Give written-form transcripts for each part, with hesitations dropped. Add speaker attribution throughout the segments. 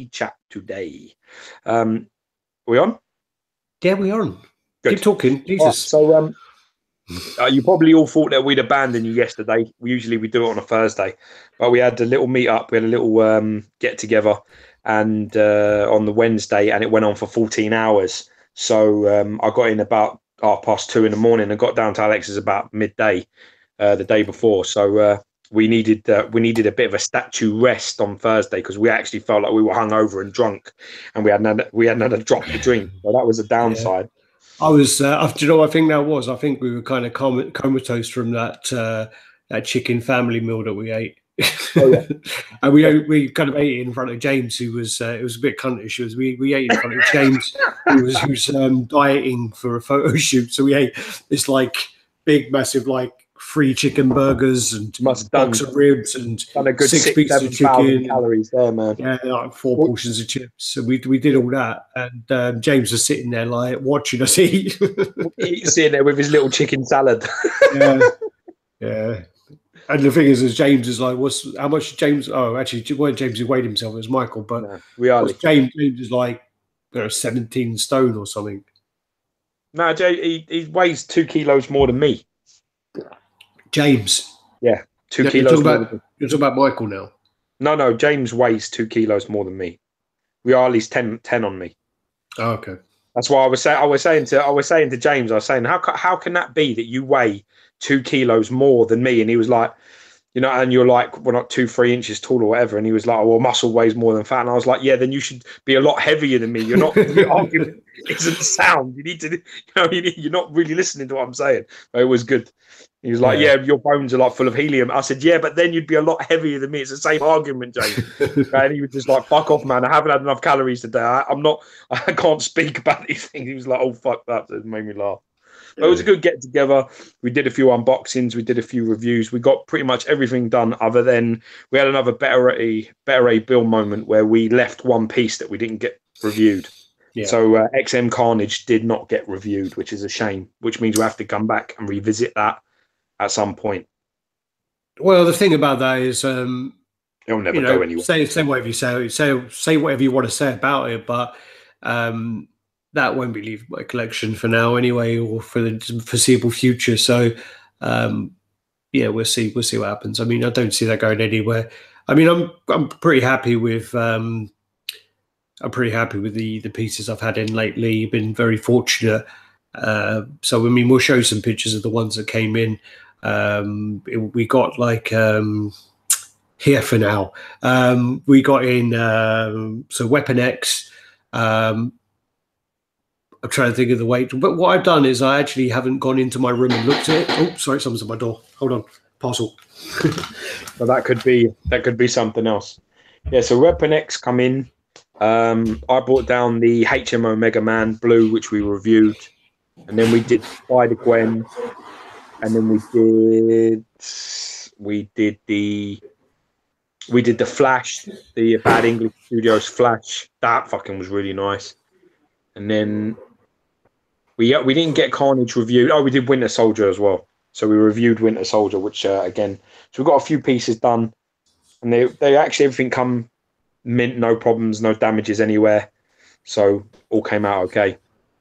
Speaker 1: chat today. We on?
Speaker 2: Yeah, we are on.
Speaker 1: Good.
Speaker 2: Keep talking, Jesus.
Speaker 1: Right, so you probably all thought that we'd abandon you yesterday. Usually we do it on a Thursday, but we had a little meet up. We had a little get together, and on the Wednesday, and it went on for 14 hours. So I got in about 2:30 in the morning and got down to Alex's about midday the day before. So we needed a bit of a statue rest on Thursday because we actually felt like we were hungover and drunk, and we hadn't had a drop to drink. So that was a downside.
Speaker 2: Yeah. I was, do you know what I think that was? I think we were kind of comatose from that chicken family meal that we ate. Oh, yeah. And we kind of ate it in front of James, who was, it was a bit cuntish. We ate in front of James, who was dieting for a photo shoot. So we ate this like big, massive, like 3 chicken burgers and box of ribs and
Speaker 1: a good
Speaker 2: 6 pieces of chicken.
Speaker 1: Calories there, man.
Speaker 2: Yeah, like 4 portions of chips. So we did all that, and James was sitting there like watching us eat.
Speaker 1: He's sitting there with his little chicken salad.
Speaker 2: Yeah. And the thing is James is like, how much James? Oh, actually, it wasn't James who weighed himself. It was Michael. But
Speaker 1: no,
Speaker 2: James is like 17 stone or something.
Speaker 1: No, he weighs 2 kilos more than me.
Speaker 2: James.
Speaker 1: Yeah, 2 kilos.
Speaker 2: You're talking about Michael now.
Speaker 1: No, James weighs 2 kilos more than me. We are at least 10 on me.
Speaker 2: Oh, okay.
Speaker 1: That's why I was saying to James, I was saying, how can that be that you weigh 2 kilos more than me? And he was like, and you're like, we're not 2-3 inches tall or whatever. And he was like, oh, well, muscle weighs more than fat. And I was like, yeah, then you should be a lot heavier than me. You're not. Your argument isn't sound. You need to, you're not really listening to what I'm saying. But it was good. He was like, yeah, your bones are like full of helium. I said, yeah, but then you'd be a lot heavier than me. It's the same argument, James. And he was just like, fuck off, man. I haven't had enough calories today. I can't speak about these things. He was like, oh, fuck that. So it made me laugh. But it was a good get together. We did a few unboxings. We did a few reviews. We got pretty much everything done other than we had another Better A Bill moment where we left one piece that we didn't get reviewed. Yeah. So XM Carnage did not get reviewed, which is a shame, which means we have to come back and revisit that at some point.
Speaker 2: Well, the thing about that is,
Speaker 1: it'll never go anywhere.
Speaker 2: Say whatever you say whatever you want to say about it, but that won't be leaving my collection for now anyway, or for the foreseeable future. So, we'll see what happens. I mean, I don't see that going anywhere. I mean, I'm pretty happy with the pieces I've had in lately. Been very fortunate. So I mean, we'll show some pictures of the ones that came in. We got like here for now. We got in so Weapon X. I'm trying to think of the weight, but what I've done is I actually haven't gone into my room and looked at it. Oh, sorry, someone's at my door. Hold on, parcel.
Speaker 1: Well, that could be something else. Yeah, so Weapon X come in. I brought down the HMO Mega Man Blue, which we reviewed, and then we did Spider-Gwen, and then we did the Flash, the Bad English Studios Flash. That fucking was really nice. And then we didn't get Carnage reviewed. Oh, we did Winter Soldier as well. So we reviewed Winter Soldier, which again, so we've got a few pieces done, and they actually everything come mint, no problems, no damages anywhere. So all came out okay.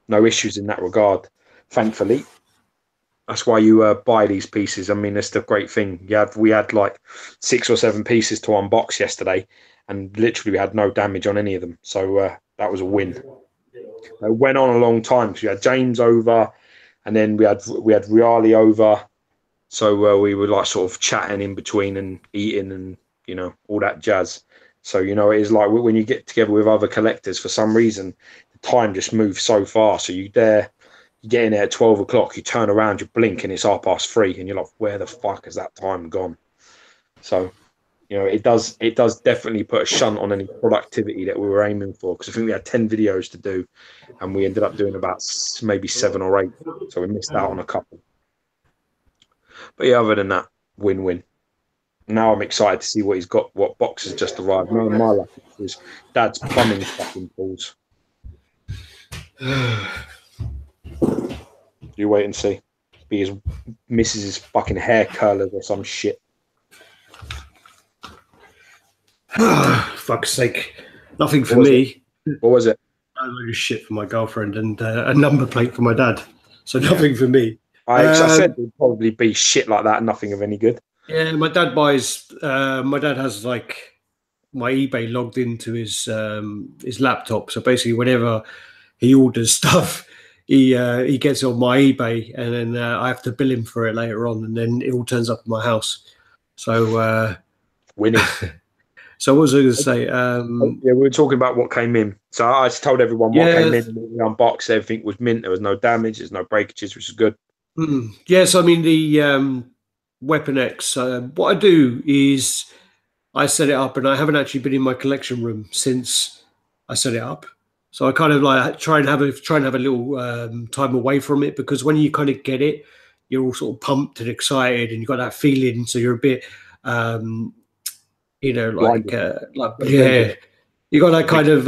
Speaker 1: No issues in that regard, thankfully. That's why you buy these pieces. I mean, that's the great thing. We had like 6 or 7 pieces to unbox yesterday, and literally we had no damage on any of them. So that was a win. It went on a long time because we had James over, and then we had Riali over. So we were like sort of chatting in between and eating and all that jazz. So it is like when you get together with other collectors, for some reason the time just moves so fast. So you get in there at 12 o'clock, you turn around, you blink, and it's 3:30, and you're like, where the fuck has that time gone? So it does definitely put a shunt on any productivity that we were aiming for, because I think we had 10 videos to do, and we ended up doing about maybe 7 or 8, so we missed out on a couple. But yeah, other than that, win-win. Now I'm excited to see what he's got, what box has just arrived. No, my luck is Dad's plumbing fucking balls. You wait and see. Be his missus's fucking hair curlers or some shit.
Speaker 2: Fuck's sake. Nothing for me.
Speaker 1: What was it?
Speaker 2: A load of shit for my girlfriend and a number plate for my dad. So nothing for me.
Speaker 1: I said it'd probably be shit like that, nothing of any good.
Speaker 2: Yeah, my dad buys. My dad has like my eBay logged into his laptop. So basically, whenever he orders stuff, he gets it on my eBay, and then I have to bill him for it later on, and then it all turns up at my house. So
Speaker 1: winning.
Speaker 2: So what was I going to say?
Speaker 1: Yeah, we were talking about what came in. So I just told everyone what came in. And we unboxed. Everything was mint. There was no damage. There's no breakages, which is good.
Speaker 2: Yes, I mean the Weapon X. What I do is I set it up, and I haven't actually been in my collection room since I set it up. So I kind of like try and have a little time away from it, because when you kind of get it, you're all sort of pumped and excited, and you've got that feeling. So you're a bit. You know, like you got that kind of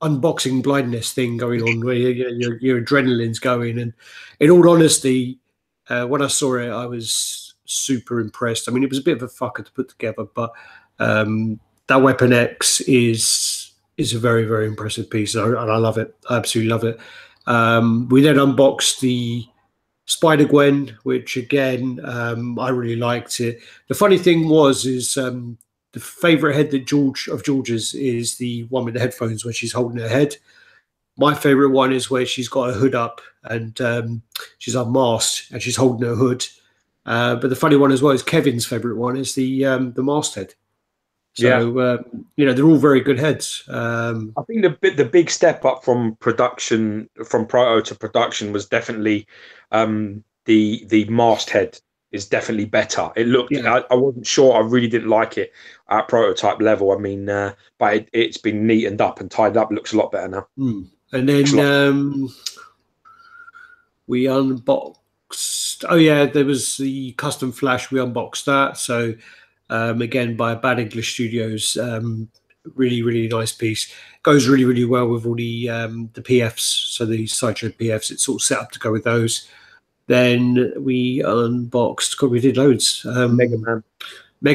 Speaker 2: unboxing blindness thing going on, where your adrenaline's going. And in all honesty, when I saw it, I was super impressed. I mean, it was a bit of a fucker to put together, but that Weapon X is a very, very impressive piece, and I love it. I absolutely love it. We then unboxed the Spider-Gwen, which again, I really liked it. The funny thing is the favourite head that George's is the one with the headphones where she's holding her head. My favourite one is where she's got her hood up and she's unmasked and she's holding her hood. But the funny one as well is Kevin's favourite one is the masked head. So they're all very good heads.
Speaker 1: I think the big step up from production, from proto to production, was definitely the masked head is definitely better. It looked. I wasn't sure. I really didn't like it at prototype level. I mean, but it's been neatened up and tied up. It looks a lot better now.
Speaker 2: And then we unboxed. Oh yeah, there was the custom flash. We unboxed that. So again, by Bad English Studios. Really, really nice piece. Goes really, really well with all the PFs. So the Sideshow PFs. It's all set up to go with those. Then we unboxed. God, we did loads. Mega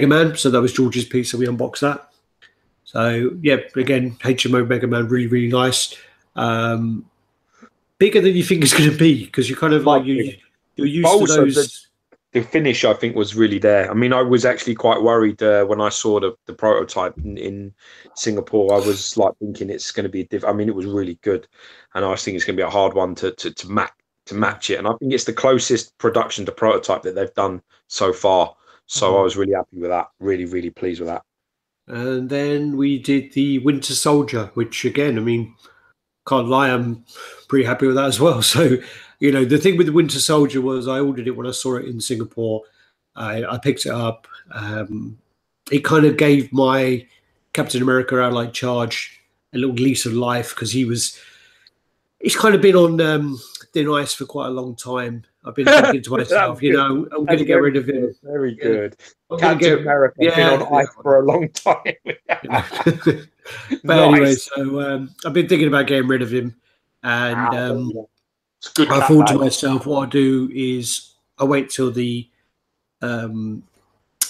Speaker 2: Man. So that was George's piece. So we unboxed that. So yeah, again, HMO Mega Man, really, really nice. Bigger than you think it's going to be, because you're kind of like you're used to those.
Speaker 1: The finish, I think, was really there. I mean, I was actually quite worried when I saw the prototype in Singapore. I was like thinking it's going to be I mean, it was really good, and I was thinking it's going to be a hard one to match it. And I think it's the closest production to prototype that they've done so far. So I was really happy with that. Really, really pleased with that.
Speaker 2: And then we did the Winter Soldier, which again, I mean, can't lie, I'm pretty happy with that as well. So, you know, the thing with the Winter Soldier was I ordered it when I saw it in Singapore. I picked it up. It kind of gave my Captain America Allied Charge a little lease of life, because he's kind of been on thin ice for quite a long time. I've been thinking to myself, you know, I'm going to get rid of him.
Speaker 1: Very good. Captain America been on ice for a long time.
Speaker 2: But anyway, so I've been thinking about getting rid of him, and I thought to myself, what I'll do is I'll wait till the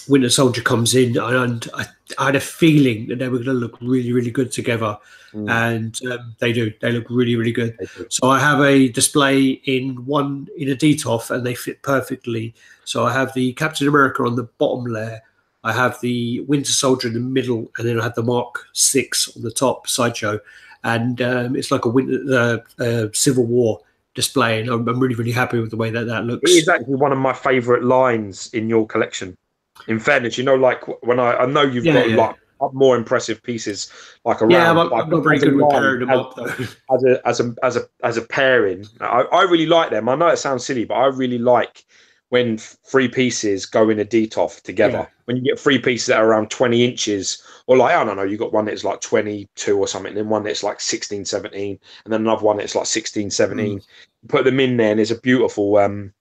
Speaker 2: Winter Soldier comes in, and I had a feeling that they were going to look really, really good together, and they do. They look really, really good. So I have a display in a DTOF, and they fit perfectly. So I have the Captain America on the bottom layer, I have the Winter Soldier in the middle, and then I have the Mark 6 on the top, Sideshow, and it's like a Civil War display, and I'm really, really happy with the way that looks.
Speaker 1: It is actually one of my favourite lines in your collection. In fairness, you know, like when I know you've got like more impressive pieces, like around.
Speaker 2: Yeah,
Speaker 1: I'm
Speaker 2: not very good with pairing them up though.
Speaker 1: As a pairing, I really like them. I know it sounds silly, but I really like when three pieces go in a DTOF together. Yeah. When you get three pieces that are around 20 inches, or like, I don't know, you got one that's like 22 or something, and then one that's like 16, 17, and then another one that's like 16, 17. You put them in there, and it's a beautiful line,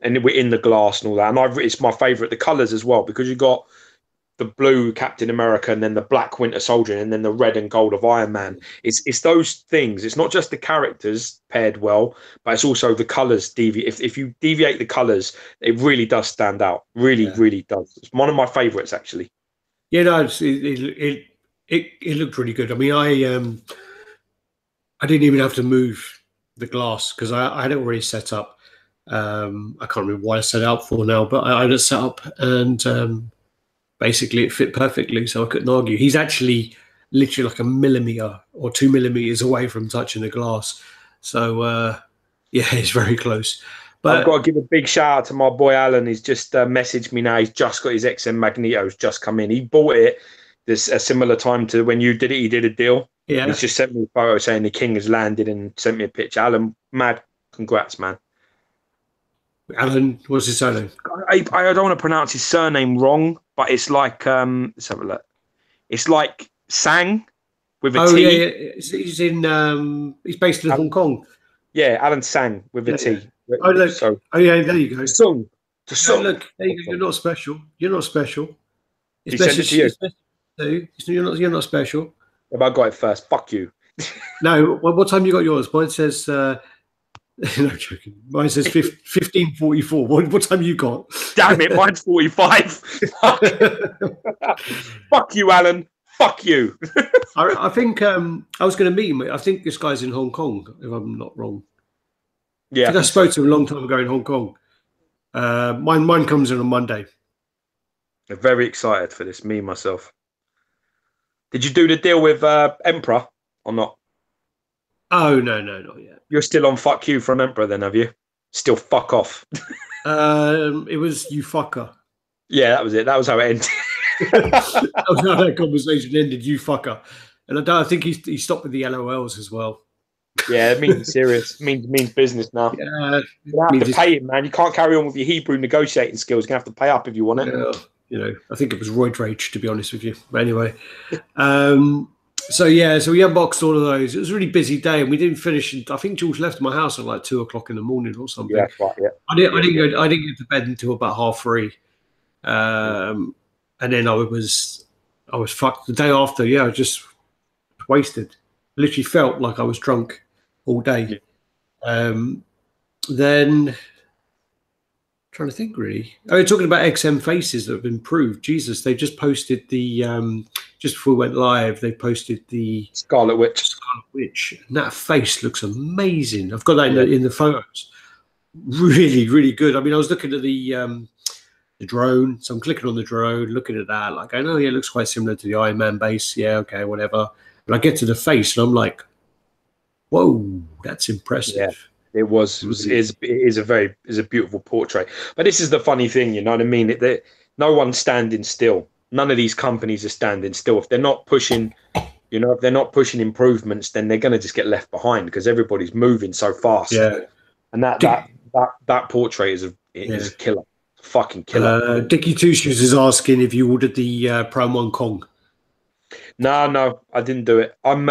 Speaker 1: and we're in the glass and all that. And it's my favourite, the colours as well, because you got the blue Captain America, and then the black Winter Soldier, and then the red and gold of Iron Man. It's those things. It's not just the characters paired well, but it's also the colours. If you deviate the colours, it really does stand out. Really does. It's one of my favourites, actually.
Speaker 2: Yeah, no, It looked really good. I mean, I didn't even have to move the glass because I had it already set up. I can't remember what I set it up for now, but I had it set up, and basically it fit perfectly, so I couldn't argue. He's actually literally like a millimeter or 2 millimeters away from touching the glass. So yeah, he's very close. But
Speaker 1: I've got to give a big shout out to my boy Alan. He's just messaged me now. He's just got his XM Magnetos just come in. He bought it this a similar time to when you did it. He did a deal.
Speaker 2: yeah,
Speaker 1: He's just sent me a photo saying the king has landed and sent me a picture. Alan, mad congrats, man.
Speaker 2: Alan, what's his surname?
Speaker 1: I don't want to pronounce his surname wrong, but it's like let's have a look. It's like Sang with a T.
Speaker 2: Oh yeah, he's based in Hong Kong.
Speaker 1: Yeah, Alan Sang with a T.
Speaker 2: Yeah. Oh look,
Speaker 1: so,
Speaker 2: oh yeah, there you go.
Speaker 1: Sung.
Speaker 2: Oh, look, there you go. You're not special. You're not special.
Speaker 1: He sent it to you.
Speaker 2: You're not special.
Speaker 1: If I got it first, fuck you.
Speaker 2: No, what time you got yours? Mine says no joking. Mine says 15:44. What time you got?
Speaker 1: Damn it, mine's 45. Fuck you, Alan. Fuck you.
Speaker 2: I think I was going to meet him. I think this guy's in Hong Kong, if I'm not wrong.
Speaker 1: Yeah,
Speaker 2: I spoke to him a long time ago in Hong Kong. Mine comes in on Monday.
Speaker 1: I'm very excited for this, me myself. Did you do the deal with Emperor or not?
Speaker 2: Oh no, not yet.
Speaker 1: You're still on fuck you from Emperor then, have you? Still fuck off.
Speaker 2: It was you fucker.
Speaker 1: Yeah, that was it. That was how it ended.
Speaker 2: That was how that conversation ended, you fucker. And I think he stopped with the LOLs as well.
Speaker 1: Yeah, it means serious. It means business now.
Speaker 2: Yeah,
Speaker 1: you have to pay it, man. You can't carry on with your Hebrew negotiating skills. You're going to have to pay up if you want it.
Speaker 2: Yeah, you know, I think it was roid rage, to be honest with you. But anyway, so we unboxed all of those. It was a really busy day, and we didn't finish. I think George left my house at like 2:00 in the morning or something.
Speaker 1: Yeah, right. Yeah.
Speaker 2: I didn't get to bed until about 3:30. And then I was fucked the day after. Yeah, I was wasted. Literally felt like I was drunk all day. Yeah. Then trying to think really. Oh, we're talking about XM faces that have improved. Jesus, they just posted the just before we went live. They posted the
Speaker 1: Scarlet Witch.
Speaker 2: And that face looks amazing. I've got that in the photos. Really, really good. I mean, I was looking at the drone, so I'm clicking on the drone, looking at that, like I know, yeah, it looks quite similar to the Iron Man base. Yeah, okay, whatever. But I get to the face, and I'm like, whoa, that's impressive.
Speaker 1: Yeah. It is a beautiful portrait. But this is the funny thing, you know what I mean? No one's standing still. None of these companies are standing still. If they're not pushing, if they're not pushing improvements, then they're going to just get left behind because everybody's moving so fast.
Speaker 2: Yeah.
Speaker 1: And that portrait is a killer, fucking killer.
Speaker 2: Dickie Two Shoes is asking if you ordered the Prime 1 Kong.
Speaker 1: No, I didn't do it. I'm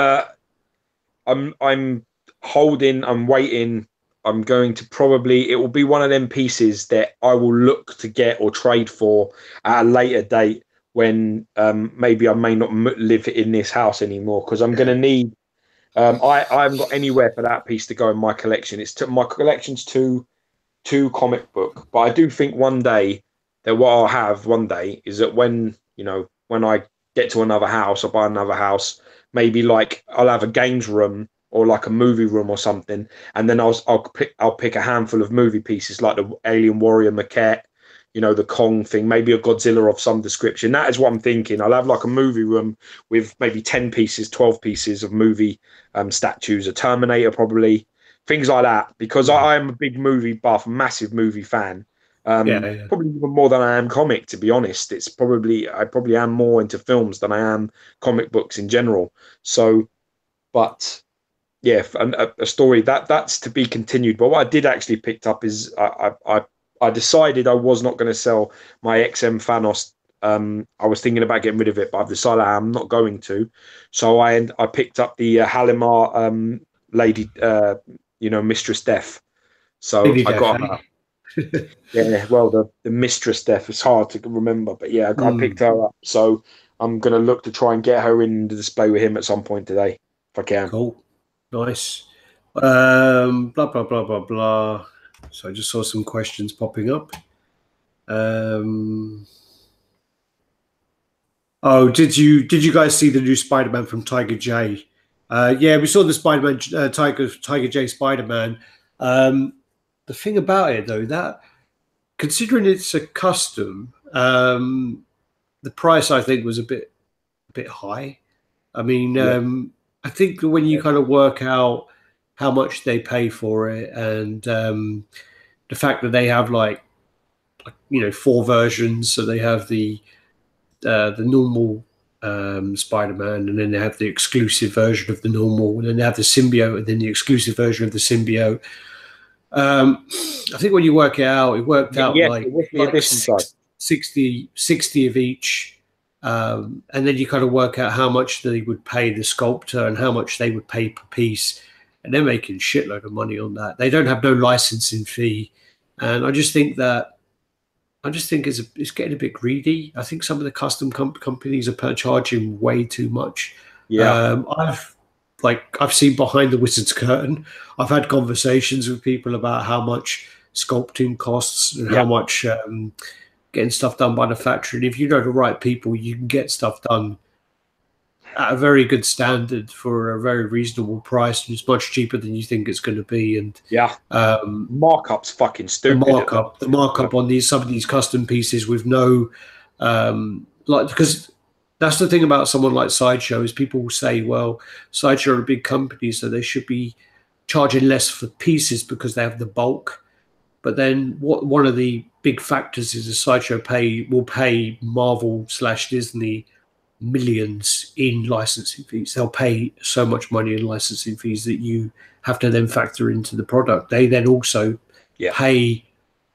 Speaker 1: holding. I'm waiting. I'm going to it will be one of them pieces that I will look to get or trade for at a later date when maybe I may not live in this house anymore because I'm going to need. I haven't got anywhere for that piece to go in my collection. My collection's too comic book, but I do think one day that what I'll have one day is that when I get to another house or buy another house, maybe like I'll have a games room or like a movie room or something, and then I'll pick a handful of movie pieces like the Alien Warrior maquette, the Kong thing, maybe a Godzilla of some description. That is what I'm thinking. I'll have like a movie room with maybe 10 pieces, 12 pieces of movie statues, a Terminator probably, things like that, because I am a big movie buff, massive movie fan. Probably even more than I am comic, to be honest. I probably am more into films than I am comic books in general. So, but yeah, a story that's to be continued. But what I did actually picked up is I decided I was not going to sell my XM Thanos. I was thinking about getting rid of it, but I've decided I'm not going to. So I picked up the Halimar lady, Mistress Death. So
Speaker 2: Lady
Speaker 1: I got
Speaker 2: Death,
Speaker 1: her. Yeah, well, the Mistress Death is hard to remember, but yeah, I picked her up. So I'm going to look to try and get her in the display with him at some point today, if I can.
Speaker 2: Cool. Nice. Blah, blah, blah, blah, blah. So I just saw some questions popping up. Oh, did you guys see the new Spider-Man from Tiger J? Yeah, we saw the Spider-Man Tiger J Spider-Man. The thing about it though, that considering it's a custom, the price I think was a bit high. I mean,
Speaker 1: Yeah,
Speaker 2: I think when you
Speaker 1: yeah,
Speaker 2: kind of work out how much they pay for it, and the fact that they have four versions, so they have the normal Spider-Man, and then they have the exclusive version of the normal, and then they have the symbiote, and then the exclusive version of the symbiote. I think when you work it out, it worked out
Speaker 1: yeah. It was the
Speaker 2: like
Speaker 1: edition side.
Speaker 2: 60 of each. And then you kind of work out how much they would pay the sculptor and how much they would pay per piece. And they're making shitload of money on that. They don't have no licensing fee. And I just think it's getting a bit greedy. I think some of the custom companies are charging way too much.
Speaker 1: Yeah,
Speaker 2: I've seen behind the wizard's curtain. I've had conversations with people about how much sculpting costs and how
Speaker 1: yeah,
Speaker 2: much getting stuff done by the factory. And if you know the right people, you can get stuff done at a very good standard for a very reasonable price, and it's much cheaper than you think it's going to be. And
Speaker 1: yeah. Markup's fucking
Speaker 2: the
Speaker 1: stupid.
Speaker 2: markup on some of these custom pieces with no because that's the thing about someone like Sideshow is people will say, well, Sideshow are a big company, so they should be charging less for pieces because they have the bulk. But then one of the big factors is the Sideshow will pay Marvel/Disney millions in licensing fees. They'll pay so much money in licensing fees that you have to then factor into the product. They then also
Speaker 1: Yeah,
Speaker 2: pay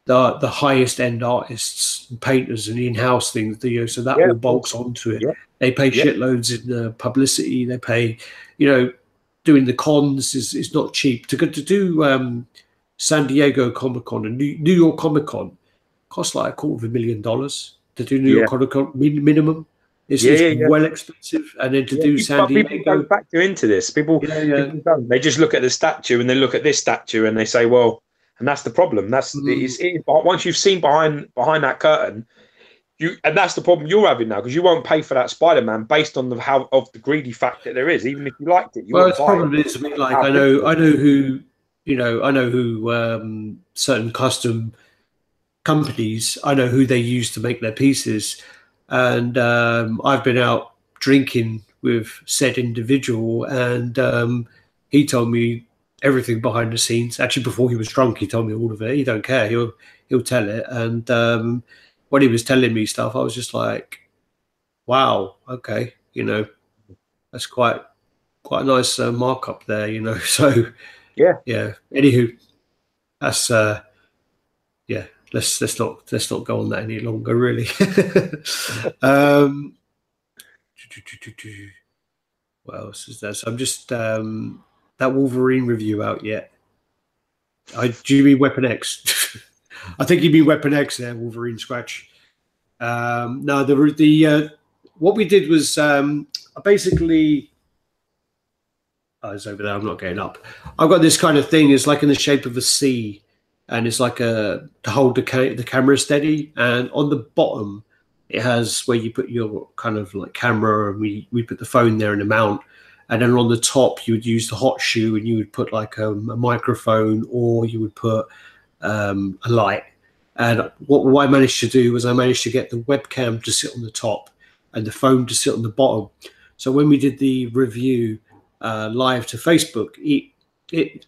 Speaker 2: the highest end artists, and painters, and in-house things. So that
Speaker 1: yeah,
Speaker 2: all
Speaker 1: of course.
Speaker 2: bulks onto it.
Speaker 1: Yeah,
Speaker 2: They pay
Speaker 1: yeah,
Speaker 2: shitloads in publicity. They pay, doing the cons is not cheap. To do San Diego Comic Con and New York Comic Con costs like $250,000 to do New
Speaker 1: yeah,
Speaker 2: York Comic Con minimum.
Speaker 1: yeah,
Speaker 2: It's
Speaker 1: yeah, yeah.
Speaker 2: well expensive, and then to
Speaker 1: Yeah,
Speaker 2: do San
Speaker 1: but people
Speaker 2: Diego,
Speaker 1: don't factor into this. People,
Speaker 2: yeah, yeah.
Speaker 1: people don't. They just look at the statue and they look at this statue and they say, "Well," and that's the problem.
Speaker 2: Mm.
Speaker 1: But once you've seen behind that curtain, and that's the problem you're having now because you won't pay for that Spider-Man based on the greedy fact that there is. Even if you liked it, you
Speaker 2: Well,
Speaker 1: won't
Speaker 2: it's
Speaker 1: buy it.
Speaker 2: probably it's a bit like
Speaker 1: How
Speaker 2: I know who certain custom companies. I know who they use to make their pieces, and I've been out drinking with said individual, and he told me everything behind the scenes. Actually, before he was drunk, he told me all of it. He don't care. He'll tell it. And when he was telling me stuff, I was just like, "Wow, okay, that's quite a nice markup there." So
Speaker 1: Yeah,
Speaker 2: yeah. Anywho, that's yeah. Let's not go on that any longer, really. um, what else is there? So I'm just that Wolverine review out yet? Do you mean Weapon X? I think you mean Weapon X there, Wolverine Scratch. No, the what we did was basically. Oh, it's over there. I'm not getting up. I've got this kind of thing. It's like in the shape of a C, and it's like to hold the camera steady. And on the bottom, it has where you put your kind of like camera, and we put the phone there and a mount. And then on the top, you would use the hot shoe, and you would put like a microphone, or you would put a light. And what I managed to do was I managed to get the webcam to sit on the top and the phone to sit on the bottom. So when we did the review live to Facebook,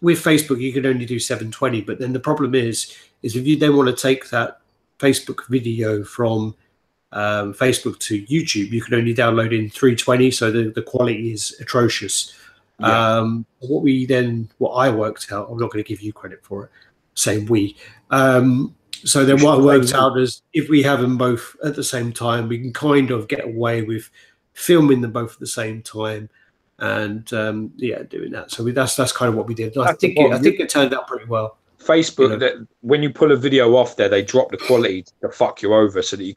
Speaker 2: with Facebook you can only do 720. But then the problem is if you then want to take that Facebook video from Facebook to YouTube, you can only download in 320, so the quality is atrocious.
Speaker 1: yeah,
Speaker 2: What I worked out, I'm not going to give you credit for it, say we. So then what I worked out is if we have them both at the same time, we can kind of get away with filming them both at the same time and doing that. So that's kind of what we did. I think it turned out pretty well.
Speaker 1: Facebook, that when you pull a video off there, they drop the quality to fuck you over so that you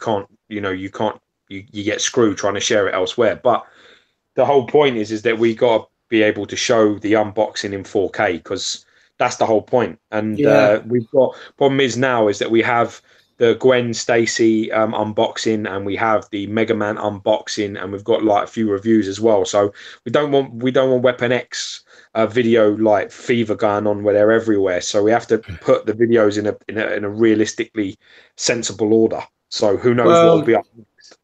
Speaker 1: get screwed trying to share it elsewhere. But the whole point is that we got to be able to show the unboxing in 4K because that's the whole point. And we've got problem is now is that we have the Gwen Stacy unboxing, and we have the Mega Man unboxing, and we've got like a few reviews as well. So we don't want Weapon X video like fever going on where they're everywhere. So we have to put the videos in a realistically sensible order. So who knows what will be up next?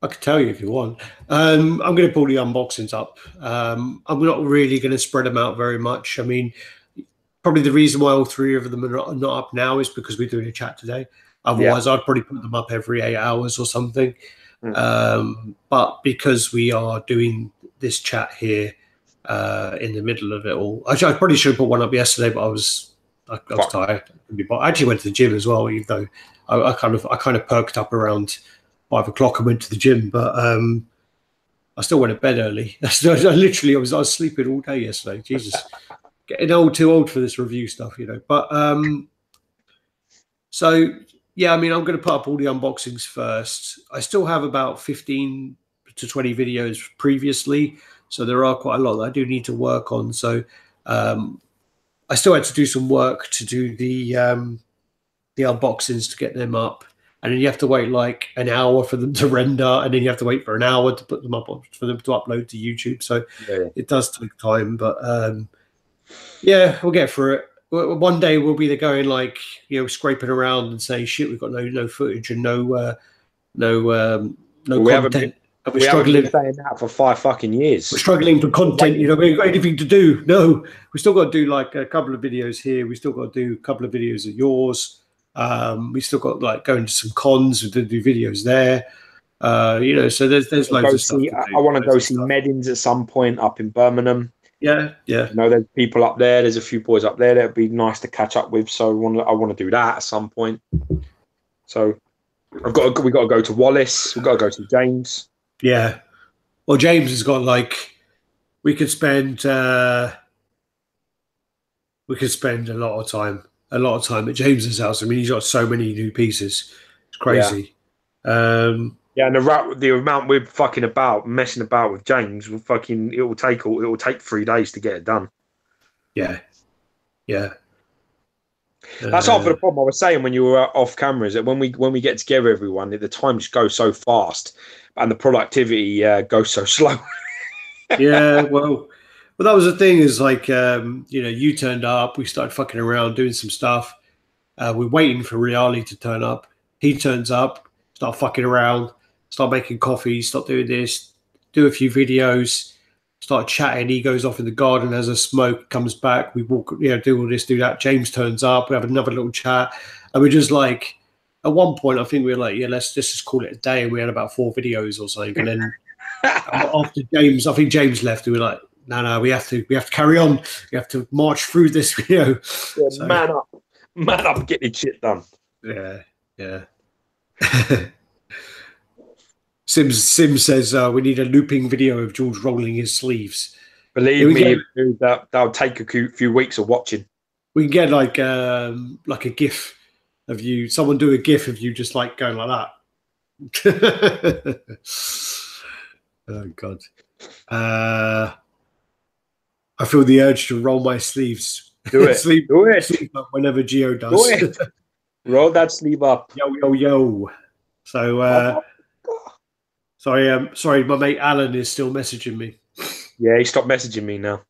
Speaker 2: I could tell you if you want. I'm going to pull the unboxings up. I'm not really going to spread them out very much. I mean, probably the reason why all three of them are not up now is because we're doing a chat today. Otherwise, I'd probably put them up every 8 hours or something. But because we are doing this chat here in the middle of it all, actually, I probably should have put one up yesterday, but I was tired. I actually went to the gym as well, even though I kind of perked up around 5 o'clock and went to the gym, but I still went to bed early. I was sleeping all day yesterday. Jesus, getting too old for this review stuff, you know. But so yeah, I mean, I'm going to put up all the unboxings first. I still have about 15 to 20 videos previously, so there are quite a lot that I do need to work on. So I still had to do some work to do the unboxings to get them up, and then you have to wait like an hour for them to render, and then you have to wait for an hour to put them up for them to upload to YouTube. So it does take time, but yeah, we'll get through it. One day we'll be going like, you know, scraping around and saying, shit, we've got no footage and no content.
Speaker 1: We haven't been saying that for 5 fucking years.
Speaker 2: We're struggling for content, you know. We ain't got anything to do. No, we still got to do like a couple of videos here. We still got to do a couple of videos of yours. We still got like going to some cons to do videos there. You know, so there's loads of stuff.
Speaker 1: I want to go see Meddings at some point up in Birmingham.
Speaker 2: Yeah.
Speaker 1: You know, there's people up there. There's a few boys up there that'd be nice to catch up with. So I want to do that at some point. So we got to go to Wallace. We've got to go to James.
Speaker 2: Yeah. Well, James has got like, we could spend a lot of time at James's house. I mean, he's got so many new pieces. It's crazy.
Speaker 1: Yeah, and the amount we're messing about with James, it will take 3 days to get it done.
Speaker 2: Yeah.
Speaker 1: That's half of the problem I was saying when you were off camera, is that when we get together, everyone, the time just goes so fast and the productivity goes so slow.
Speaker 2: Yeah, well, that was the thing, is like, you know, you turned up, we started fucking around doing some stuff. We're waiting for Reali to turn up. He turns up, start fucking around, start making coffee, start doing this, do a few videos, start chatting. He goes off in the garden, has a smoke, comes back. We walk, you know, do all this, do that. James turns up. We have another little chat, and we're just like, at one point, I think we were like, yeah, let's just call it a day. And we had about 4 videos or something. And then after James, I think James left. We were like, no, we have to carry on. We have to march through this video.
Speaker 1: Yeah, so, man up, get your shit done.
Speaker 2: Yeah. Sim says we need a looping video of George rolling his sleeves.
Speaker 1: Believe me, that'll take a few weeks of watching.
Speaker 2: We can get like a GIF of you. Someone do a GIF of you just like going like that. Oh God. I feel the urge to roll my sleeves.
Speaker 1: Do it. Do it.
Speaker 2: Sleeve up whenever Geo does.
Speaker 1: Do it. Roll that sleeve up.
Speaker 2: Yo. So. Sorry, my mate Alan is still messaging me.
Speaker 1: Yeah, he stopped messaging me now.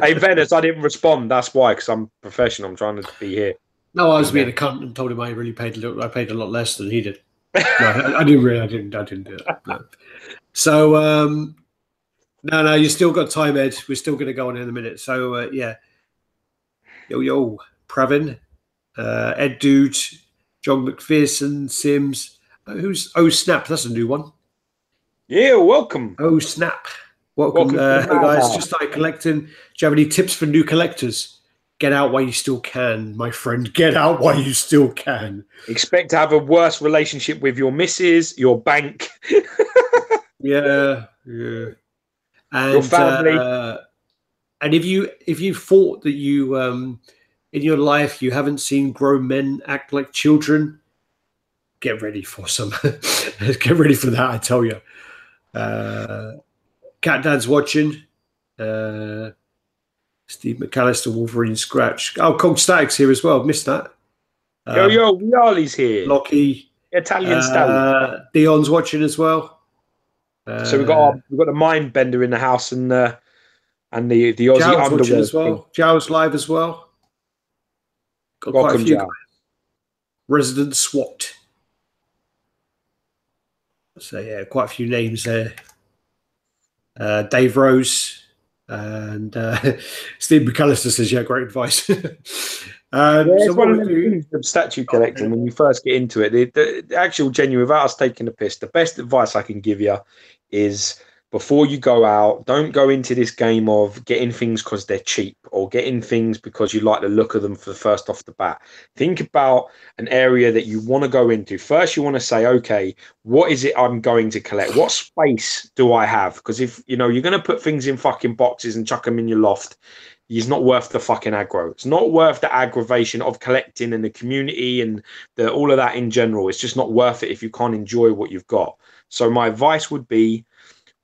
Speaker 1: Hey, Venice, I didn't respond. That's why, because I'm professional. I'm trying to be here.
Speaker 2: No, I was being a cunt and told him I paid a lot less than he did. No, I didn't do that. No. So, no, you still got time, Ed. We're still going to go on in a minute. So, yeah. Yo, Pravin, Ed Dude, John McPherson, Sims. Who's Snap? That's a new one.
Speaker 1: Yeah, welcome.
Speaker 2: Snap. Welcome. Hey guys, just started collecting. Do you have any tips for new collectors? Get out while you still can, my friend. Get out while you still can.
Speaker 1: Expect to have a worse relationship with your missus, your bank.
Speaker 2: Yeah. And,
Speaker 1: your family.
Speaker 2: And if you thought that you in your life you haven't seen grown men act like children, get ready for some. Get ready for that, I tell you. Cat Dad's watching. Steve McAllister, Wolverine Scratch. Oh, Cold Static's here as well. Missed that.
Speaker 1: Yo, Viali's here.
Speaker 2: Lockie.
Speaker 1: Italian stallion.
Speaker 2: Dion's watching as well.
Speaker 1: So we've got the mind bender in the house and the Aussie
Speaker 2: Jow's watching
Speaker 1: underworld
Speaker 2: as well. Jow's live as well. Got
Speaker 1: Welcome,
Speaker 2: quite a few
Speaker 1: Jow.
Speaker 2: Resident SWAT. So yeah, quite a few names there. Dave Rose and Steve McAllister says, "Yeah, great advice."
Speaker 1: It's one of the things of statue collecting when you first get into it. The actual genuine, without us taking a piss, the best advice I can give you is before you go out, don't go into this game of getting things because they're cheap or getting things because you like the look of them for the first off the bat. Think about an area that you want to go into. First, you want to say, okay, what is it I'm going to collect? What space do I have? Because if you're going to put things in fucking boxes and chuck them in your loft, it's not worth the fucking aggro. It's not worth the aggravation of collecting and the community and all of that in general. It's just not worth it if you can't enjoy what you've got. So my advice would be,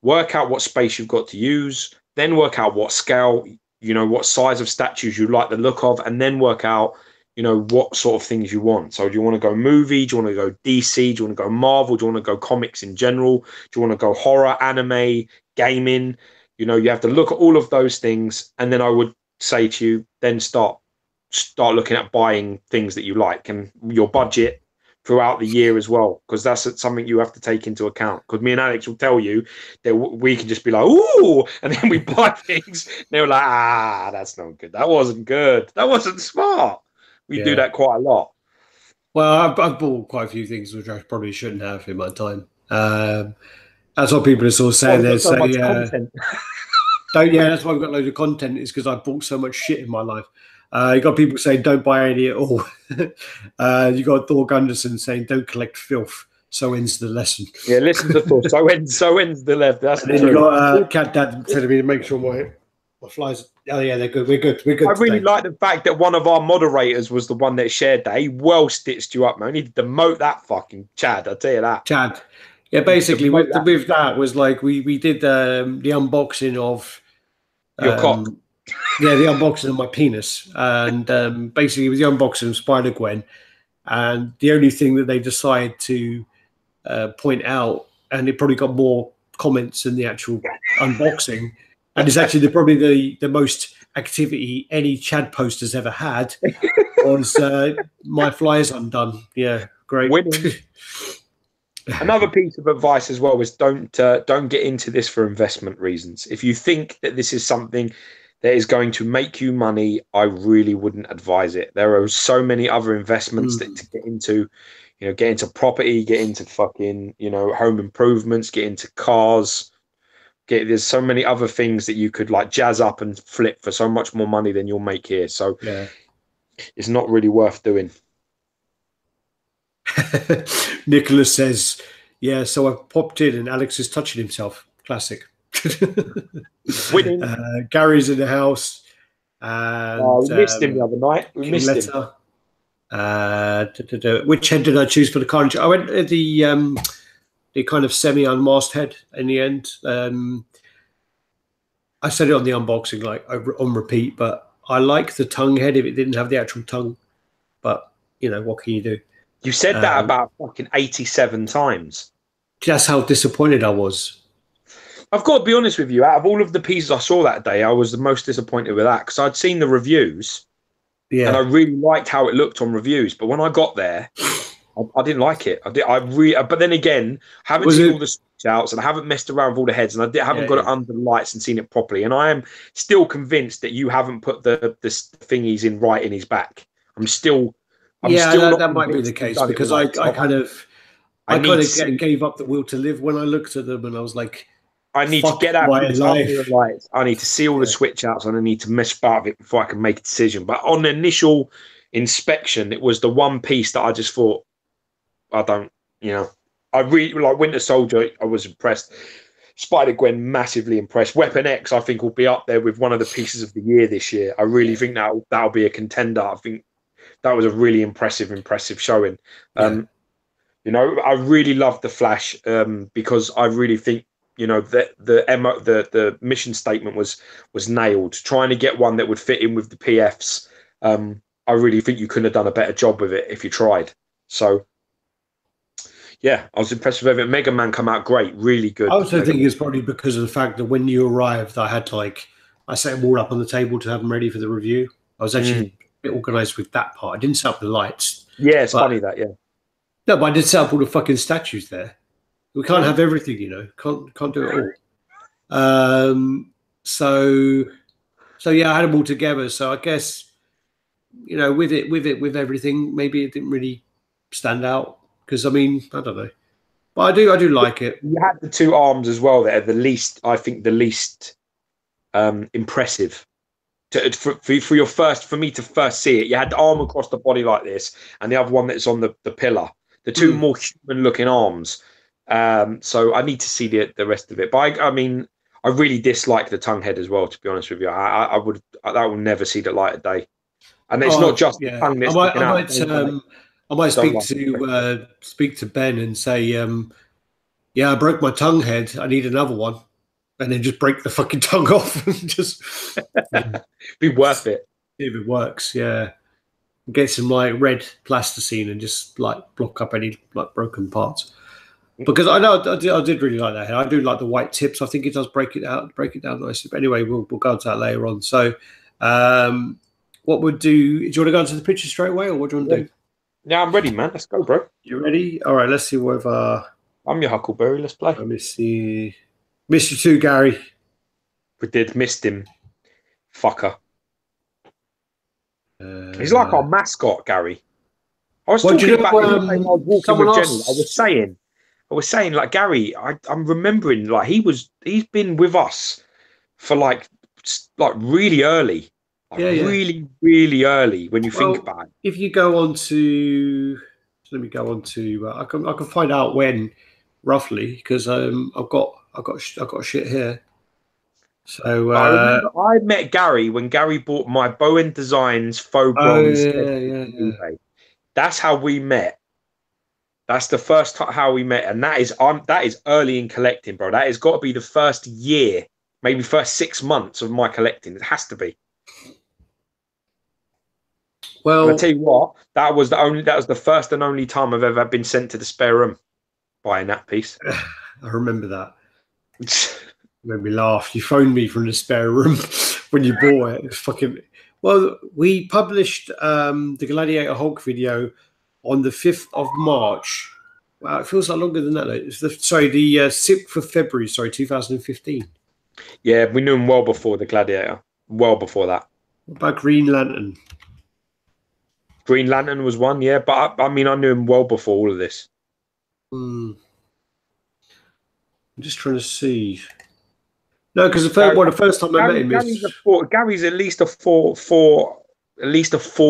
Speaker 1: work out what space you've got to use, then work out what scale, what size of statues you like the look of, and then work out, what sort of things you want. So do you want to go movie? Do you want to go DC? Do you want to go Marvel? Do you want to go comics in general? Do you want to go horror, anime, gaming? You have to look at all of those things. And then I would say to you, then start looking at buying things that you like and your budget throughout the year as well, because that's something you have to take into account. Because me and Alex will tell you that we can just be like, ooh, and then we buy things. And they're like, that's not good. That wasn't good. That wasn't smart. We do that quite a lot.
Speaker 2: Well, I've bought quite a few things which I probably shouldn't have in my time. That's what people are sort of saying. There's so much content. That's why I've got loads of content, is because I bought so much shit in my life. You got people saying don't buy any at all. You got Thor Gunderson saying don't collect filth. So ends the lesson.
Speaker 1: Yeah, listen to Thor. So ends the left. That's
Speaker 2: and then you got Cat Dad telling me to make sure my flies. Oh yeah, they're good. We're good. I
Speaker 1: really like the fact that one of our moderators was the one that shared that. He well stitched you up, man. He demote that fucking Chad. I'll tell you that.
Speaker 2: Chad. Yeah, basically with that was like we did the unboxing of
Speaker 1: your cock.
Speaker 2: Yeah, the unboxing of my penis, and basically with the unboxing of Spider-Gwen, and the only thing that they decided to point out, and it probably got more comments than the actual unboxing, and it's actually probably the most activity any Chad post has ever had, was my fly is undone. Yeah, great.
Speaker 1: Winning. Another piece of advice as well was don't get into this for investment reasons. If you think that this is something that is going to make you money, I really wouldn't advise it. There are so many other investments that to get into, get into property, get into fucking, home improvements, get into cars. There's so many other things that you could like jazz up and flip for so much more money than you'll make here. So it's not really worth doing.
Speaker 2: Nicholas says, yeah, so I popped in and Alex is touching himself. Classic.
Speaker 1: Winning.
Speaker 2: Gary's in the house. And,
Speaker 1: we missed him the other night. We missed him.
Speaker 2: Which head did I choose for the carnage? I went at the kind of semi-unmasked head in the end. I said it on the unboxing, like on repeat, but I like the tongue head if it didn't have the actual tongue. But, what can you do?
Speaker 1: You said that about fucking 87 times.
Speaker 2: That's how disappointed I was.
Speaker 1: I've got to be honest with you. Out of all of the pieces I saw that day, I was the most disappointed with that because I'd seen the reviews, and I really liked how it looked on reviews. But when I got there, I didn't like it. But then again, I haven't seen all the switch outs and I haven't messed around with all the heads, and I haven't got it under the lights and seen it properly. And I am still convinced that you haven't put the thingies in right in his back. That
Speaker 2: might be the case because I kind of gave up the will to live when I looked at them, and I was like,
Speaker 1: I need to get out of the lights. I need to see all the switch outs, and I need to mess about it before I can make a decision. But on the initial inspection, it was the one piece that I just thought, I really like Winter Soldier. I was impressed. Spider-Gwen, massively impressed. Weapon X, I think, will be up there with one of the pieces of the year this year. I really think that'll be a contender. I think that was a really impressive showing. I really loved the Flash because I really think that the mission statement was nailed. Trying to get one that would fit in with the PFs I really think you couldn't have done a better job with it if you tried. So, yeah, I was impressed with everything. Mega Man come out great, really good.
Speaker 2: I also think it's probably because of the fact that when you arrived, I set them all up on the table to have them ready for the review. I was actually a bit organised with that part. I didn't set up the lights.
Speaker 1: Yeah, it's funny that, yeah.
Speaker 2: No, but I did set up all the fucking statues there. We can't have everything, you know. Can't do it all. So yeah, I had them all together. So I guess, you know, with everything, maybe it didn't really stand out because I mean, I don't know, but I do like it.
Speaker 1: You had the two arms as well. That are the least impressive. For me to first see it, you had the arm across the body like this, and the other one that's on the pillar. The two more human-looking arms. So I need to see the rest of it. But I mean, I really dislike the tongue head as well. To be honest with you, that will never see the light of day. And it's not just the tongue that's sticking out.
Speaker 2: I might speak to Ben and say, yeah, I broke my tongue head. I need another one, and then just break the fucking tongue off and just
Speaker 1: be worth it
Speaker 2: if it works. Yeah. Get some like red plasticine and just like block up any like broken parts. Because I know I did really like that. I do like the white tips. I think it does break it down nicely. But anyway, we'll go into that later on. So, what would do? Do you want to go into the picture straight away, or what do you want to do?
Speaker 1: Yeah, I'm ready, man. Let's go, bro.
Speaker 2: You ready? All right. Let's see whether
Speaker 1: I'm your Huckleberry. Let's play.
Speaker 2: Let me see. Missed you too, Gary.
Speaker 1: We did. Missed him. Fucker. He's like our mascot, Gary. I was talking about I was walking with Jenny. I was saying, like, Gary, I'm remembering, like, he's been with us for like really early, really, really early. When you think about it,
Speaker 2: if you go on to, let me go on to, I can find out when roughly because I've got shit here. So
Speaker 1: I remember I met Gary when Gary bought my Bowen Designs faux bronze.
Speaker 2: Yeah.
Speaker 1: That's how we met. That's the first time how we met, and that is early in collecting, bro. That has got to be the first year, maybe first 6 months of my collecting. It has to be.
Speaker 2: Well,
Speaker 1: and I tell you what, that was the first and only time I've ever been sent to the spare room buying that piece.
Speaker 2: I remember that. Made me laugh. You phoned me from the spare room when you bought it. It was fucking. Well, we published the Gladiator Hulk video on the 5th of March. Wow, it feels like longer than that. It's the 6th of February. 2015.
Speaker 1: Yeah, we knew him well before the Gladiator. Well before that.
Speaker 2: What about Green Lantern?
Speaker 1: Green Lantern was one, yeah, but I mean, I knew him well before all of this.
Speaker 2: I'm just trying to see. No, because the first time I met him
Speaker 1: Gary's at least a 4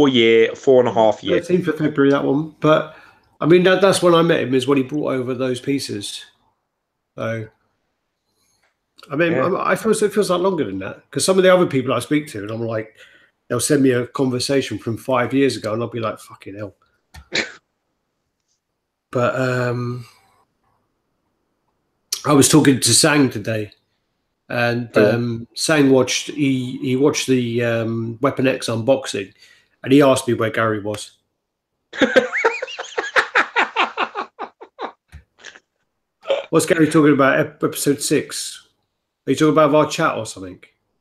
Speaker 1: year, 4.5 year.
Speaker 2: 13th of February, that one. But I mean, that's when I met him. Is when he brought over those pieces. So, I mean, I feel it feels like longer than that because some of the other people I speak to, and I'm like, they'll send me a conversation from 5 years ago, and I'll be like, "Fucking hell." But I was talking to Sang today. And Sang watched the Weapon X unboxing, and he asked me where Gary was. What's Gary talking about? Episode 6? Are you talking about our chat or something?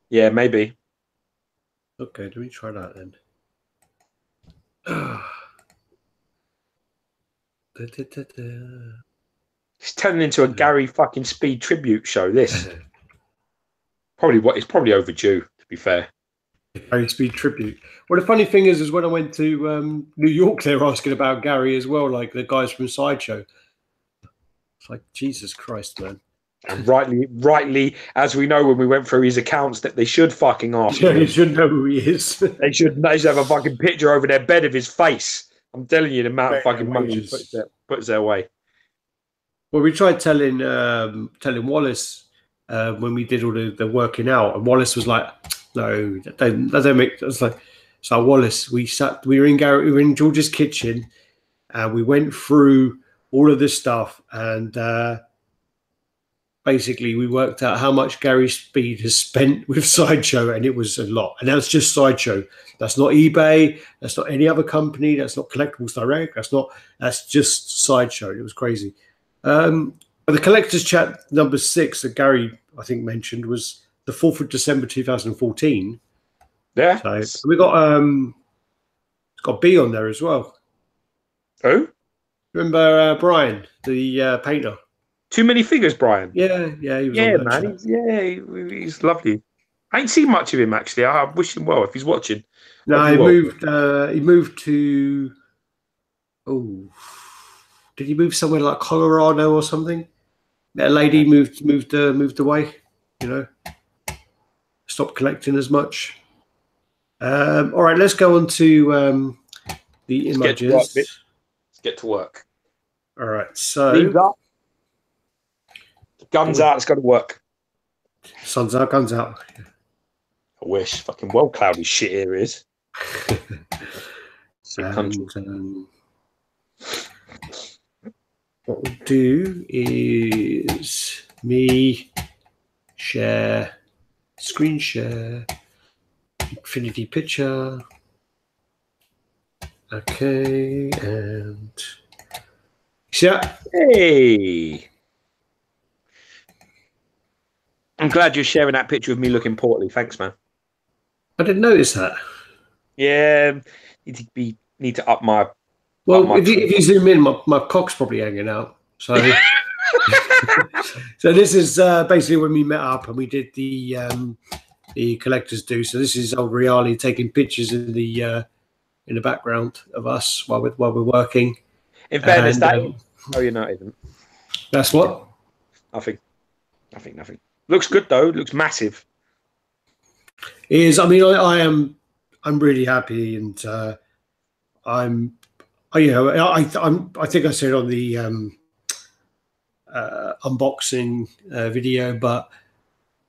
Speaker 1: Yeah, maybe.
Speaker 2: Okay, let me try that then.
Speaker 1: It's turning into a Gary fucking Speed tribute show. This. It's probably overdue, to be fair.
Speaker 2: Gary Speed tribute. Well, the funny thing is when I went to New York, they were asking about Gary as well, like the guys from Sideshow. It's like, Jesus Christ, man.
Speaker 1: And rightly, as we know when we went through his accounts, that they should fucking ask him.
Speaker 2: They should know who he is.
Speaker 1: They should have a fucking picture over their bed of his face. I'm telling you, the amount of fucking money he puts their way.
Speaker 2: Well, we tried telling Wallace when we did all the working out, and Wallace was like, "No, that don't make." I was like, "So Wallace, we were in George's kitchen, and we went through all of this stuff, and basically we worked out how much Gary Speed has spent with Sideshow, and it was a lot. And that's just Sideshow. That's not eBay. That's not any other company. That's not Collectibles Direct. That's just Sideshow. It was crazy. But the collector's chat number 6 that Gary, I think, mentioned was the 4th of December 2014.
Speaker 1: Yeah.
Speaker 2: So we got it's got B on there as well.
Speaker 1: Who?
Speaker 2: Remember Brian, the painter?
Speaker 1: Too many figures, Brian.
Speaker 2: Yeah, he was
Speaker 1: Yeah,
Speaker 2: on that
Speaker 1: man.
Speaker 2: chat.
Speaker 1: He's lovely. I ain't seen much of him actually. I wish him well if he's watching.
Speaker 2: No, he moved. He moved to. Oh, did he move somewhere like Colorado or something? That lady moved away. You know, stopped collecting as much. All right, let's go on to the images.
Speaker 1: Let's get to work.
Speaker 2: All right, so
Speaker 1: guns out. Let's go to work.
Speaker 2: Sun's out, guns out.
Speaker 1: I wish. Fucking well cloudy shit here is.
Speaker 2: What we'll do is me share, screen share, infinity picture. Okay, and yeah.
Speaker 1: Hey. I'm glad you're sharing that picture of me looking portly. Thanks, man.
Speaker 2: I didn't notice that.
Speaker 1: Yeah, need to up my.
Speaker 2: Well, if you zoom in, my cock's probably hanging out. So, so this is basically when we met up and we did the collectors do. So this is old Reali taking pictures in the background of us while we're working.
Speaker 1: In fairness, you're not even.
Speaker 2: That's what.
Speaker 1: Nothing. Looks good though. Looks massive.
Speaker 2: It is. I mean, I'm really happy, and I think I said on the unboxing video, but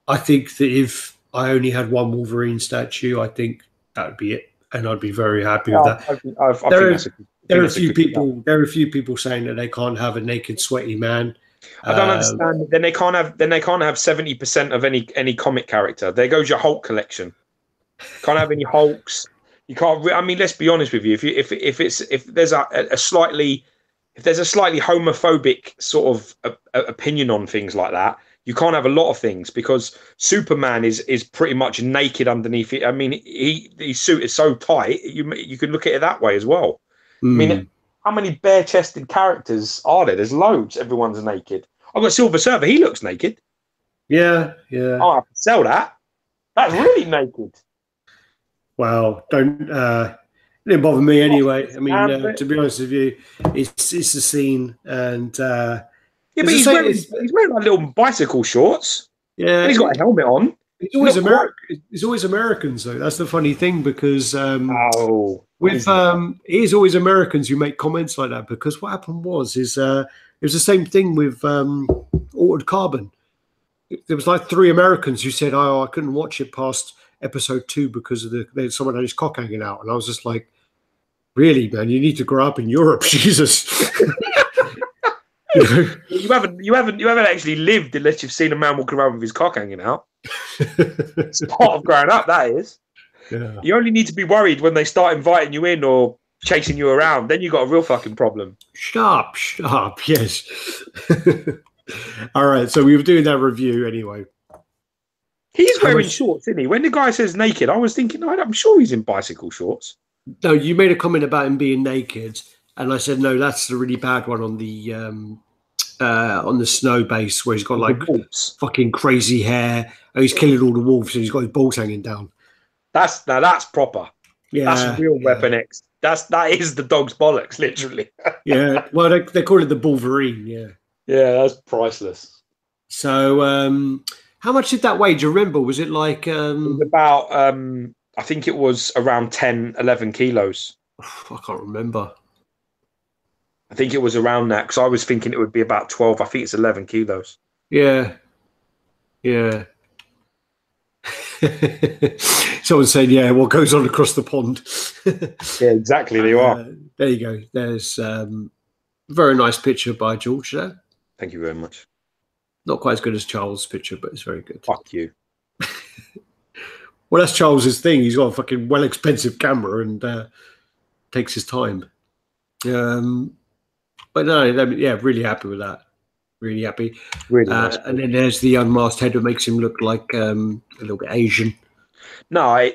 Speaker 2: I think that if I only had one Wolverine statue, I think that would be it, and I'd be very happy with that. There are a few people saying that they can't have a naked, sweaty man.
Speaker 1: I don't understand. Then they can't have 70% of any comic character. There goes your Hulk collection. Can't have any Hulks. You can't. I mean, let's be honest with you. If there's a slightly homophobic sort of opinion on things like that, you can't have a lot of things because Superman is pretty much naked underneath it. I mean, his suit is so tight. You can look at it that way as well. I mean, how many bare-chested characters are there? There's loads. Everyone's naked. I've got Silver Surfer. He looks naked.
Speaker 2: Yeah.
Speaker 1: Oh, I have to sell that. That's really naked.
Speaker 2: Well, it didn't bother me anyway. I mean, to be honest with you, it's the scene, and
Speaker 1: but he's wearing like little bicycle shorts.
Speaker 2: Yeah,
Speaker 1: and he's got a helmet on.
Speaker 2: He's always It's always Americans, though. That's the funny thing because it is always Americans who make comments like that. Because what happened was it was the same thing with Altered Carbon. There was like 3 Americans who said, "Oh, I couldn't watch it past episode 2 because of someone had his cock hanging out," and I was just like, "Really, man? You need to grow up in Europe, Jesus."
Speaker 1: You haven't actually lived unless you've seen a man walking around with his cock hanging out. It's part of growing up, that is.
Speaker 2: Yeah.
Speaker 1: You only need to be worried when they start inviting you in or chasing you around. Then you got a real fucking problem.
Speaker 2: Sharp, yes. All right, so we were doing that review anyway.
Speaker 1: He's wearing shorts, isn't he? When the guy says naked, I was thinking, I'm sure he's in bicycle shorts.
Speaker 2: No, you made a comment about him being naked, and I said, no, that's the really bad one on the snow base where he's got like fucking crazy hair. And he's killing all the wolves, and he's got his balls hanging down.
Speaker 1: That's proper. Yeah, that's real Weapon X. That is the dog's bollocks, literally.
Speaker 2: Yeah, well, they call it the Wolverine.
Speaker 1: Yeah, that's priceless.
Speaker 2: So, how much did that weigh? Do you remember? Was it like? It was
Speaker 1: about. I think it was around 10, 11 kilos.
Speaker 2: I can't remember.
Speaker 1: I think it was around that because I was thinking it would be about 12. I think it's 11 kilos.
Speaker 2: Yeah. Someone said, "Yeah, what goes on across the pond?"
Speaker 1: Yeah, exactly. There you are.
Speaker 2: There you go. There's very nice picture by George there.
Speaker 1: Thank you very much.
Speaker 2: Not quite as good as Charles' picture, but it's very good.
Speaker 1: Fuck you.
Speaker 2: Well, that's Charles's thing. He's got a fucking expensive camera and takes his time. But no, yeah, really happy with that. Really happy.
Speaker 1: Really nice.
Speaker 2: And then there's the unmasked head that makes him look like a little bit Asian.
Speaker 1: No,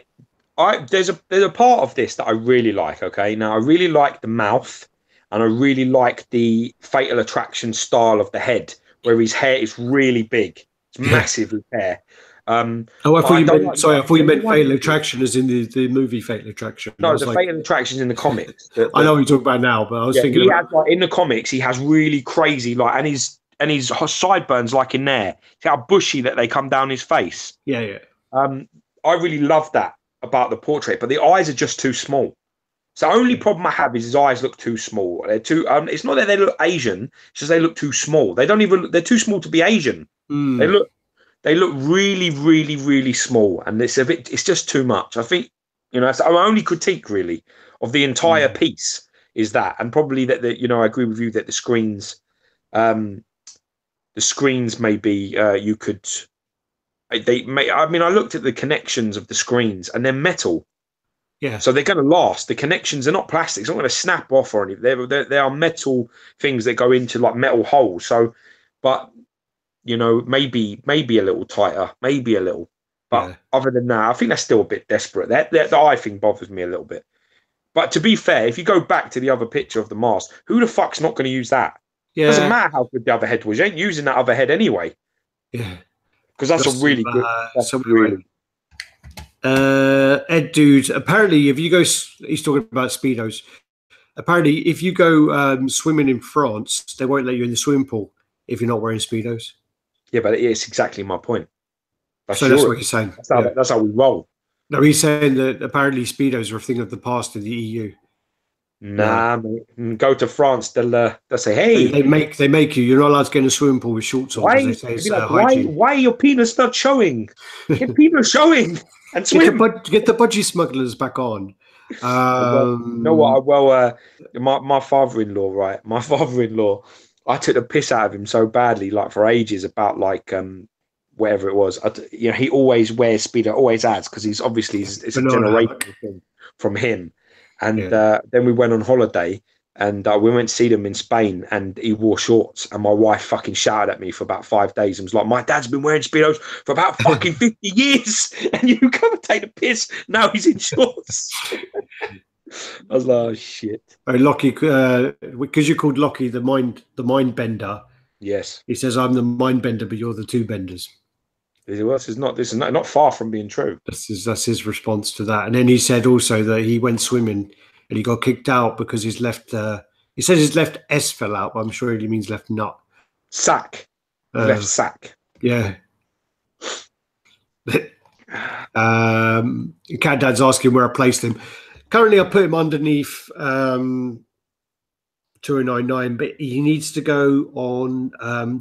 Speaker 1: there's a part of this that I really like. Okay, now I really like the mouth, and I really like the Fatal Attraction style of the head, where his hair is really big. It's massive, his hair. I thought
Speaker 2: you meant Fatal Attraction as in the movie Fatal Attraction.
Speaker 1: No, the Fatal Attraction's in the comics.
Speaker 2: I know what you're talking about now, but I was thinking
Speaker 1: in the comics he has really crazy and his sideburns like in there. See how bushy that they come down his face.
Speaker 2: Yeah.
Speaker 1: I really love that about the portrait, but the eyes are just too small. So the only problem I have is his eyes look too small. They're too. It's not that they look Asian; it's just they look too small. They're too small to be Asian. They look really, really, really small, and it's just too much. I think, that's our only critique really of the entire piece is that, and probably that I agree with you that the screens maybe you could. I looked at the connections of the screens, and they're metal.
Speaker 2: Yeah.
Speaker 1: So they're going to last. The connections are not plastic. It's not going to snap off or anything. They are metal things that go into like metal holes. So, but maybe a little tighter, maybe a little. But other than that, I think that's still a bit desperate. The eye thing bothers me a little bit. But to be fair, if you go back to the other picture of the mask, who the fuck's not going to use that? Yeah. It doesn't matter how good the other head was. You ain't using that other head anyway.
Speaker 2: Yeah.
Speaker 1: Because that's a really good. That's really.
Speaker 2: Ed Dude, apparently if you go, he's talking about Speedos. Apparently if you go swimming in France, they won't let you in the swimming pool if you're not wearing Speedos.
Speaker 1: Yeah, but it's exactly my point.
Speaker 2: That's what he's saying.
Speaker 1: That's how we roll.
Speaker 2: No, he's saying that apparently Speedos are a thing of the past in the EU.
Speaker 1: Nah, mate. Go to France, they'll say, hey.
Speaker 2: They make you. You're not allowed to get in a swimming pool with shorts on.
Speaker 1: Why? Why your penis not showing? Get penis showing and swim.
Speaker 2: Get the budgie smugglers back on.
Speaker 1: You know what? Well, my father-in-law, right? My father-in-law, I took the piss out of him so badly, like for ages, about like whatever it was. He always wears Speedo, always has, because he's obviously it's a generational thing from him. And then we went on holiday, and we went to see them in Spain, and he wore shorts, and my wife fucking shouted at me for about 5 days and was like, my dad's been wearing Speedos for about fucking 50 years, and you come and take the piss, now he's in shorts. I was like, oh, shit.
Speaker 2: Oh, Lockie, because you're called Lockie, the mind bender.
Speaker 1: Yes.
Speaker 2: He says, I'm the mind bender, but you're the two benders.
Speaker 1: This is not far from being true.
Speaker 2: That's his response to that. And then he said also that he went swimming and he got kicked out because his left. He says his left S fell out, but I'm sure he means left nut.
Speaker 1: Sack. Left sack.
Speaker 2: Yeah. Cat Dad's asking where I placed him. Currently, I put him underneath 2099, but he needs to go on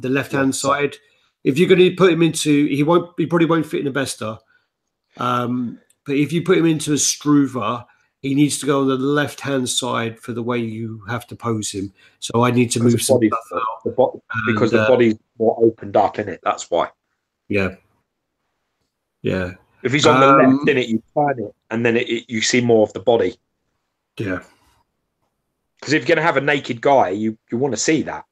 Speaker 2: the left-hand side. If you're going to put him into, he probably won't fit in a Besta. But if you put him into a Struva, he needs to go on the left-hand side for the way you have to pose him. So I need to move some stuff out.
Speaker 1: Because the body's more opened up, in it. That's why.
Speaker 2: Yeah. Yeah.
Speaker 1: If he's on the left, in it, you turn it, and then you see more of the body.
Speaker 2: Yeah.
Speaker 1: Because if you're going to have a naked guy, you want to see that,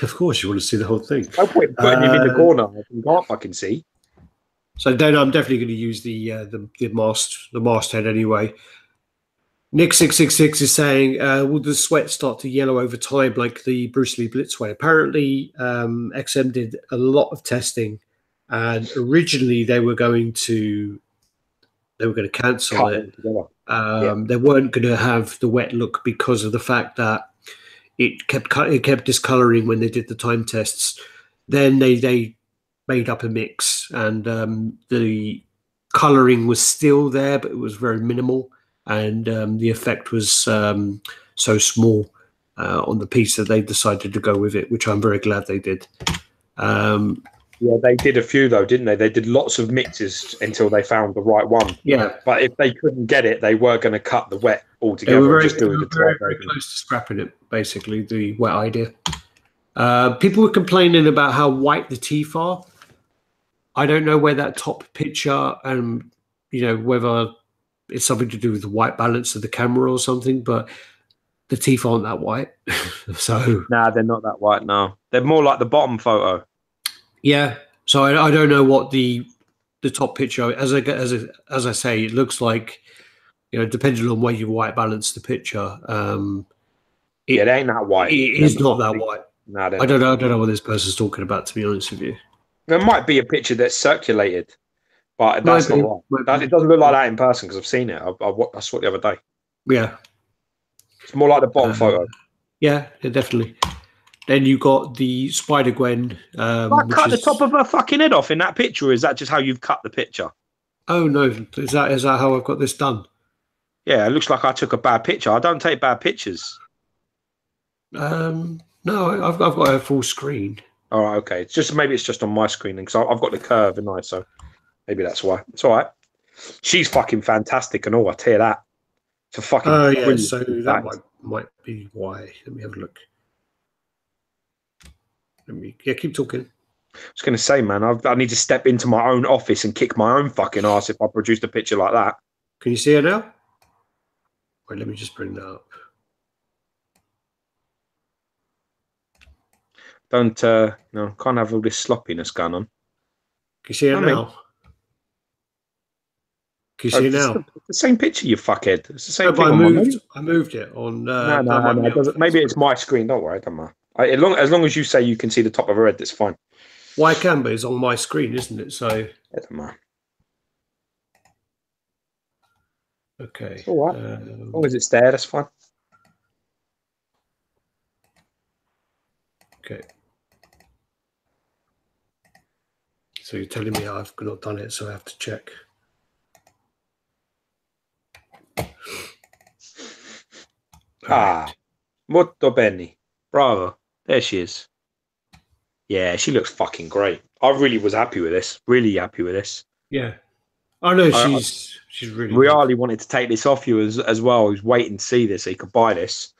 Speaker 2: Of course, you want to see the whole thing.
Speaker 1: No point putting him in the corner if you can't fucking see.
Speaker 2: So then I'm definitely going to use the mast head anyway. Nick666 is saying, will the sweat start to yellow over time like the Bruce Lee Blitz way? Apparently, XM did a lot of testing, and originally they were going to cancel it. They weren't going to have the wet look because of the fact that it kept discoloring when they did the time tests. Then they made up a mix, and the coloring was still there, but it was very minimal, and the effect was so small on the piece that they decided to go with it, which I'm very glad they did.
Speaker 1: Yeah, they did a few though, didn't they? They did lots of mixes until they found the right one.
Speaker 2: Yeah,
Speaker 1: but if they couldn't get it, they were going to cut the wet altogether.
Speaker 2: They were very close to scrapping it. Basically, the wet idea. People were complaining about how white the teeth are. I don't know where that top picture and whether it's something to do with the white balance of the camera or something, but the teeth aren't that white. So
Speaker 1: nah, they're not that white. No, they're more like the bottom photo.
Speaker 2: Yeah. So I don't know what the top picture, as I say, it looks like, depending on where you white balance the picture.
Speaker 1: They ain't that white.
Speaker 2: It is not that white.
Speaker 1: Nah,
Speaker 2: I don't know what this person's talking about, to be honest with you.
Speaker 1: There might be a picture that's circulated, but that's not right. It doesn't look like that in person because I've seen it. I saw it the other day.
Speaker 2: Yeah.
Speaker 1: It's more like the bottom photo.
Speaker 2: Yeah, definitely. Then you got the Spider-Gwen.
Speaker 1: I cut the top of her fucking head off in that picture, or is that just how you've cut the picture?
Speaker 2: Oh, no. Is that how I've got this done?
Speaker 1: Yeah, it looks like I took a bad picture. I don't take bad pictures.
Speaker 2: No, I've got a full screen.
Speaker 1: All right, okay. Maybe it's just on my screen because I've got the curve, and so maybe that's why. It's all right. She's fucking fantastic and all. I tell you that. It's a fucking.
Speaker 2: Oh yeah, so that might be why. Let me have a look. Keep talking.
Speaker 1: I was going to say, man, I need to step into my own office and kick my own fucking ass if I produced a picture like that.
Speaker 2: Can you see it now? Wait, let me just bring that up.
Speaker 1: Don't, can't have all this sloppiness going on.
Speaker 2: Can you see it now? Can you see it now?
Speaker 1: The same picture, you fuckhead. It's the same thing.
Speaker 2: I moved it on.
Speaker 1: No. Maybe it's my screen. Don't worry, don't matter. As long as you say you can see the top of her head, that's fine.
Speaker 2: Well, I can, but it's on my screen, isn't it? So
Speaker 1: it doesn't matter.
Speaker 2: Okay.
Speaker 1: It's all right. As long as it's there, that's fine.
Speaker 2: Okay. So you're telling me I've not done it, so I have to check.
Speaker 1: Molto bene. Bravo. There she is. Yeah, she looks fucking great. I really was happy with this. Really happy with this.
Speaker 2: Yeah. I know she's really
Speaker 1: really wanted to take this off you as well. He was waiting to see this so he could buy this.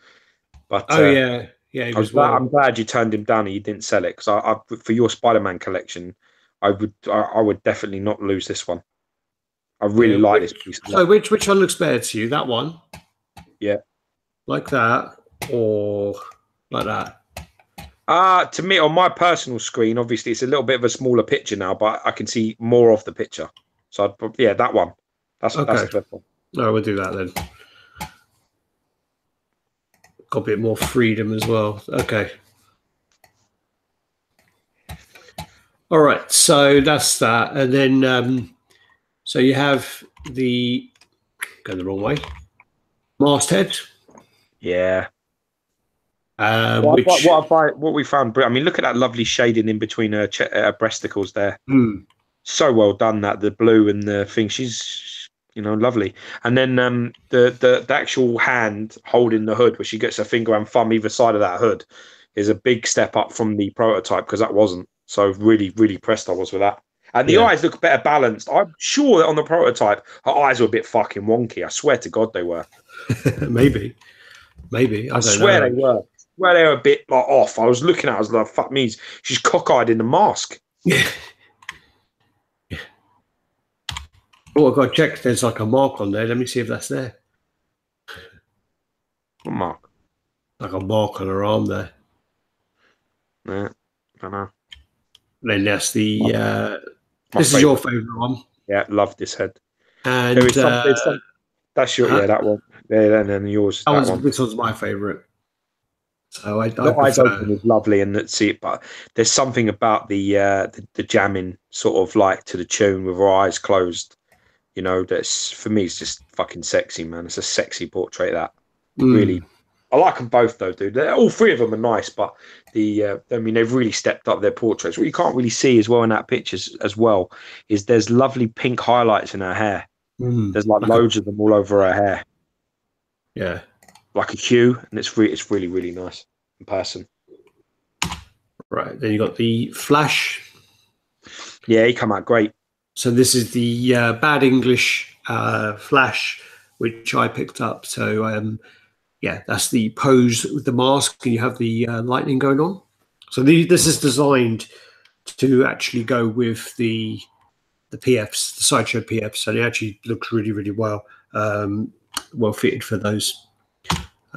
Speaker 1: But
Speaker 2: yeah.
Speaker 1: I'm glad you turned him down and you didn't sell it because for your Spider-Man collection, I would definitely not lose this one. I really like this piece.
Speaker 2: So which one looks better to you? That one?
Speaker 1: Yeah.
Speaker 2: Like that or like that?
Speaker 1: To me, on my personal screen, obviously it's a little bit of a smaller picture now, but I can see more of the picture. So that one. That's the best one.
Speaker 2: No, we'll do that then. Got a bit more freedom as well. Okay. All right, so that's that, and then so you have going the wrong way. Masthead.
Speaker 1: Yeah.
Speaker 2: What
Speaker 1: we found, I mean, look at that lovely shading in between her breasticles there.
Speaker 2: Mm.
Speaker 1: So well done, that the blue and the thing. She's, lovely. And then the actual hand holding the hood, where she gets her finger and thumb either side of that hood, is a big step up from the prototype because that wasn't. So really, really impressed I was with that. And the eyes look better balanced. I'm sure that on the prototype, her eyes were a bit fucking wonky. I swear to God they were.
Speaker 2: Maybe. I
Speaker 1: swear they were. Where they were a bit off. I was looking at it, I was like, fuck me, she's cockeyed in the mask.
Speaker 2: Yeah. Oh, I've got to check. There's like a mark on there. Let me see if that's there.
Speaker 1: What mark?
Speaker 2: Like a mark on her arm there.
Speaker 1: Yeah, I don't know.
Speaker 2: Then that's the. This is your favourite one.
Speaker 1: Yeah, love this head.
Speaker 2: And
Speaker 1: that's your that one. Yeah, and then yours.
Speaker 2: This one's my favourite. So I
Speaker 1: eyes open is lovely, and that's it. But there's something about the jamming, sort of like to the tune with her eyes closed. That's for me. It's just fucking sexy, man. It's a sexy portrait. That really, I like them both though, dude. All three of them are nice, but they've really stepped up their portraits. What you can't really see as well in that picture as well is there's lovely pink highlights in her hair. There's like loads of them all over her hair.
Speaker 2: Yeah.
Speaker 1: Like a hue, and it's really, really nice in person.
Speaker 2: Right, then you got the Flash.
Speaker 1: Yeah, he come out great.
Speaker 2: So this is the Bad English Flash, which I picked up. So that's the pose with the mask, and you have the lightning going on. So this is designed to actually go with the PFs, the Sideshow PFs, and it actually looks really, really well fitted for those.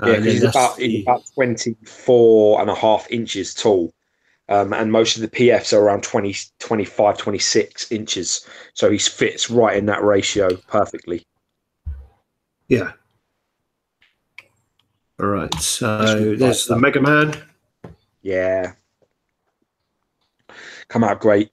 Speaker 1: Yeah, because he's about 24.5 inches tall. And most of the PFs are around 20, 25, 26 inches. So he fits right in that ratio perfectly.
Speaker 2: Yeah. All right. So there's the Mega Man.
Speaker 1: Yeah. Come out great.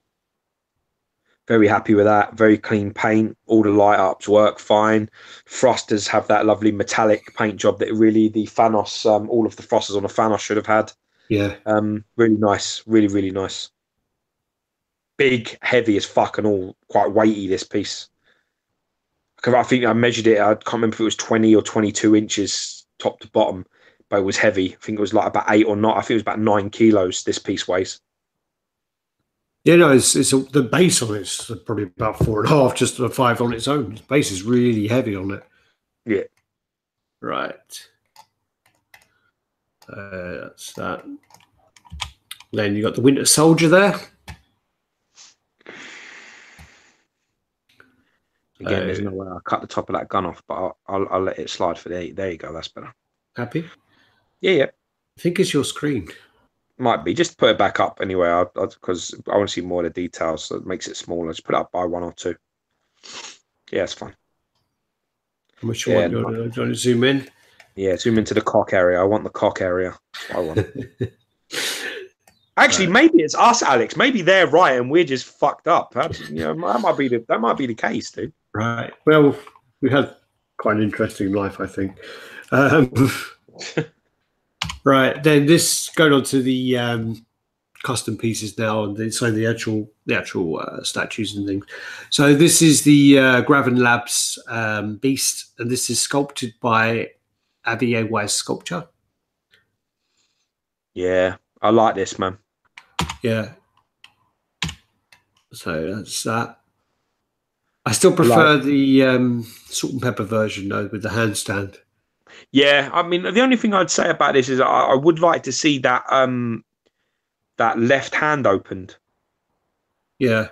Speaker 1: Very happy with that. Very clean paint. All the light ups work fine. Thrusters have that lovely metallic paint job that really the Thanos, all of the thrusters on the Thanos should have had.
Speaker 2: Yeah.
Speaker 1: Really nice. Really, really nice. Big, heavy as fuck, and all quite weighty, this piece. Because I think I measured it, I can't remember if it was 20 or 22 inches top to bottom, but it was heavy. I think it was like about 8 or not. I think it was about 9 kilos this piece weighs.
Speaker 2: Yeah, no, the base on it's probably about 4.5, just a 5 on its own. The base is really heavy on it.
Speaker 1: Yeah.
Speaker 2: Right. That's that. Then you got the Winter Soldier there.
Speaker 1: Again, there's no way I cut the top of that gun off, but I'll let it slide for the. There you go. That's better.
Speaker 2: Happy?
Speaker 1: Yeah.
Speaker 2: I think it's your screen.
Speaker 1: Might be. Just put it back up anyway, because I want to see more of the details, so it makes it smaller. Just put it up by 1 or 2. Yeah, it's fine.
Speaker 2: Which one? Do you want to zoom in?
Speaker 1: Yeah, zoom into the cock area. I want the cock area. That's what I want. Actually, maybe it's us, Alex. Maybe they're right and we're just fucked up. That might be the case, dude.
Speaker 2: Right. Well, we had quite an interesting life, I think. Right, then this going on to the custom pieces now, and so the actual statues and things. So this is the Graven Labs beast, and this is sculpted by Avi Wise Sculpture.
Speaker 1: Yeah, I like this, man.
Speaker 2: Yeah. So that's that. I still prefer the salt and pepper version though, with the handstand.
Speaker 1: Yeah, I mean, the only thing I'd say about this is I would like to see that that left hand opened.
Speaker 2: Yeah,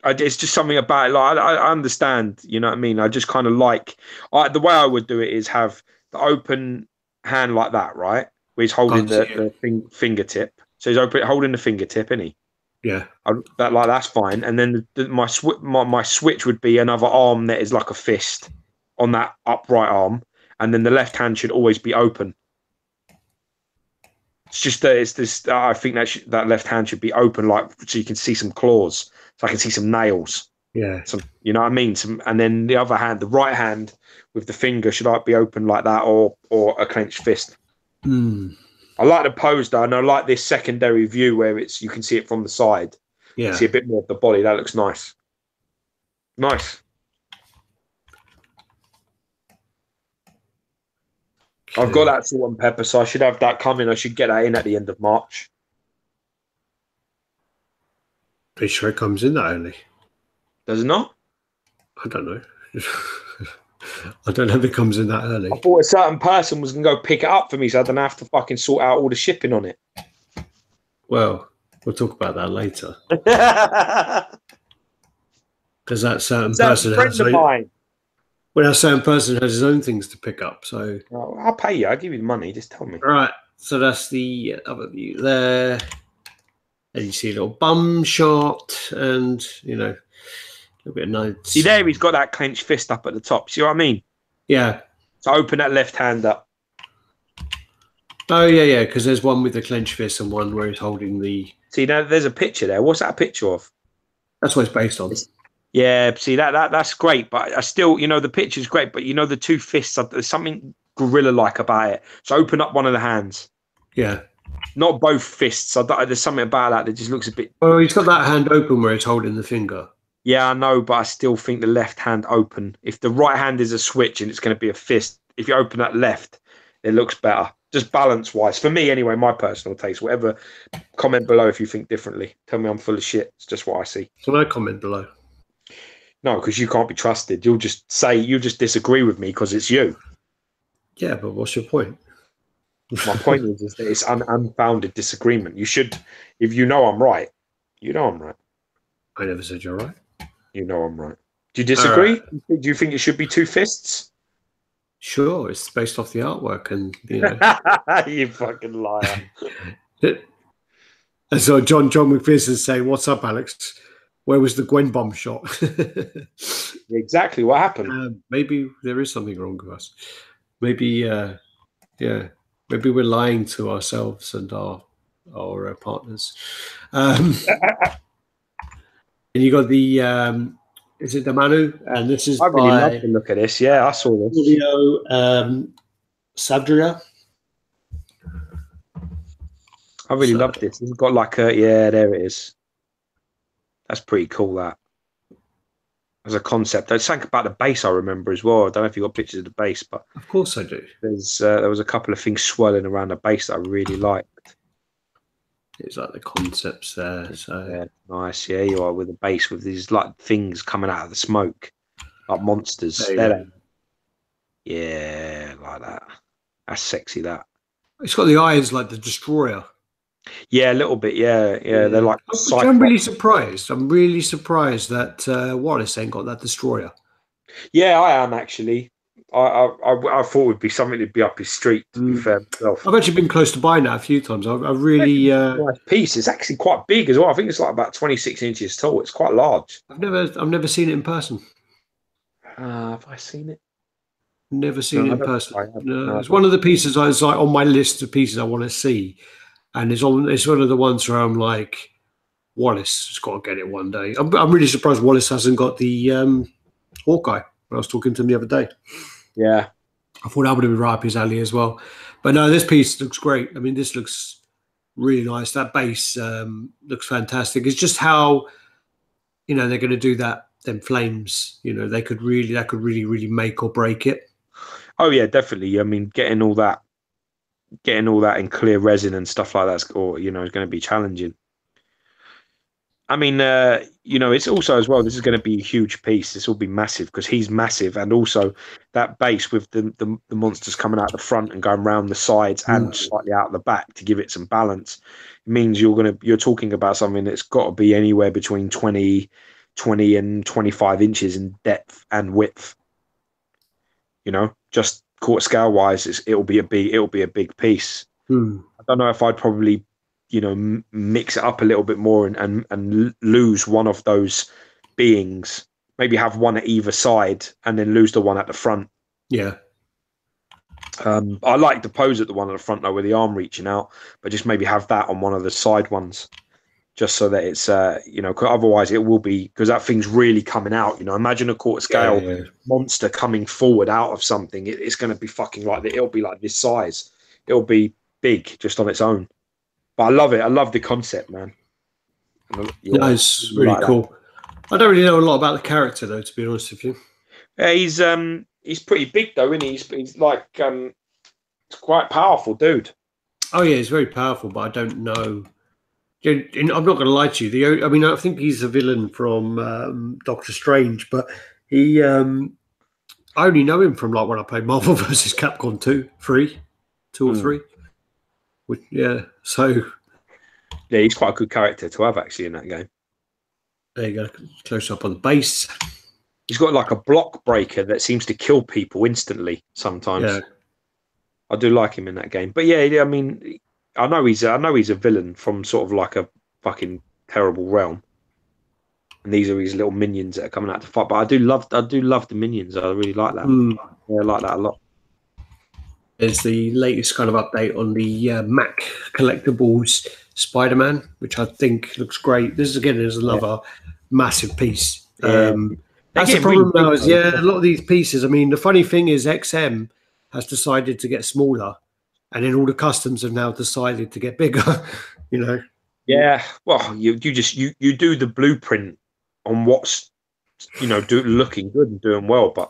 Speaker 1: it's just something about it. Like I understand, you know what I mean. I just kind of like the way I would do it is have the open hand like that, right? Where he's holding the fingertip. So he's holding the fingertip, isn't he?
Speaker 2: Yeah,
Speaker 1: that's fine. And then my switch would be another arm that is like a fist on that upright arm. And then the left hand should always be open. It's just that it's this. I think that left hand should be open, like so you can see some claws, so I can see some nails.
Speaker 2: Yeah,
Speaker 1: you know what I mean. And then the other hand, the right hand with the finger, should be open like that, or a clenched fist.
Speaker 2: Mm.
Speaker 1: I like the pose though, and I like this secondary view where you can see it from the side.
Speaker 2: Yeah,
Speaker 1: you see a bit more of the body. That looks nice. Nice. Okay. I've got that salt and pepper, so I should have that coming. I should get that in at the end of March.
Speaker 2: Pretty sure it comes in that early.
Speaker 1: Does it not?
Speaker 2: I don't know. I don't know if it comes in that early.
Speaker 1: I thought a certain person was going to go pick it up for me, so I don't have to fucking sort out all the shipping on it.
Speaker 2: Well, we'll talk about that later. Because that certain person has Well, a certain person has his own things to pick up, so...
Speaker 1: Oh, I'll pay you. I'll give you the money. Just tell me.
Speaker 2: All right. So that's the other view there. And you see a little bum shot and, you know, a little bit of notes.
Speaker 1: See there, he's got that clenched fist up at the top. See what I mean?
Speaker 2: Yeah.
Speaker 1: So open that left hand up.
Speaker 2: Oh, yeah, because there's one with the clenched fist and one where he's holding the...
Speaker 1: See, now there's a picture there. What's that a picture of?
Speaker 2: That's what it's based on.
Speaker 1: Yeah, see that's great, but I still, you know, the picture's great, but you know, the two fists, there's something gorilla-like about it. So open up one of the hands.
Speaker 2: Yeah.
Speaker 1: Not both fists. There's something about that just looks a bit...
Speaker 2: Well, he's got that hand open where he's holding the finger.
Speaker 1: Yeah, I know, but I still think the left hand open. If the right hand is a switch and it's going to be a fist, if you open that left, it looks better. Just balance-wise. For me, anyway, my personal taste. Whatever, comment below if you think differently. Tell me I'm full of shit. It's just what I see.
Speaker 2: So no comment below.
Speaker 1: No, because you can't be trusted. You'll just disagree with me because it's you.
Speaker 2: Yeah, but what's your point?
Speaker 1: My point is that it's unfounded disagreement. You should, if you know I'm right, you know I'm right.
Speaker 2: I never said you're right.
Speaker 1: You know I'm right. Do you disagree? Do you think it should be two fists?
Speaker 2: Sure, it's based off the artwork, and you know.
Speaker 1: You fucking liar.
Speaker 2: And so John McPherson saying, "What's up, Alex? Where was the Gwen bomb shot?"
Speaker 1: Exactly what happened.
Speaker 2: Maybe there is something wrong with us. Maybe, yeah, maybe we're lying to ourselves and our partners. And you got the is it the Manu? And this is
Speaker 1: I really love to look at this. Yeah, I saw this.
Speaker 2: Julio Sadria.
Speaker 1: I really love this. It's got like a there it is. That's pretty cool. That as a concept. There's something about the base I remember as well. I don't know if you got pictures of the base, but
Speaker 2: of course I do.
Speaker 1: There was a couple of things swirling around the base that I really liked.
Speaker 2: It's like the concepts there. So
Speaker 1: yeah, nice. Yeah, you are with the base with these like things coming out of the smoke, like monsters. Yeah, like that. That's sexy. That
Speaker 2: it's got the eyes like the Destroyer.
Speaker 1: Yeah, a little bit. Yeah. They're like.
Speaker 2: I'm really surprised. I'm really surprised that Wallace ain't got that Destroyer.
Speaker 1: Yeah, I am actually. I thought it would be something to be up his street. To be fair, myself.
Speaker 2: I've actually been close to buying that a few times. I really
Speaker 1: nice piece. It's actually quite big as well. I think it's like about 26 inches tall. It's quite large.
Speaker 2: I've never seen it in person.
Speaker 1: Have I seen it?
Speaker 2: Never seen it in person. No, it's one of the pieces I was like on my list of pieces I want to see, and it's one of the ones where I'm like, Wallace has got to get it one day. I'm really surprised Wallace hasn't got the Hawkeye. When I was talking to him the other day.
Speaker 1: Yeah,
Speaker 2: I thought that would have been right up his alley as well. But no, this piece looks great. I mean, this looks really nice. That base looks fantastic. It's just how they're going to do that. Them flames, that could really make or break it.
Speaker 1: Oh yeah, definitely. I mean, getting all that in clear resin and stuff like that's, is going to be challenging. I mean, it's also as well. This is going to be a huge piece. This will be massive because he's massive, and also that base with the monsters coming out the front and going around the sides and slightly out the back to give it some balance. It means you're talking about something that's got to be anywhere between 20 and 25 inches in depth and width. Just quarter scale wise, it'll be a big piece. I don't know if I'd probably mix it up a little bit more and lose one of those beings, maybe have one at either side and then lose the one at the front.
Speaker 2: Yeah.
Speaker 1: I like the pose at the one at the front though with the arm reaching out, but just maybe have that on one of the side ones just so that it's otherwise it will be, because that thing's really coming out. Imagine a quarter scale monster coming forward out of something. It's going to be fucking like that. It'll be like this size. It'll be big just on its own. But I love it. I love the concept, man.
Speaker 2: It's really cool. I don't really know a lot about the character, though, to be honest with you.
Speaker 1: Yeah, he's pretty big, though, isn't he? He's like he's quite powerful, dude.
Speaker 2: Oh yeah, he's very powerful, but I don't know. I'm not going to lie to you. I think he's a villain from Doctor Strange, but he. I only know him from like when I played Marvel vs. Capcom 2 or 3. So
Speaker 1: yeah, he's quite a good character to have actually in that game.
Speaker 2: There you go, close up on the base.
Speaker 1: He's got like a block breaker that seems to kill people instantly sometimes. Yeah. I do like him in that game, but yeah, I mean, I know he's a villain from sort of like a fucking terrible realm, and these are his little minions that are coming out to fight. But I do love the minions. I really like that. Yeah, I like that a lot.
Speaker 2: There's the latest kind of update on the Mac Collectibles Spider-Man, which I think looks great. This is another massive piece. That's the problem now. Is a lot of these pieces. I mean, the funny thing is, XM has decided to get smaller, and then all the customs have now decided to get bigger.
Speaker 1: Yeah. Well, you do the blueprint on what's looking good and doing well, but.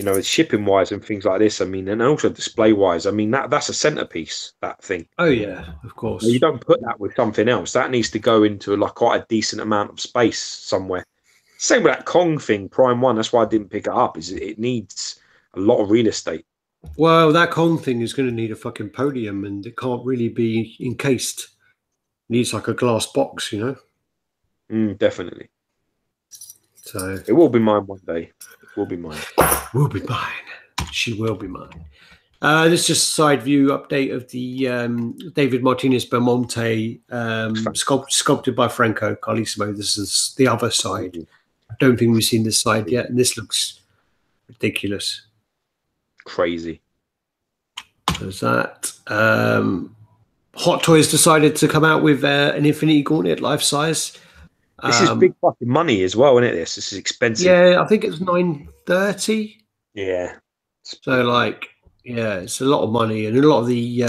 Speaker 1: It's shipping wise and things like this. I mean, and also display wise. I mean, that's a centerpiece. That thing.
Speaker 2: Oh yeah, of course.
Speaker 1: You don't put that with something else. That needs to go into like quite a decent amount of space somewhere. Same with that Kong thing, Prime 1. That's why I didn't pick it up. Is it needs a lot of real estate.
Speaker 2: Well, that Kong thing is going to need a fucking podium, and it can't really be encased. It needs like a glass box, you know.
Speaker 1: Definitely.
Speaker 2: So
Speaker 1: it will be mine one day. It will be mine.
Speaker 2: Will be mine. She will be mine. This is just a side view update of the David Martinez Belmonte sculpted by Franco Carlissimo. This is the other side. I don't think we've seen this side yet, and this looks ridiculous.
Speaker 1: Crazy.
Speaker 2: There's that. Hot Toys decided to come out with an Infinity Gauntlet life size.
Speaker 1: This is big fucking money as well, isn't it? This is expensive.
Speaker 2: Yeah, I think it's $930.
Speaker 1: Yeah.
Speaker 2: So like, yeah, it's a lot of money, and a lot of the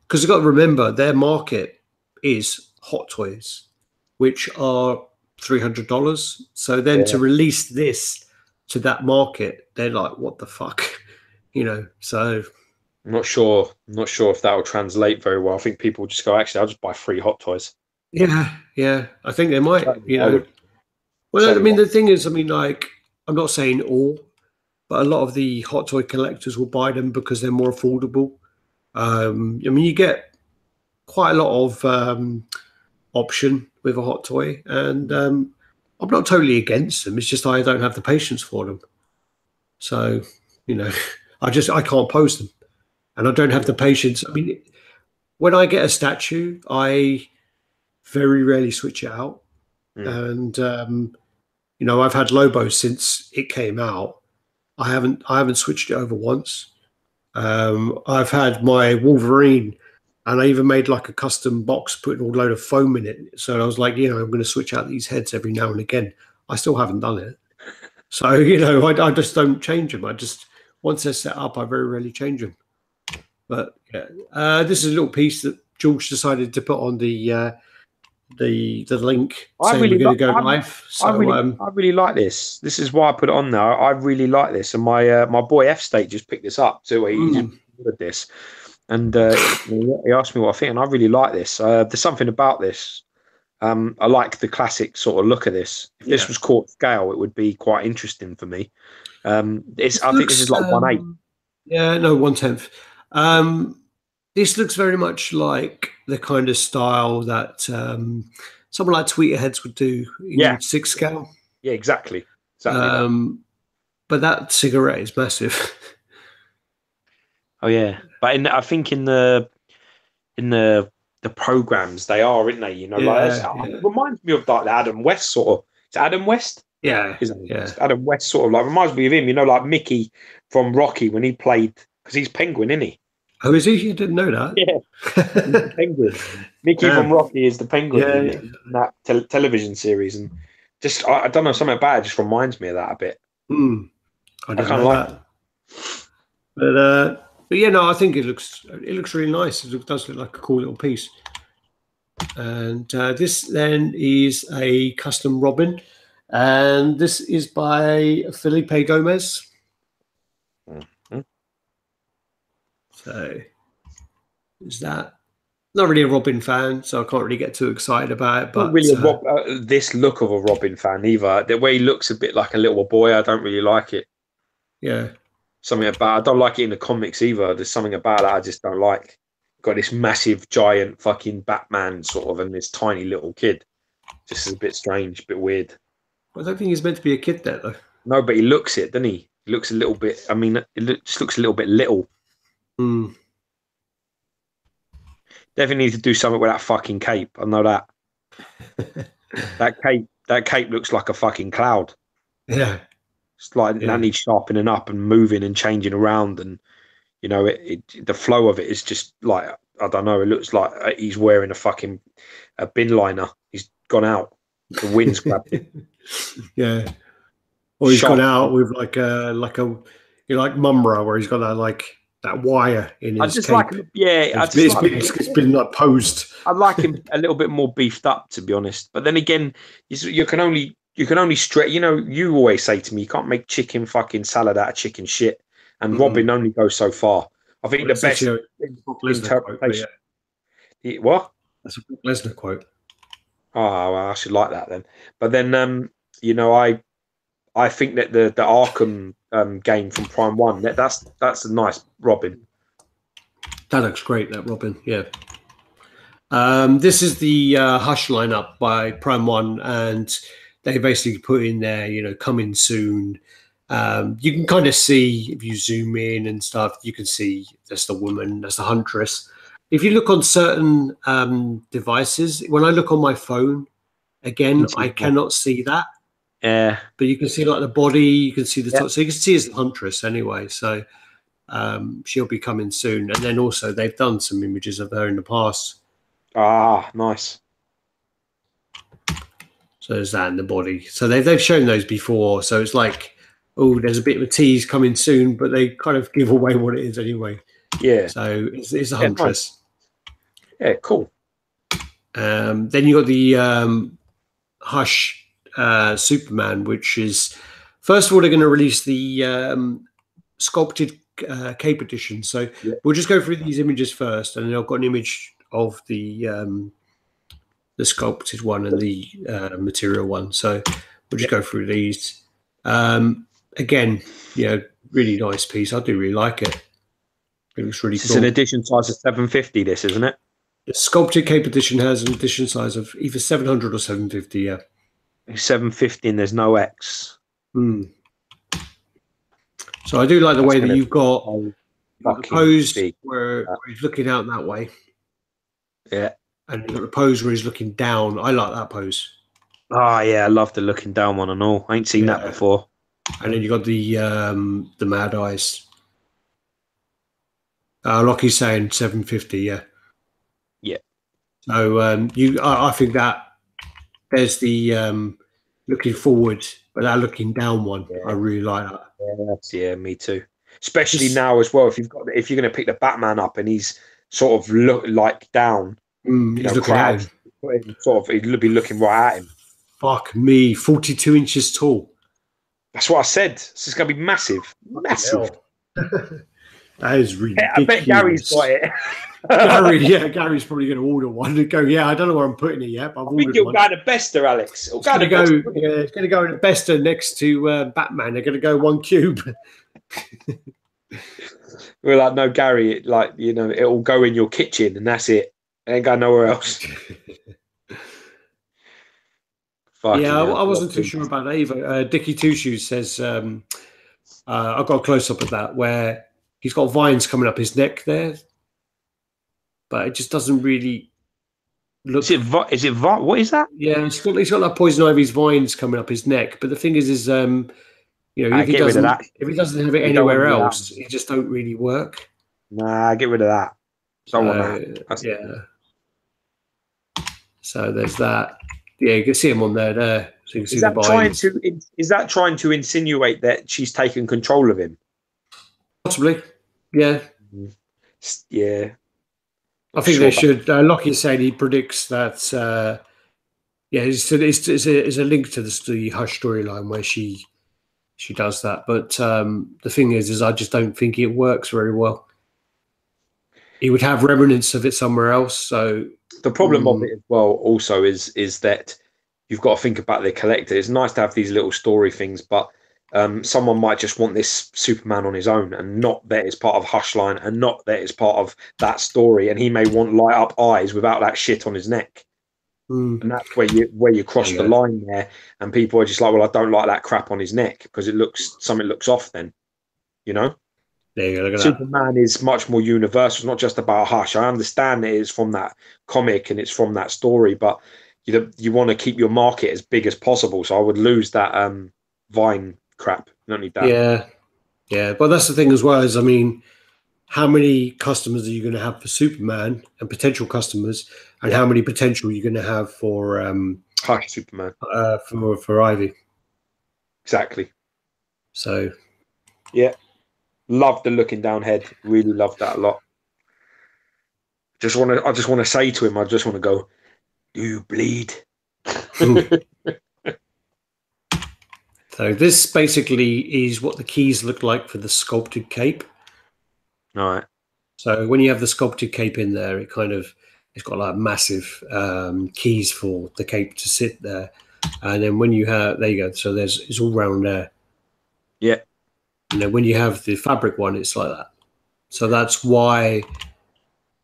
Speaker 2: because you've got to remember their market is Hot Toys, which are $300. So then to release this to that market, they're like, what the fuck, you know? So
Speaker 1: I'm not sure if that will translate very well. I think people will just go, actually, I'll just buy 3 Hot Toys.
Speaker 2: Yeah, I think they might. You know, well, I mean, the thing is, I mean, like, I'm not saying all, but a lot of the Hot Toy collectors will buy them because they're more affordable. I mean, you get quite a lot of option with a Hot Toy, and I'm not totally against them. It's just I don't have the patience for them. So, you know, I can't pose them, and I don't have the patience. I mean, when I get a statue, I very rarely switch it out. And you know, I've had Lobo since it came out. I haven't switched it over once. I've had my Wolverine, and I even made like a custom box, putting a load of foam in it. So I was like, you know, I'm going to switch out these heads every now and again. I still haven't done it. So, you know, I just don't change them. I just, once they're set up, I very rarely change them. But yeah, this is a little piece that George decided to put on the link saying we're going to go live. So,
Speaker 1: I really like this. This is why I put it on there. I really like this, and my boy F State just picked this up too. He just ordered this, and he asked me what I think, and I really like this. There's something about this. I like the classic sort of look of this. If this was court scale, it would be quite interesting for me. I think this is like 1/8.
Speaker 2: Yeah, no, 1/10. This looks very much like the kind of style that someone like Tweeterheads would do in 6 scale.
Speaker 1: Yeah, exactly. That.
Speaker 2: But that cigarette is massive.
Speaker 1: Oh yeah, but I think in the programs they are, aren't they? You know, it reminds me of like the Adam West sort of. It's Adam West.
Speaker 2: Yeah,
Speaker 1: Adam West sort of like reminds me of him. You know, like Mickey from Rocky when he played, because he's Penguin, isn't he?
Speaker 2: Oh, is he? You didn't know that?
Speaker 1: Yeah, Penguin. Mickey from Rocky is the Penguin in that television series, and just I don't know, something about it just reminds me of that a bit.
Speaker 2: I kind of like that. But yeah, no, I think it looks really nice. It does look like a cool little piece. And this then is a custom Robin, and this is by Felipe Gomez. So is that not really a Robin fan, so I can't really get too excited about it. But
Speaker 1: not really this look of a Robin fan either. The way he looks a bit like a little boy, I don't really like it.
Speaker 2: Yeah.
Speaker 1: Something about I don't like it in the comics either. There's something about it I just don't like. Got this massive giant fucking Batman sort of, and this tiny little kid. Just a bit strange, a bit weird.
Speaker 2: I don't think he's meant to be a kid there though.
Speaker 1: No, but he looks it, doesn't he? He looks a little bit. I mean, just looks a little bit little. Definitely need to do something with that fucking cape. I know that. that cape looks like a fucking cloud.
Speaker 2: Yeah.
Speaker 1: It's like that needs sharpening up and moving and changing around, and you know, the flow of it is just like, I don't know. It looks like he's wearing a bin liner. He's gone out. The wind's grabbed him.
Speaker 2: Yeah. Or he's gone out with like Mumra, where he's got that wire in his cape. It's been like posed.
Speaker 1: I'd like him a little bit more beefed up, to be honest. But then again, you can only stretch. You know, you always say to me, you can't make chicken fucking salad out of chicken shit. And Robin only goes so far. I think the best interpretation. What?
Speaker 2: That's a Brock Lesnar quote.
Speaker 1: Oh, well, I should like that then. But then, you know, I think that the Arkham game from Prime 1. That's a nice Robin.
Speaker 2: That looks great, that Robin, yeah. This is the Hush lineup by Prime 1, and they basically put in there, you know, coming soon. You can kind of see, if you zoom in and stuff, you can see that's the woman, that's the huntress. If you look on certain devices, when I look on my phone, again, I cannot see that.
Speaker 1: Yeah.
Speaker 2: But you can see like the body, you can see the top, so you can see it's the huntress anyway. So she'll be coming soon. And then also they've done some images of her in the past.
Speaker 1: Ah, nice.
Speaker 2: So there's that in the body. So they've shown those before. So it's like, oh, there's a bit of a tease coming soon, but they kind of give away what it is anyway.
Speaker 1: Yeah.
Speaker 2: So it's a huntress.
Speaker 1: Yeah, cool.
Speaker 2: Then you got the Hush Superman, which is, first of all, they're going to release the sculpted cape edition. So we'll just go through these images first, and then I've got an image of the sculpted one and the material one. So we'll just go through these. Again, you know, really nice piece. I do really like it. It looks really cool.
Speaker 1: It's an edition size of 750, this, isn't it?
Speaker 2: The sculpted cape edition has an edition size of either 700 or 750, yeah.
Speaker 1: 750 and there's no X.
Speaker 2: So I do like the way that you've got the pose
Speaker 1: big.
Speaker 2: where he's looking out that way.
Speaker 1: Yeah.
Speaker 2: And you've got the pose where he's looking down. I like that pose.
Speaker 1: Oh, yeah, I love the looking down one and all. I ain't seen that before.
Speaker 2: And then you got the mad eyes. Lockie's saying 750, yeah.
Speaker 1: Yeah.
Speaker 2: So I think that there's the looking forward, but that looking down one, I really like that.
Speaker 1: Yeah, me too. Especially now as well. If you're going to pick the Batman up and he's sort of look like down,
Speaker 2: he's looking at him.
Speaker 1: He'll be looking right at him.
Speaker 2: Fuck me, 42 inches tall.
Speaker 1: That's what I said. This is going to be massive, massive.
Speaker 2: That is ridiculous.
Speaker 1: I bet Gary's got it.
Speaker 2: Gary's probably going to order one and go, yeah, I don't know where I'm putting it yet, but I've ordered one. I think
Speaker 1: it'll go to Bester, Alex. It's going
Speaker 2: to go in Bester next to Batman. They're going to go one cube.
Speaker 1: We're like, no, Gary, like, you know, it'll go in your kitchen and that's it. It ain't going nowhere else.
Speaker 2: Yeah, I wasn't too sure about that either. Dickie Two Shoes says, I got a close up of that where he's got vines coming up his neck there, but it just doesn't really look.
Speaker 1: Is it what is that?
Speaker 2: Yeah, he's got like Poison Ivy's vines coming up his neck, but the thing is, you know, if he doesn't have it anywhere else, it just don't really work.
Speaker 1: Nah, get rid of that. Don't want that.
Speaker 2: Yeah. So there's that. Yeah, you can see him on there. So you can see
Speaker 1: is that trying to insinuate that she's taken control of him?
Speaker 2: Possibly. Yeah.
Speaker 1: Yeah.
Speaker 2: I think they should. Lockie's saying he predicts that. It's a link to the Hush storyline where she does that. But the thing is I just don't think it works very well. He would have remnants of it somewhere else. So
Speaker 1: the problem of it as well also is that you've got to think about the collector. It's nice to have these little story things, but someone might just want this Superman on his own and not that it's part of Hushline and not that it's part of that story. And he may want light up eyes without that shit on his neck. And that's where you cross the line there. And people are just like, well, I don't like that crap on his neck because something looks off then, you know?
Speaker 2: There you go, look at
Speaker 1: Superman is much more universal. It's not just about Hush. I understand it is from that comic and it's from that story, but you want to keep your market as big as possible. So I would lose that Vine crap. You don't need that.
Speaker 2: Yeah. But that's the thing as well is, I mean, how many customers are you going to have for Superman and potential customers, and how many potential are you going to have for
Speaker 1: Hush Superman
Speaker 2: for Ivy?
Speaker 1: Exactly.
Speaker 2: So,
Speaker 1: yeah. Love the looking down head. Really love that a lot. I just want to say to him, I just want to go, do you bleed?
Speaker 2: So this basically is what the keys look like for the sculpted cape.
Speaker 1: All right.
Speaker 2: So when you have the sculpted cape in there, it's got like massive keys for the cape to sit there. And then when you have, there you go. So it's all round there.
Speaker 1: Yeah.
Speaker 2: And then when you have the fabric one, it's like that. So that's why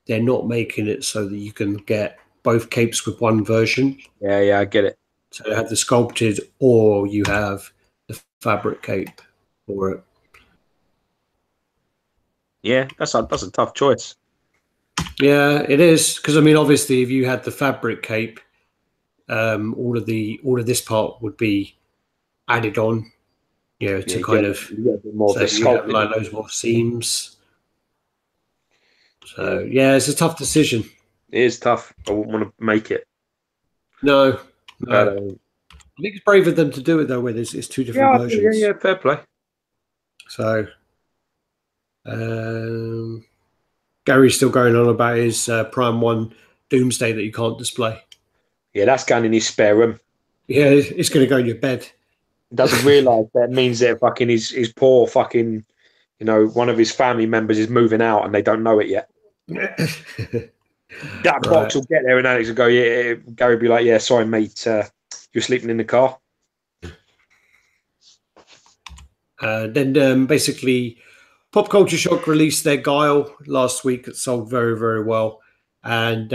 Speaker 2: they're not making it so that you can get both capes with one version.
Speaker 1: Yeah, I get it.
Speaker 2: So you have the sculpted, or you have the fabric cape for it.
Speaker 1: Yeah, that's a tough choice.
Speaker 2: Yeah, it is, because I mean, obviously, if you had the fabric cape, all of this part would be added on, to kind of
Speaker 1: more
Speaker 2: so you have like those more seams. So yeah, it's a tough decision.
Speaker 1: It is tough. I wouldn't want to make it.
Speaker 2: No. I think it's brave of them to do it though. Where it's two different versions.
Speaker 1: Yeah, fair play.
Speaker 2: So, Gary's still going on about his Prime 1 Doomsday that you can't display.
Speaker 1: Yeah, that's going in his spare room.
Speaker 2: Yeah, it's going to go in your bed.
Speaker 1: Doesn't realise that means that fucking his poor fucking, one of his family members is moving out and they don't know it yet. That box will get there and Alex will go, yeah. Gary will be like, yeah, sorry, mate, you're sleeping in the car.
Speaker 2: Then basically, Pop Culture Shock released their Guile last week. It sold very, very well. And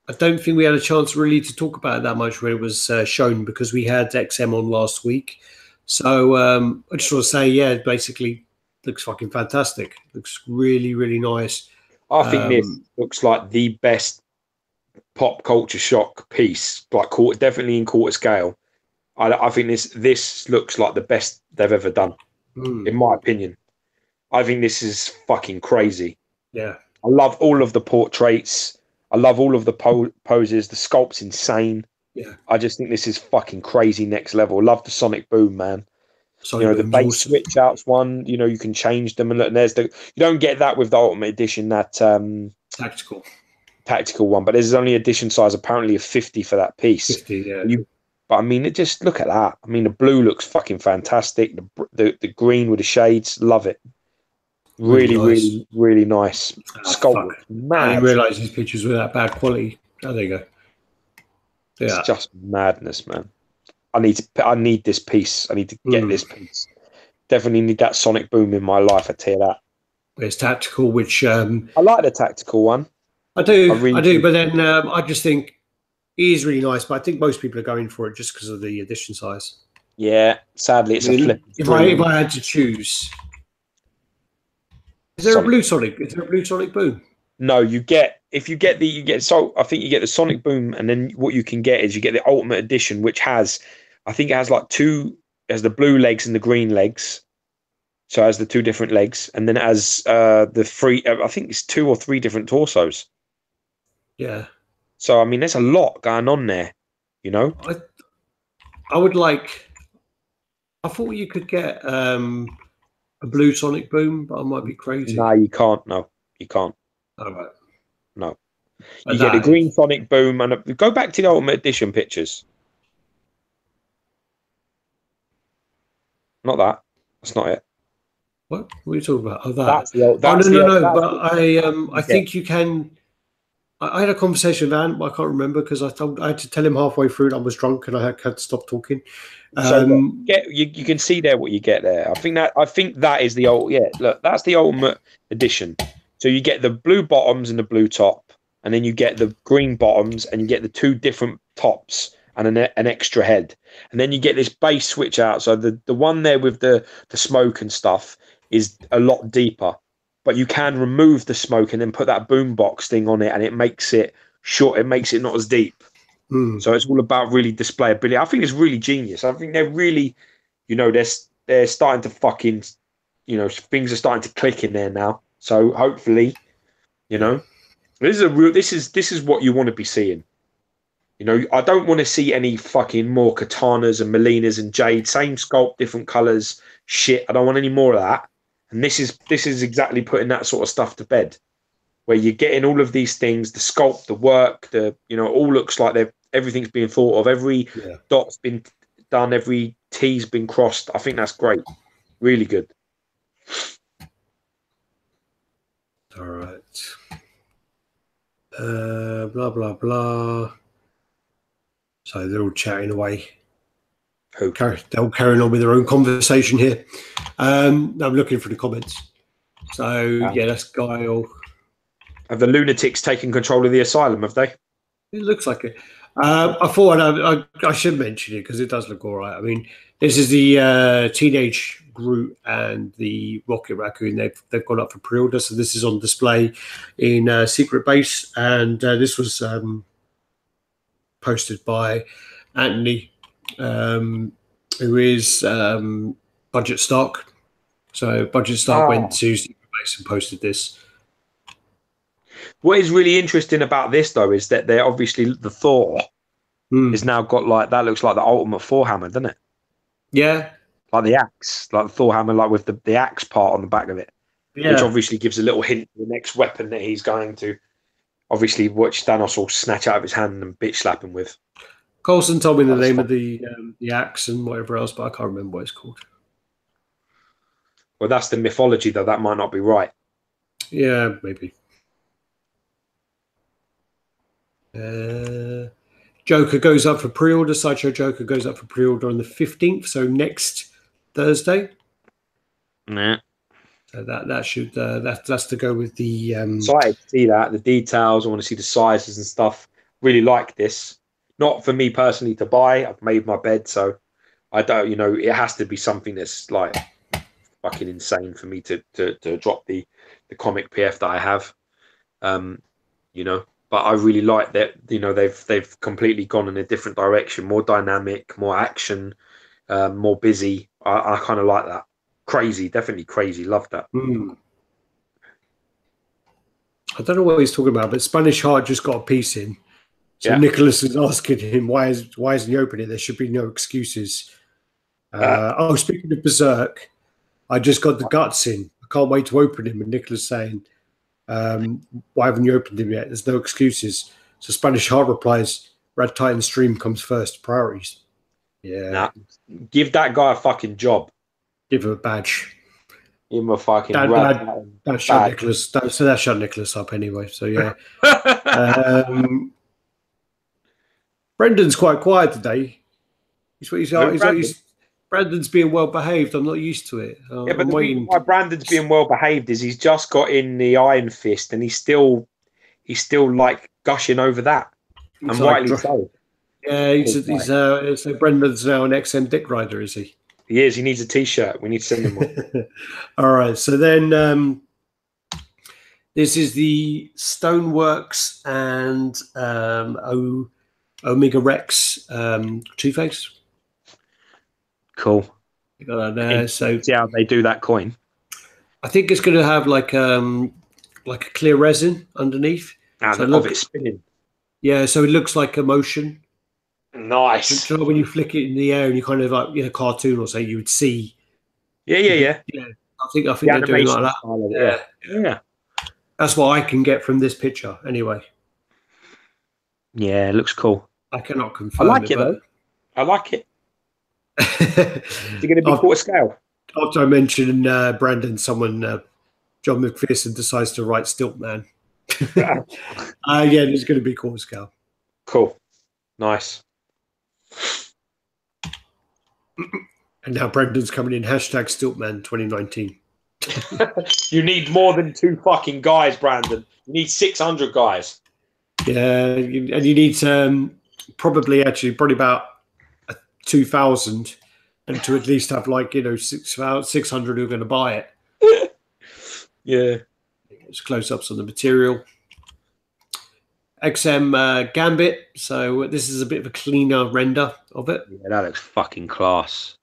Speaker 2: I don't think we had a chance really to talk about it that much when it was shown, because we had XM on last week. So I just want to say, yeah, it basically looks fucking fantastic. Looks really, really nice.
Speaker 1: I think this looks like the best Pop Culture Shock piece, like definitely in quarter scale. I think this looks like the best they've ever done, in my opinion. I think this is fucking crazy.
Speaker 2: Yeah.
Speaker 1: I love all of the portraits. I love all of the poses. The sculpt's insane.
Speaker 2: Yeah.
Speaker 1: I just think this is fucking crazy next level. Love the Sonic Boom, man.
Speaker 2: Sonic
Speaker 1: the base
Speaker 2: awesome.
Speaker 1: switch outs one, you can change them, and look, there's you don't get that with the Ultimate Edition, that tactical one, but there's only edition size apparently of 50 for that piece.
Speaker 2: 50, yeah.
Speaker 1: But I mean, just look at that. I mean, the blue looks fucking fantastic. The green with the shades, love it. Really, nice. really nice. Sculpt.
Speaker 2: I didn't realise these pictures were that bad quality. Oh, there you go.
Speaker 1: Yeah. It's just madness, man. I need this piece. I need to get this piece. Definitely need that Sonic Boom in my life. I tell you that.
Speaker 2: It's tactical, which
Speaker 1: I like the tactical one.
Speaker 2: I do, but then I just think it is really nice. But I think most people are going for it just because of the edition size.
Speaker 1: Yeah, sadly, it's a flip.
Speaker 2: If I had to choose, is there a blue Sonic? Is there a blue Sonic Boom?
Speaker 1: No, I think you get the Sonic Boom, and then what you can get is you get the Ultimate Edition, which has, I think it has like the blue legs and the green legs. So it has the two different legs, and then it has the three, I think it's 2 or 3 different torsos.
Speaker 2: Yeah.
Speaker 1: So, I mean, there's a lot going on there,
Speaker 2: I would like, I thought you could get a blue Sonic Boom, but I might be crazy.
Speaker 1: No, you can't. No, you can't.
Speaker 2: All right.
Speaker 1: No. You get the green Sonic Boom, and go back to the Ultimate Edition pictures. Not that. That's not it.
Speaker 2: What are you talking about? Oh, that.
Speaker 1: That's no.
Speaker 2: But I think you can. I had a conversation with Ant, but I can't remember because I had to tell him halfway through that I was drunk and I had to stop talking.
Speaker 1: You can see there what you get there. I think that is the old. Yeah, look, that's the Ultimate Edition. So you get the blue bottoms and the blue top, and then you get the green bottoms, and you get the 2 different tops and an extra head, and then you get this base switch out. So the one there with the smoke and stuff is a lot deeper, but you can remove the smoke and then put that boombox thing on it, and it makes it short. It makes it not as deep. So it's all about really displayability. I think it's really genius. I think they're really, they're starting to fucking, things are starting to click in there now. So hopefully, this is what you want to be seeing. I don't want to see any fucking more katanas and Melinas and Jade, same sculpt, different colors, shit. I don't want any more of that. And this is exactly putting that sort of stuff to bed, where you're getting all of these things, the sculpt, the work, all looks like everything's being thought of. Every dot's been done, every T's been crossed. I think that's great. Really good.
Speaker 2: All right. Blah, blah, blah. So they're all chatting away. They'll carry on with their own conversation here. I'm looking for the comments. So yeah, that's Guile.
Speaker 1: Have the lunatics taken control of the asylum? Have they?
Speaker 2: It looks like it. I thought I should mention it because it does look all right. I mean, this is the Teenage Groot and the Rocket Raccoon. They've gone up for pre-order, so this is on display in Secret Base, and this was posted by Anthony, who is Budget Stark. So Budget Stark went to Secret Base and posted this.
Speaker 1: What is really interesting about this, though, is that they're obviously the Thor has now got like that. Looks like the ultimate Thor hammer, doesn't it?
Speaker 2: Yeah,
Speaker 1: like the axe, like the Thor hammer, like with the axe part on the back of it, which obviously gives a little hint to the next weapon that he's going to obviously watch Thanos will snatch out of his hand and bitch slap him with.
Speaker 2: Coulson told me the name of the axe and whatever else, but I can't remember what it's called.
Speaker 1: Well, that's the mythology, though. That might not be right.
Speaker 2: Yeah, maybe. Joker goes up for pre-order. Sideshow Joker goes up for pre-order on the 15th, so next Thursday.
Speaker 1: Nah.
Speaker 2: So that should that's to go with the.
Speaker 1: Excited to see that, the details. I want to see the sizes and stuff. Really like this. Not for me personally to buy. I've made my bed, so I don't. You know, it has to be something that's like fucking insane for me to drop the comic PF that I have. You know. But I really like that, you know, they've completely gone in a different direction, more dynamic, more action, more busy. I kind of like that. Crazy, definitely crazy. Love that.
Speaker 2: I don't know what he's talking about, but Spanish Heart just got a piece in. So Nicholas is asking him, why isn't he opening it? There should be no excuses. Speaking of Berserk, I just got the guts in. I can't wait to open him. And Nicholas saying, why haven't you opened him yet? There's no excuses. So Spanish Heart replies, RaddTitan stream comes first, priorities. Yeah.
Speaker 1: Nah, give that guy a fucking job.
Speaker 2: Give him a badge.
Speaker 1: Give him a fucking
Speaker 2: that shut Nicholas. That shut Nicholas up anyway. So yeah. Brendan's quite quiet today. Brandon's being well behaved. I'm not used to it.
Speaker 1: Yeah, but the reason why Brandon's being well behaved is he's just got in the Iron Fist and he's still like gushing over that. And rightly so.
Speaker 2: Yeah, so Brendan's now an XM Dick Rider, is he?
Speaker 1: He is. He needs a T-shirt. We need to send him one.
Speaker 2: All right. So then this is the Stoneworks and Omega Rex Two-Face.
Speaker 1: Cool.
Speaker 2: You got that there. So
Speaker 1: see how they do that coin.
Speaker 2: I think it's going to have like a clear resin underneath.
Speaker 1: So it's spinning.
Speaker 2: Yeah, so it looks like a motion.
Speaker 1: Nice.
Speaker 2: So when you flick it in the air and you kind of like in a cartoon or so, you would see.
Speaker 1: Yeah.
Speaker 2: I think they're doing like that.
Speaker 1: Yeah.
Speaker 2: That's what I can get from this picture, anyway.
Speaker 1: Yeah, it looks cool.
Speaker 2: I cannot confirm.
Speaker 1: I like it though. I like it. Is it going to be quarter scale?
Speaker 2: After I mentioned Brandon, John McPherson decides to write Stiltman. There's going to be quarter scale.
Speaker 1: Cool. Nice.
Speaker 2: And now Brandon's coming in, #Stiltman 2019.
Speaker 1: You need more than 2 fucking guys, Brandon. You need 600 guys. Yeah,
Speaker 2: and you need probably about 2,000, and to at least have 600 who are going to buy it.
Speaker 1: Yeah.
Speaker 2: It's close-ups on the material. XM Gambit. So this is a bit of a cleaner render of it.
Speaker 1: Yeah, that looks fucking class.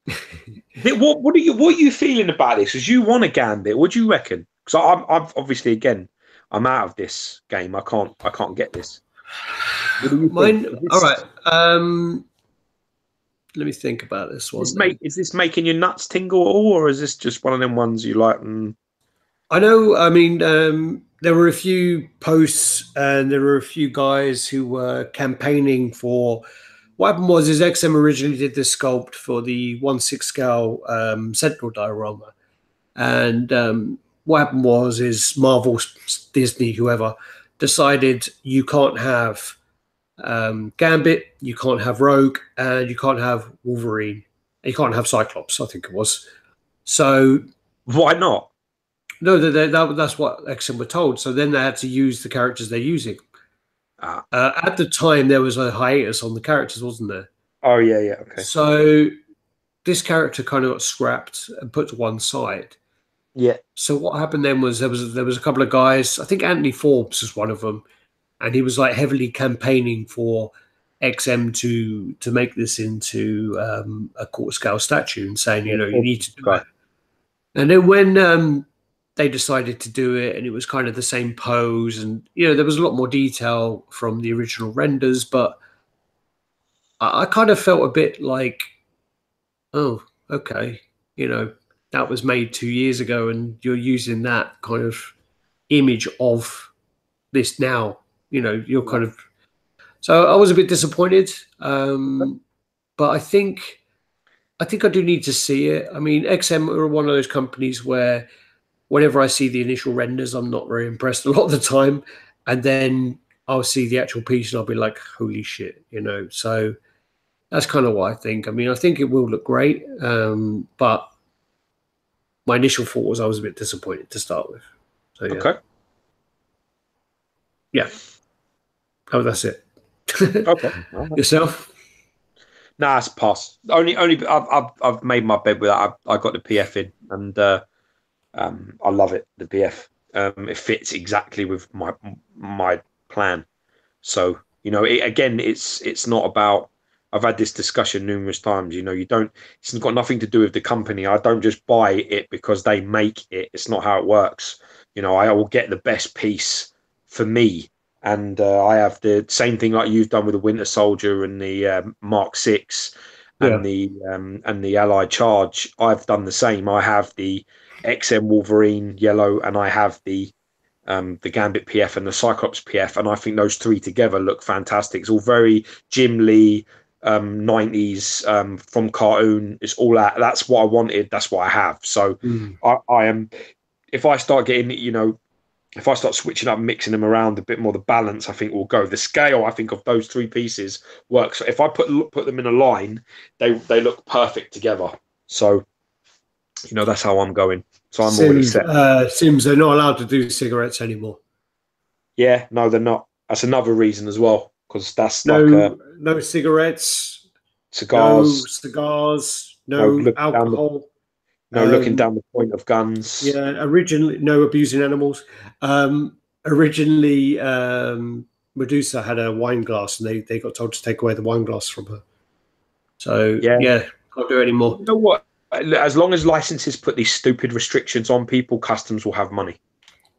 Speaker 1: What are you feeling about this? Because you want a Gambit. What do you reckon? Because I'm obviously I'm out of this game. I can't get this.
Speaker 2: Mine. All right. Let me think about this one.
Speaker 1: Is this making your nuts tingle at all, or is this just one of them ones you like?
Speaker 2: I know. I mean, there were a few posts and there were a few guys who were campaigning for. What happened was, XM originally did this sculpt for the 1/6 scale Sentinel diorama, and what happened was Marvel, Disney, whoever decided you can't have Gambit, you can't have Rogue, and you can't have Wolverine. You can't have Cyclops, I think it was. So
Speaker 1: Why not?
Speaker 2: no, that's what XM were told. So then they had to use the characters they're using. At the time, there was a hiatus on the characters, wasn't there?
Speaker 1: Oh yeah, okay.
Speaker 2: So this character kind of got scrapped and put to one side.
Speaker 1: Yeah.
Speaker 2: So what happened then was there was a couple of guys. I think Anthony Forbes was one of them, and he was like heavily campaigning for XM to make this into a quarter scale statue and saying, you need to do it. And then when they decided to do it, and it was kind of the same pose, and there was a lot more detail from the original renders, but I kind of felt a bit like, oh, okay, that was made 2 years ago, and you're using that kind of image of this now. You're kind of. So I was a bit disappointed, but I think I do need to see it. I mean, XM are one of those companies where whenever I see the initial renders, I'm not very impressed a lot of the time, and then I'll see the actual piece and I'll be like, holy shit, So that's kind of what I think. I mean, I think it will look great, but my initial thought was I was a bit disappointed to start with. So yeah.
Speaker 1: Okay.
Speaker 2: Yeah. Oh, that's it.
Speaker 1: Okay.
Speaker 2: Yourself?
Speaker 1: Nah, it's pass. Only I've made my bed with that. I got the PF in, and I love it. The PF. It fits exactly with my plan. So it's not about. I've had this discussion numerous times. It's got nothing to do with the company. I don't just buy it because they make it. It's not how it works. I will get the best piece for me. And I have the same thing like you've done with the Winter Soldier and the Mark 6 and the Allied Charge. I've done the same. I have the XM Wolverine yellow, and I have the Gambit PF and the Cyclops PF, and I think those three together look fantastic. It's all very Jim Lee 90s from cartoon. It's all that. That's what I wanted. That's what I have. So I am. If I start getting if I start switching up, mixing them around a bit more, the balance I think will go. The scale I think of those three pieces works. So if I put them in a line, they look perfect together. So that's how I'm going. So I'm already set.
Speaker 2: Sims, they're not allowed to do cigarettes anymore.
Speaker 1: Yeah, no, they're not. That's another reason as well, because that's
Speaker 2: no cigarettes,
Speaker 1: cigars,
Speaker 2: no alcohol.
Speaker 1: Looking down the point of guns.
Speaker 2: Yeah, originally, no abusing animals. Originally, Medusa had a wine glass, and they got told to take away the wine glass from her. So, yeah can't do it anymore.
Speaker 1: You know what? As long as licenses put these stupid restrictions on people, customs will have money.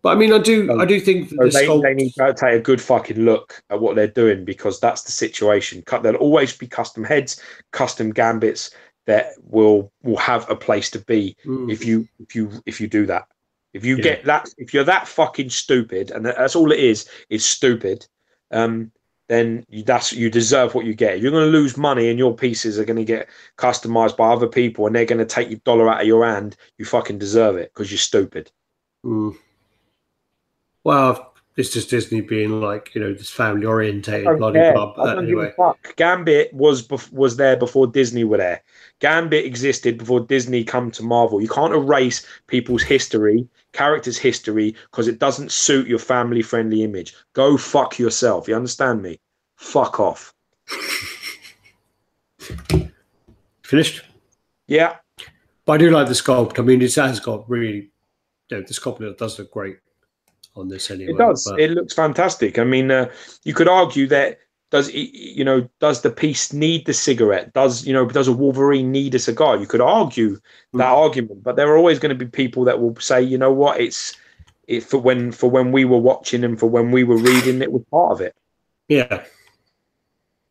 Speaker 2: But I mean, I do think that
Speaker 1: they need to take a good fucking look at what they're doing, because that's the situation. There'll always be custom heads, custom gambits that will have a place to be if you do that. If you get that, if you're that fucking stupid, and that's all it is stupid, then you deserve what you get. If you're going to lose money and your pieces are going to get customized by other people and they're going to take your dollar out of your hand, you fucking deserve it because you're stupid.
Speaker 2: Well, it's just Disney being like, this family orientated bloody club. Anyway,
Speaker 1: Gambit was there before Disney were there. Gambit existed before Disney come to Marvel. You can't erase people's history, characters' history, because it doesn't suit your family-friendly image. Go fuck yourself. You understand me? Fuck off.
Speaker 2: Finished?
Speaker 1: Yeah.
Speaker 2: But I do like the sculpt. I mean, it has got really, the sculpt does look great on this anyway.
Speaker 1: It does. It looks fantastic. I mean, you could argue that does the piece need the cigarette? Does a Wolverine need a cigar? You could argue that argument, but there are always going to be people that will say, you know what, it's for when we were watching and for when we were reading, it was part of it.
Speaker 2: Yeah.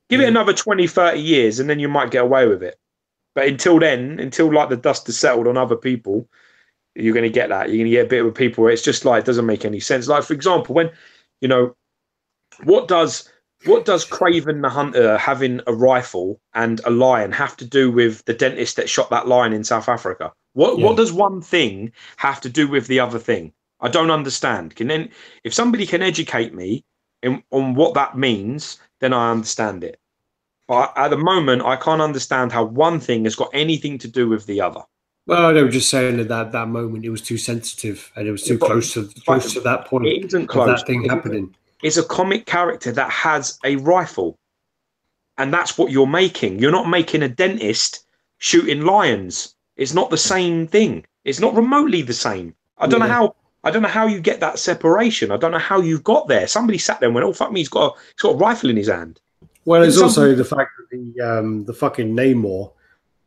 Speaker 1: Give it another 20, 30 years and then you might get away with it. But until then, until like the dust has settled on other people, you're going to get that. You're going to get a bit with people where it's just like, it doesn't make any sense. Like, for example, when, what does Craven the Hunter having a rifle and a lion have to do with the dentist that shot that lion in South Africa? What does one thing have to do with the other thing? I don't understand. If somebody can educate me on what that means, then I understand it. But at the moment, I can't understand how one thing has got anything to do with the other.
Speaker 2: Well, they were just saying that that moment it was too sensitive and it was too close to that point
Speaker 1: it isn't
Speaker 2: of
Speaker 1: close.
Speaker 2: that thing happening.
Speaker 1: It's a comic character that has a rifle, and that's what you're making. You're not making a dentist shooting lions. It's not the same thing. It's not remotely the same. I don't know how you get that separation. I don't know how you've got there. Somebody sat there and went, "Oh fuck me, he's got a rifle in his hand."
Speaker 2: Well, there's also the fact that the fucking Namor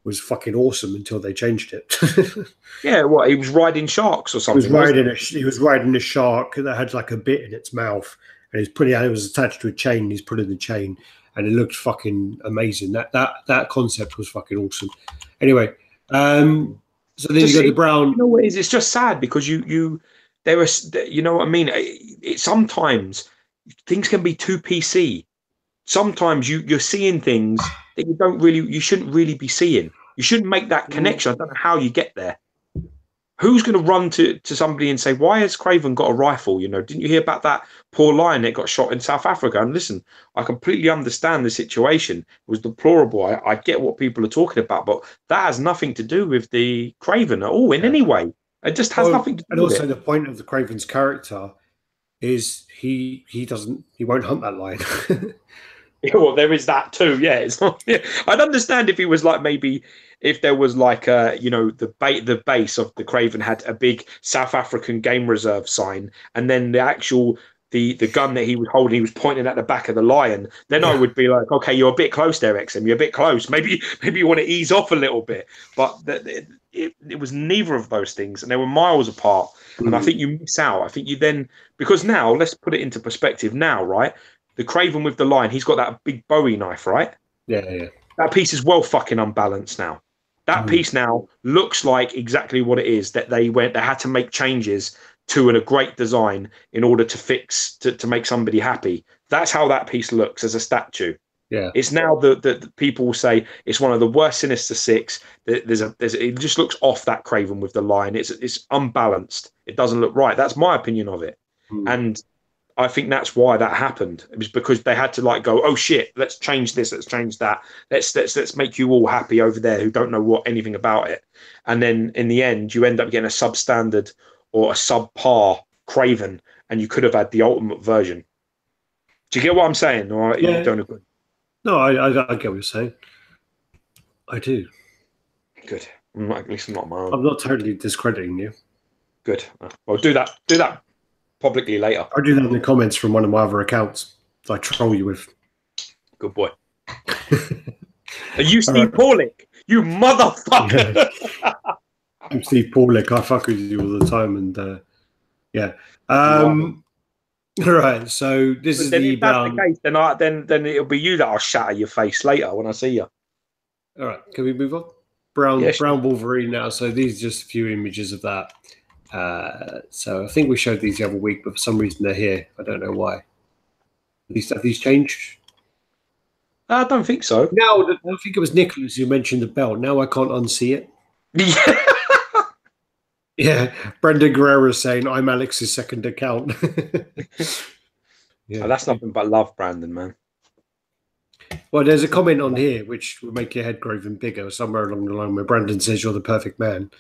Speaker 2: was fucking awesome until they changed it.
Speaker 1: Yeah, what, he was riding sharks or something?
Speaker 2: He was riding a shark that had like a bit in its mouth, and it was attached to a chain. He's pulling the chain, and it looked fucking amazing. That concept was fucking awesome. Anyway, so then you got the brown.
Speaker 1: You know what it is? It's just sad because you know what I mean. Sometimes things can be too PC. Sometimes you're seeing things that you shouldn't really be seeing. You shouldn't make that connection. I don't know how you get there. Who's going to run to somebody and say, "Why has Craven got a rifle?" You know, didn't you hear about that poor lion that got shot in South Africa? And listen, I completely understand the situation. It was deplorable. I get what people are talking about, but that has nothing to do with the Craven at all in any way. It just has nothing to do
Speaker 2: with
Speaker 1: it.
Speaker 2: And also the point of the Craven's character is he won't hunt that lion.
Speaker 1: Well, there is that too. Yeah, it's not. Yeah. I'd understand if he was like, maybe if there was like the base of the Craven had a big South African game reserve sign, and then the actual the gun that he was holding, he was pointing at the back of the lion. Then I would be like, okay, you're a bit close there, XM. You're a bit close. Maybe you want to ease off a little bit. But it was neither of those things, and they were miles apart. And I think you miss out. I think you then, because now let's put it into perspective. Now, right? The Craven with the lion, he's got that big Bowie knife, right?
Speaker 2: Yeah.
Speaker 1: That piece is well fucking unbalanced now. That piece now looks like exactly what it is, that they had to make changes to a great design in order to make somebody happy. That's how that piece looks as a statue.
Speaker 2: Yeah.
Speaker 1: It's now that people will say it's one of the worst Sinister Six. It just looks off, that Craven with the lion. It's unbalanced. It doesn't look right. That's my opinion of it. And I think that's why that happened. It was because they had to like go, oh shit, let's change this, let's change that, let's make you all happy over there who don't know anything about it. And then in the end, you end up getting a substandard or a subpar Craven, and you could have had the ultimate version. Do you get what I'm saying? Or you don't agree? No,
Speaker 2: I get what you're saying. I do.
Speaker 1: Good. At least I'm not my own.
Speaker 2: I'm not totally discrediting you.
Speaker 1: Good. Well, do that publicly later.
Speaker 2: I'll do that in the comments from one of my other accounts I troll you with.
Speaker 1: Good boy. Are you Steve Paulick? You motherfucker!
Speaker 2: I'm Steve Paulick. I fuck with you all the time, and yeah. All right. So this is the brown.
Speaker 1: That's the case, then it'll be you that I'll shatter your face later when I see you.
Speaker 2: All right. Can we move on? Brown Wolverine now. So these are just a few images of that. So I think we showed these the other week, but for some reason they're here. I don't know why. Have these changed?
Speaker 1: I don't think so.
Speaker 2: No, I think it was Nicholas who mentioned the belt. Now I can't unsee it. Yeah, Brendan Guerrero is saying I'm Alex's second account.
Speaker 1: Oh, that's nothing but love, Brandon, man.
Speaker 2: Well, there's a comment on here which will make your head grow even bigger, somewhere along the line where Brandon says you're the perfect man.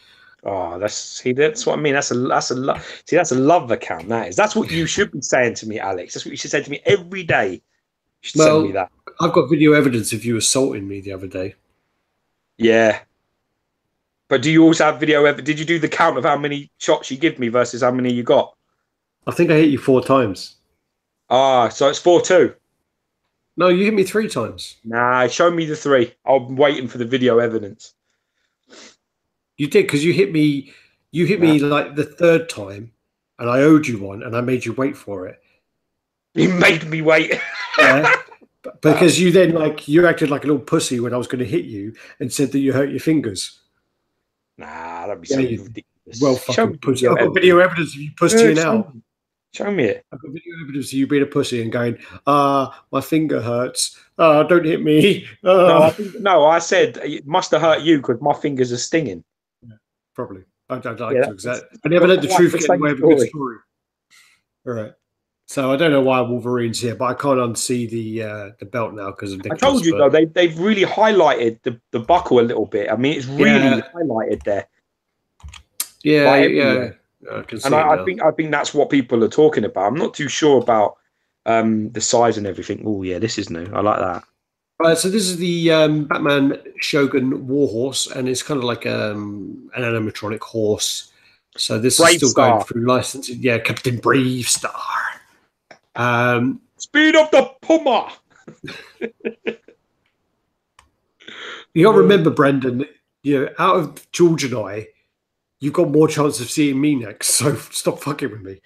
Speaker 1: Oh, that's what I mean. That's a love account. That's what you should be saying to me, Alex. That's what you should say to me every day. You should send me that.
Speaker 2: I've got video evidence of you assaulting me the other day.
Speaker 1: Yeah. But do you also have video evidence? Did you do the count of how many shots you give me versus how many you got?
Speaker 2: I think I hit you 4 times.
Speaker 1: Ah, so it's 4-2.
Speaker 2: No, you hit me 3 times.
Speaker 1: Nah, show me the 3. I'm waiting for the video evidence.
Speaker 2: You did, because you hit me like the 3rd time, and I owed you one, and I made you wait for it.
Speaker 1: You made me wait.
Speaker 2: Yeah, because you then you acted like a little pussy when I was going to hit you and said that you hurt your fingers.
Speaker 1: Nah, that'd be so ridiculous.
Speaker 2: Well, fucking pussy. I've got video evidence of you pussy now.
Speaker 1: Show me it.
Speaker 2: I've got video evidence of you being a pussy and going, my finger hurts. Don't hit me.
Speaker 1: No, I said it must have hurt you because my fingers are stinging.
Speaker 2: Yeah, probably. I'd like to exact. I never let the truth get in the way of a good story. All right. So I don't know why Wolverine's here, but I can't unsee the belt now because of Nicholas.
Speaker 1: I told you though, they've really highlighted the buckle a little bit. I mean, it's really highlighted there.
Speaker 2: Yeah, yeah. I can see
Speaker 1: I think that's what people are talking about. I'm not too sure about the size and everything. Oh yeah, this is new. I like that.
Speaker 2: So this is the Batman Shogun Warhorse, and it's kind of like an animatronic horse. So this is still going through licensing. Yeah, Captain Brave Star.
Speaker 1: Speed of the Puma.
Speaker 2: You got to remember, Brendan. Out of George and I, you've got more chance of seeing me next. So stop fucking with me.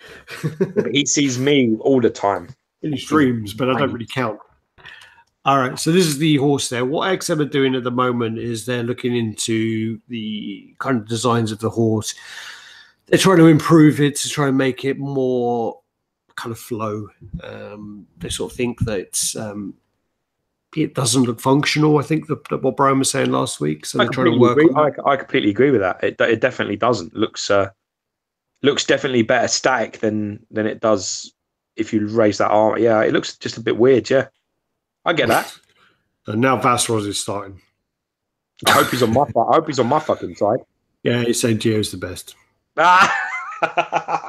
Speaker 1: But he sees me all the time
Speaker 2: in his dreams, but I don't really count. All right, so this is the horse there. What XM are doing at the moment is they're looking into the kind of designs of the horse. They're trying to improve it to try and make it more kind of flow. They sort of think that it doesn't look functional. I think that what Brian was saying last week. So they're trying to work on that.
Speaker 1: I completely agree with that. It definitely doesn't. Looks definitely better static than it does if you raise that arm. Yeah, it looks just a bit weird. Yeah, I get that.
Speaker 2: And now Vasros is starting.
Speaker 1: I hope he's on my. I hope he's on my fucking side.
Speaker 2: Yeah, he's saying Geo's the best.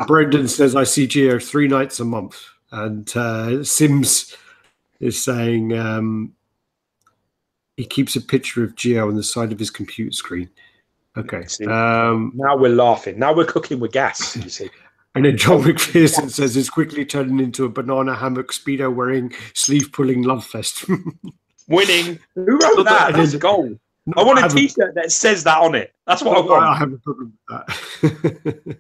Speaker 2: Brendan says I see Geo 3 nights a month, and Sims is saying he keeps a picture of Geo on the side of his computer screen. Okay.
Speaker 1: Now we're laughing. Now we're cooking with gas. You see.
Speaker 2: And then John McPherson says it's quickly turning into a banana hammock speedo wearing sleeve pulling love fest.
Speaker 1: Winning. Who wrote that? That's gold. I want a T-shirt that says that on it. That's what I want.
Speaker 2: I have a problem with that.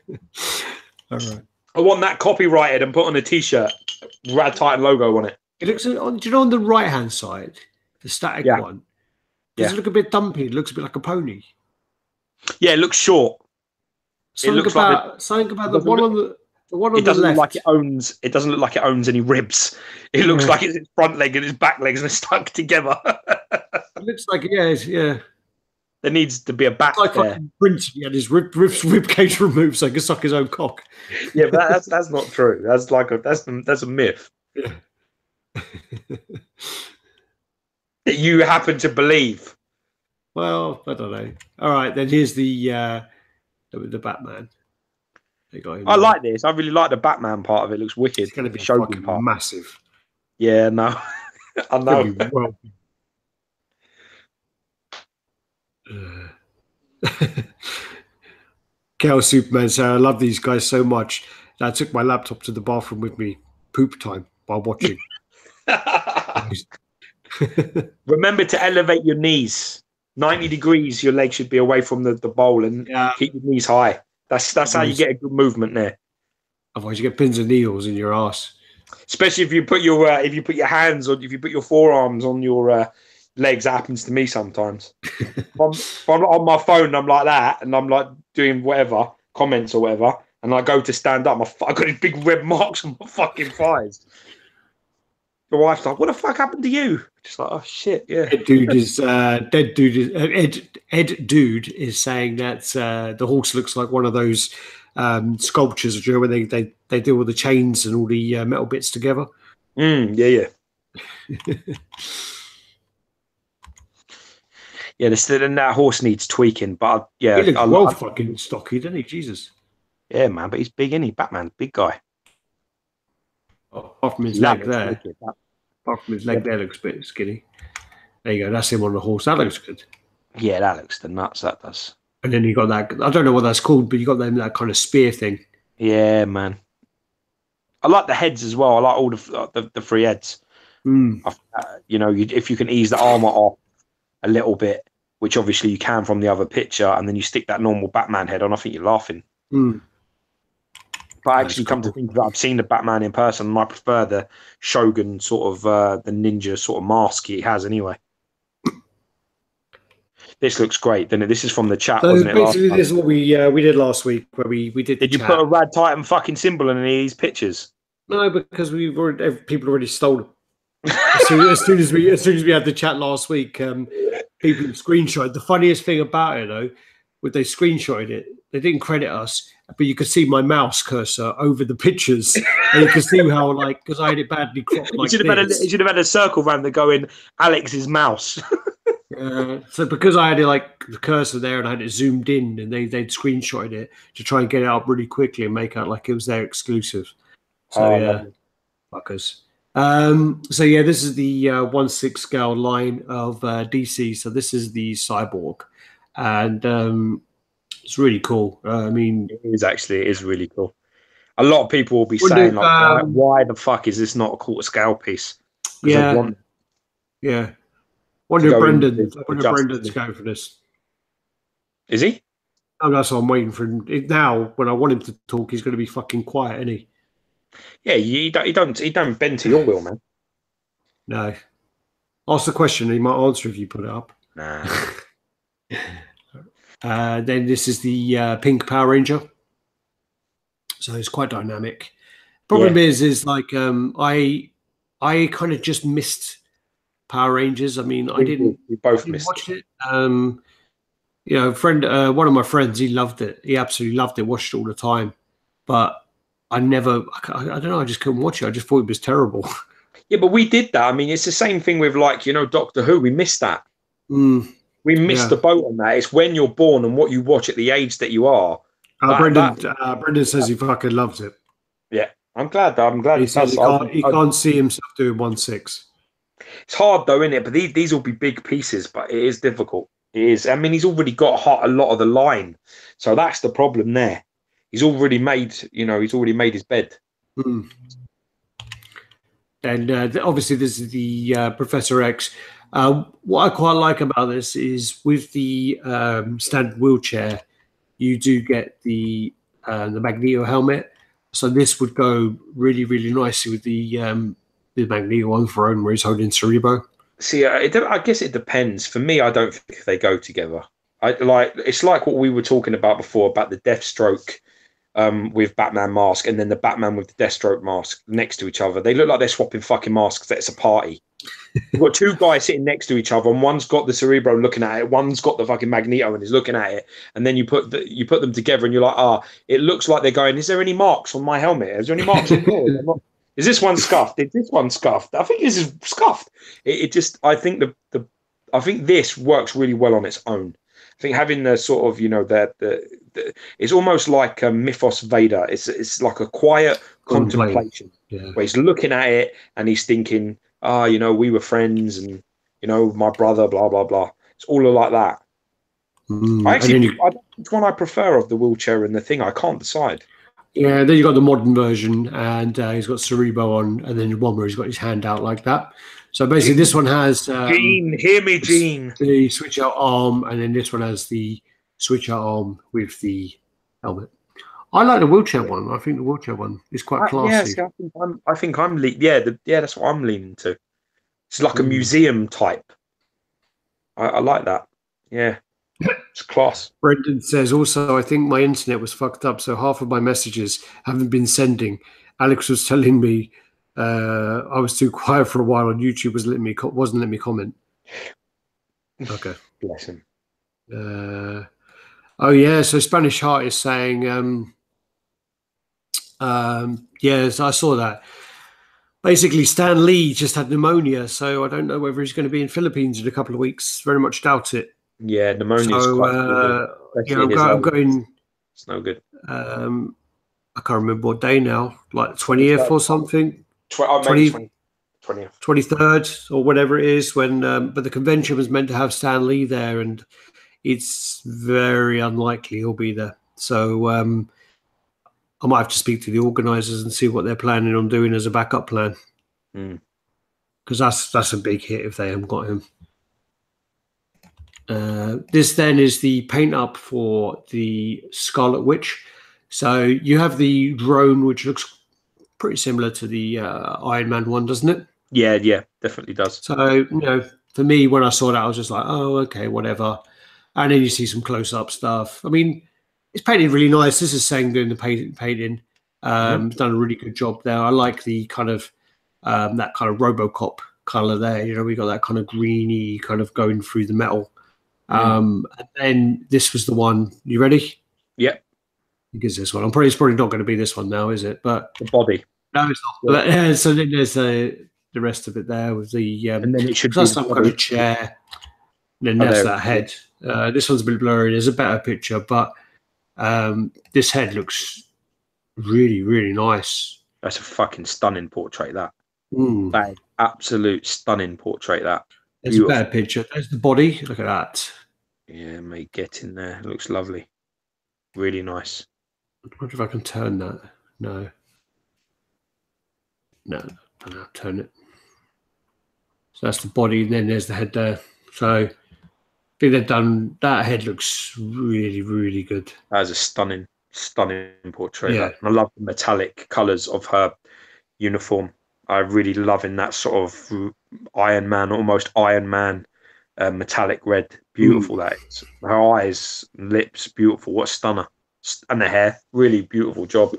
Speaker 2: All right.
Speaker 1: I want that copyrighted and put on a T-shirt. RaddTitan logo on it.
Speaker 2: It looks. Do you know on the right-hand side, the static one? Does it look a bit dumpy? It looks a bit like a pony.
Speaker 1: Yeah, it looks short.
Speaker 2: Something about the one on the one on the left.
Speaker 1: It doesn't look like it owns any ribs. It looks like it's its front leg and its back legs and it's stuck together.
Speaker 2: It looks like yeah.
Speaker 1: There needs to be a back
Speaker 2: like
Speaker 1: there.
Speaker 2: Prince, he had his rib cage removed so he could suck his own cock.
Speaker 1: Yeah, but that's not true. That's a myth.
Speaker 2: Yeah.
Speaker 1: That you happen to believe.
Speaker 2: Well, I don't know. All right, then here's the Batman.
Speaker 1: I like this. I really like the Batman part of it. It looks wicked.
Speaker 2: It's going to be fucking massive.
Speaker 1: Yeah, no. I know.
Speaker 2: Kel Superman said, I love these guys so much that I took my laptop to the bathroom with me poop time while watching.
Speaker 1: Remember to elevate your knees. 90 degrees, your legs should be away from the bowl and keep your knees high. That's how you get a good movement there.
Speaker 2: Otherwise, you get pins and needles in your ass.
Speaker 1: Especially if you put your hands or if you put your forearms on your legs. That happens to me sometimes. if I'm on my phone, I'm like that, and I'm like doing whatever comments or whatever, and I go to stand up. I got these big red marks on my fucking thighs. The wife's like, "What the fuck happened to you?" Just like, "Oh shit, yeah."
Speaker 2: Ed Dude is saying that the horse looks like one of those sculptures, you know, when they do all the chains and all the metal bits together.
Speaker 1: Yeah. Yeah, that horse needs tweaking, but
Speaker 2: he looks fucking stocky, doesn't he? Jesus.
Speaker 1: Yeah, man, but he's big, isn't he? Batman's big guy.
Speaker 2: Apart from his leg there. Apart from his leg there looks a bit skinny. There you go. That's him on the horse. That looks good.
Speaker 1: Yeah, that looks the nuts. That does.
Speaker 2: And then you got that. I don't know what that's called, but you got that kind of spear thing.
Speaker 1: Yeah, man. I like the heads as well. I like all the three heads. If you can ease the armor off a little bit, which obviously you can from the other picture, and then you stick that normal Batman head on, I think you're laughing. But I actually come to think that I've seen the Batman in person, and I prefer the Shogun sort of the ninja sort of mask he has anyway. This looks great, doesn't it? This is from the chat, wasn't it?
Speaker 2: Basically, this is what we did last week, where we did.
Speaker 1: Did you put a RaddTitan fucking symbol in any of these pictures?
Speaker 2: No, because people already stole them. as soon as we had the chat last week, people screenshot. The funniest thing about it, though, was they screenshotted it. They didn't credit us, but you could see my mouse cursor over the pictures, and you can see how, like, because I had it badly cropped. Like,
Speaker 1: you should have had a circle around the going Alex's mouse.
Speaker 2: So because I had it like the cursor there and I had it zoomed in, and they'd screenshotted it to try and get it up really quickly and make out like it was their exclusive. So yeah, fuckers. So yeah, this is the 1/6 scale line of DC. So this is the Cyborg, and it's really cool. I mean,
Speaker 1: it is really cool. A lot of people will be saying, like, why the fuck is this not a quarter scale piece?
Speaker 2: Yeah, yeah. Wonder if Brendan's going for this.
Speaker 1: Is he?
Speaker 2: Oh, that's what I'm waiting for him. Now, when I want him to talk, he's going to be fucking quiet, isn't he?
Speaker 1: Yeah, he don't bend to your will, man.
Speaker 2: No. Ask the question, he might answer if you put it up.
Speaker 1: Nah.
Speaker 2: Then this is the pink Power Ranger. So it's quite dynamic. Problem is like I kind of just missed Power Rangers. I mean,
Speaker 1: we both missed
Speaker 2: watch it. You know, one of my friends, he loved it. He absolutely loved it. Watched it all the time, but I don't know. I just couldn't watch it. I just thought it was terrible.
Speaker 1: Yeah, but we did that. I mean, it's the same thing with, like, you know, Doctor Who. We missed that. We missed the boat on that. It's when you're born and what you watch at the age that you are.
Speaker 2: Brendan says he fucking loves it.
Speaker 1: Yeah, I'm glad.
Speaker 2: He says he can't see himself doing 1/6.
Speaker 1: It's hard though, isn't it? But these will be big pieces, but it is difficult. It is. I mean, he's already got a lot of the line, so that's the problem there. He's already made, his bed.
Speaker 2: And obviously, this is the Professor X. What I quite like about this is with the standard wheelchair, you do get the Magneto helmet. So this would go really, really nicely with the Magneto on throne where he's holding Cerebro.
Speaker 1: See, I guess it depends. For me, I don't think they go together. It's like what we were talking about before about the Deathstroke with Batman mask and then the Batman with the Deathstroke mask next to each other. They look like they're swapping fucking masks. That it's a party. You've got two guys sitting next to each other, and one's got the Cerebro looking at it, one's got the fucking Magneto and is looking at it, and then you put them together, and you're like, it looks like they're going. Is there any marks on my helmet? Is there any marks on yours? Is this one scuffed? Is this one scuffed? I think this is scuffed. I think I think this works really well on its own. I think having the sort of, it's almost like a Mythos Vader. It's like a quiet contemplation where he's looking at it and he's thinking, we were friends and, my brother, blah, blah, blah. It's all like that. I don't know which one I prefer of the wheelchair and the thing. I can't decide.
Speaker 2: Yeah, then you've got the modern version, and he's got Cerebro on, and then one where he's got his hand out like that. So basically, this one has
Speaker 1: Gene, hear me, Gene.
Speaker 2: The switch out arm, and then this one has the switch out arm with the helmet. I like the wheelchair one. I think the wheelchair one is quite classy.
Speaker 1: Yeah, I think I'm that's what I'm leaning to. It's like a museum type. I like that. Yeah. It's class.
Speaker 2: Brendan says also, I think my internet was fucked up, so half of my messages haven't been sending. Alex was telling me I was too quiet for a while on YouTube, wasn't letting me comment. Okay.
Speaker 1: Bless him.
Speaker 2: Oh yeah, so Spanish Heart is saying, yes, I saw that. Basically, Stan Lee just had pneumonia, so I don't know whether he's going to be in Philippines in a couple of weeks. Very much doubt it.
Speaker 1: Yeah, pneumonia is quite
Speaker 2: I'm going.
Speaker 1: It's no good.
Speaker 2: I can't remember what day now, like 20th or something.
Speaker 1: 20th.
Speaker 2: 23rd or whatever it is. But the convention was meant to have Stan Lee there, and it's very unlikely he'll be there. So I might have to speak to the organisers and see what they're planning on doing as a backup plan. Because that's a big hit if they haven't got him. This then is the paint up for the Scarlet Witch. So you have the drone, which looks pretty similar to the Iron Man one, doesn't it?
Speaker 1: Yeah, definitely does.
Speaker 2: So, for me, when I saw that, I was just like, oh, okay, whatever. And then you see some close-up stuff. I mean, it's painted really nice. This is Sang doing the painting. Done a really good job there. I like the kind of that kind of RoboCop color there. We got that kind of greeny kind of going through the metal. And then this was the one. You ready?
Speaker 1: Yep.
Speaker 2: think it's this one. It's probably not going to be this one now, is it? But
Speaker 1: the body.
Speaker 2: no, it's not. But, yeah, so then there's the rest of it there with the
Speaker 1: and then it should
Speaker 2: that's
Speaker 1: be
Speaker 2: some kind of chair. And then there's that head. This one's a bit blurry. There's a better picture, but this head looks really, really nice.
Speaker 1: That's a fucking stunning portrait. That
Speaker 2: Mm.
Speaker 1: that absolute stunning portrait. That
Speaker 2: there's a better picture. There's the body. Look at that.
Speaker 1: Yeah, mate, get in there. It looks lovely. Really nice.
Speaker 2: I wonder if I can turn that. No. No, turn it. So that's the body, and then there's the head there. So I think they've done that. Head looks really, really good.
Speaker 1: That is a stunning portrait.
Speaker 2: Yeah.
Speaker 1: I love the metallic colours of her uniform. I really love in that sort of Iron Man, almost Iron Man, metallic red. Beautiful that is. Her eyes, lips, beautiful. What a stunner. And the hair, really beautiful job.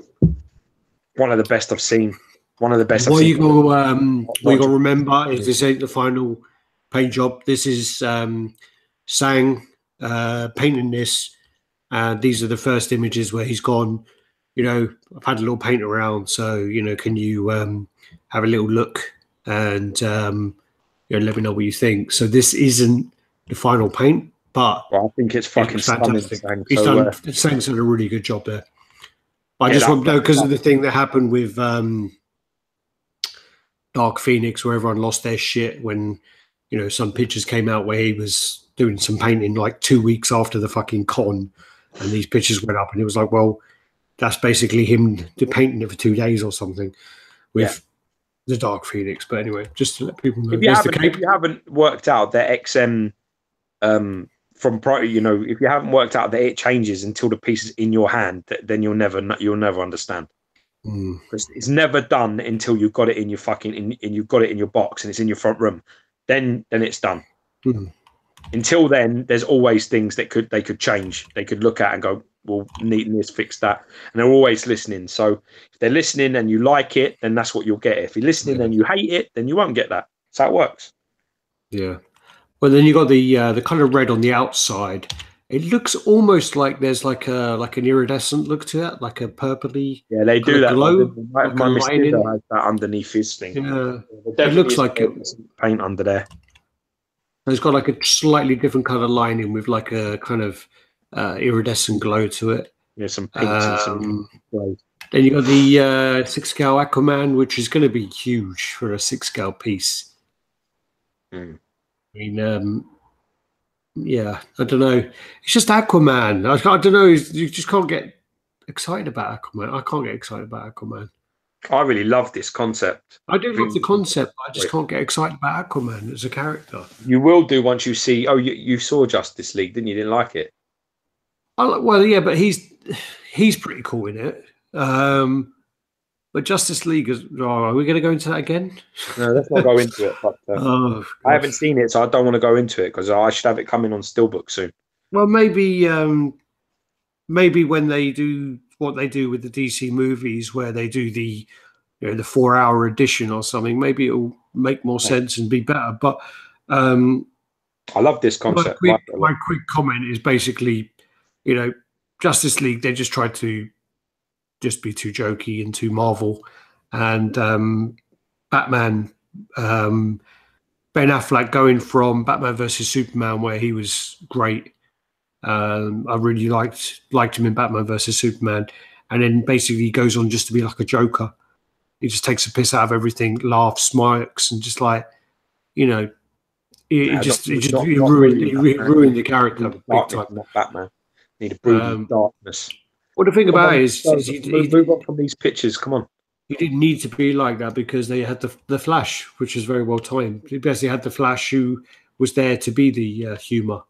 Speaker 1: One of the best I've seen. One of the best.
Speaker 2: What you got to remember is this ain't the final paint job. This is Sang painting this. These are the first images where he's gone, I've had a little paint around, so can you have a little look and let me know what you think. So this isn't the final paint, but
Speaker 1: I think it's fucking
Speaker 2: fantastic.
Speaker 1: Stunning.
Speaker 2: Sang's done a really good job there. I just want to know, because of the thing that happened with Dark Phoenix, where everyone lost their shit when some pictures came out where he was doing some painting like 2 weeks after the fucking con, and these pictures went up, and it was like, well, that's basically him painting it for 2 days or something with the Dark Phoenix. But anyway, just to let people know,
Speaker 1: if you haven't worked out that XM from prior, if you haven't worked out that it changes until the piece is in your hand, then you'll never understand. Because it's never done until you've got it in your fucking you've got it in your box and it's in your front room. Then it's done. Until then, there's always things that they could change. They could look at and go, well, neaten this, fix that, and they're always listening. So if they're listening and you like it, then that's what you'll get. If you're listening and you hate it, then you won't get that. That's how it works.
Speaker 2: Yeah. Well, then you got the kind of red on the outside. It looks almost like there's like an iridescent look to it, like a purpley.
Speaker 1: Yeah, they do that.
Speaker 2: Glow,
Speaker 1: my Mysterio has that underneath his thing.
Speaker 2: Yeah, it looks like
Speaker 1: paint under there.
Speaker 2: It's got like a slightly different color lining with like a kind of iridescent glow to it.
Speaker 1: Yeah, some pinks and some glow.
Speaker 2: Then you got the 6-scale Aquaman, which is going to be huge for a 6-scale piece. I mean, yeah, I don't know. It's just Aquaman. I don't know. You just can't get excited about Aquaman. I can't get excited about Aquaman.
Speaker 1: I really love this concept.
Speaker 2: I do love the concept, but I just can't get excited about Aquaman as a character.
Speaker 1: You will do once you see. Oh, you saw Justice League, didn't you? Didn't like it?
Speaker 2: Well, yeah, but he's pretty cool in it. But Justice League is. Oh, are we going to go into that again?
Speaker 1: No, let's not go into it. But, I haven't seen it, so I don't want to go into it because I should have it coming on Steelbook soon.
Speaker 2: Well, maybe when they do what they do with the DC movies, where they do the 4-hour edition or something, maybe it'll make more sense and be better. But
Speaker 1: I love this concept.
Speaker 2: My quick comment is basically, Justice League, they just tried to just be too jokey and too Marvel, and Batman, Ben Affleck going from Batman versus Superman, where he was great. I really liked him in Batman versus Superman, and then basically he goes on just to be like a Joker. He just takes a piss out of everything, laughs, smirks, and just like, he ruined the character.
Speaker 1: Darkness, not Batman. Need a brooding darkness.
Speaker 2: Well, the thing about it is
Speaker 1: move on from these pictures. Come on.
Speaker 2: He didn't need to be like that because they had the Flash, which was very well timed. He basically had the Flash, who was there to be the humor.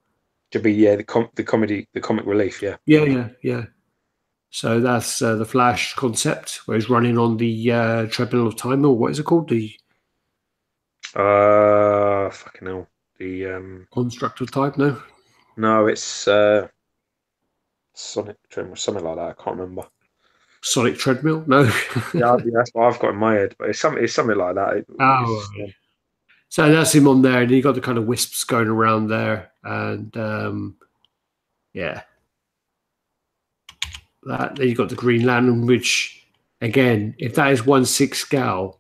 Speaker 1: To be the comedy, the comic relief, yeah.
Speaker 2: Yeah. So that's the Flash concept, where he's running on the treadmill of time, or what is it called? The
Speaker 1: fucking hell, the
Speaker 2: construct of time. No,
Speaker 1: it's Sonic treadmill, something like that. I can't remember.
Speaker 2: Sonic treadmill? No.
Speaker 1: Yeah, that's what I've got in my head, but it's something like that.
Speaker 2: So that's him on there, and you got the kind of wisps going around there, and yeah. that. Then you've got the Green Lantern, which, again, if that is 1/6 scale,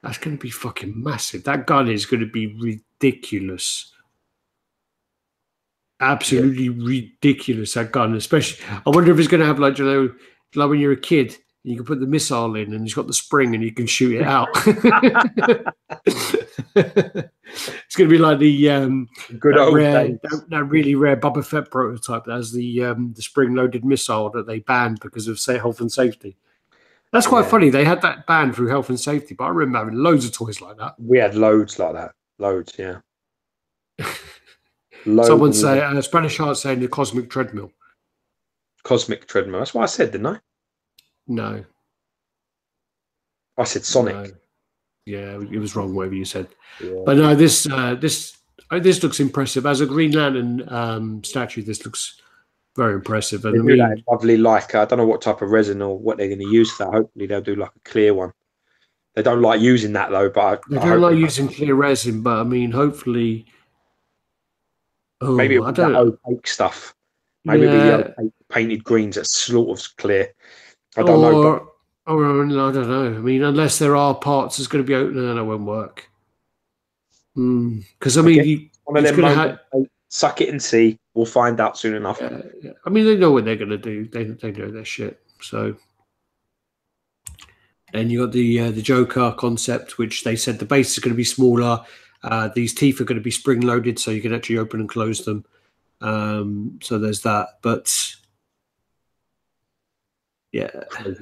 Speaker 2: that's going to be fucking massive. That gun is going to be ridiculous. Absolutely ridiculous, that gun. Especially, I wonder if it's going to have, like, you know, like when you're a kid, you can put the missile in and it's got the spring and you can shoot it out. It's going to be like the
Speaker 1: good old days.
Speaker 2: that really rare Boba Fett prototype that has the spring-loaded missile that they banned because of health and safety. That's quite funny. They had that banned through health and safety, but I remember having loads of toys like that.
Speaker 1: We had loads like that. Loads, yeah. Loads.
Speaker 2: Someone say, Spanish Heart saying the cosmic treadmill.
Speaker 1: Cosmic treadmill. That's what I said, didn't I?
Speaker 2: No.
Speaker 1: I said Sonic.
Speaker 2: No. Yeah, it was wrong, whatever you said.
Speaker 1: Yeah.
Speaker 2: But no, this looks impressive. As a Green Lantern statue, this looks very impressive. And
Speaker 1: I mean, that lovely, like, I don't know what type of resin or what they're going to use for that. Hopefully they'll do like a clear one. They don't like using that though, but
Speaker 2: they don't like using clear resin, but I mean, hopefully. Oh,
Speaker 1: maybe
Speaker 2: I don't know.
Speaker 1: Opaque stuff. Maybe the opaque painted greens that sort of clear. I don't know. But...
Speaker 2: Or I don't know. I mean, unless there are parts that's going to be open, and that won't work. Because I mean,
Speaker 1: one of them suck it and see. We'll find out soon enough.
Speaker 2: Yeah. I mean, they know what they're going to do. They know their shit. So, and you got the Joker concept, which they said the base is going to be smaller. These teeth are going to be spring loaded, so you can actually open and close them. So there's that. But yeah,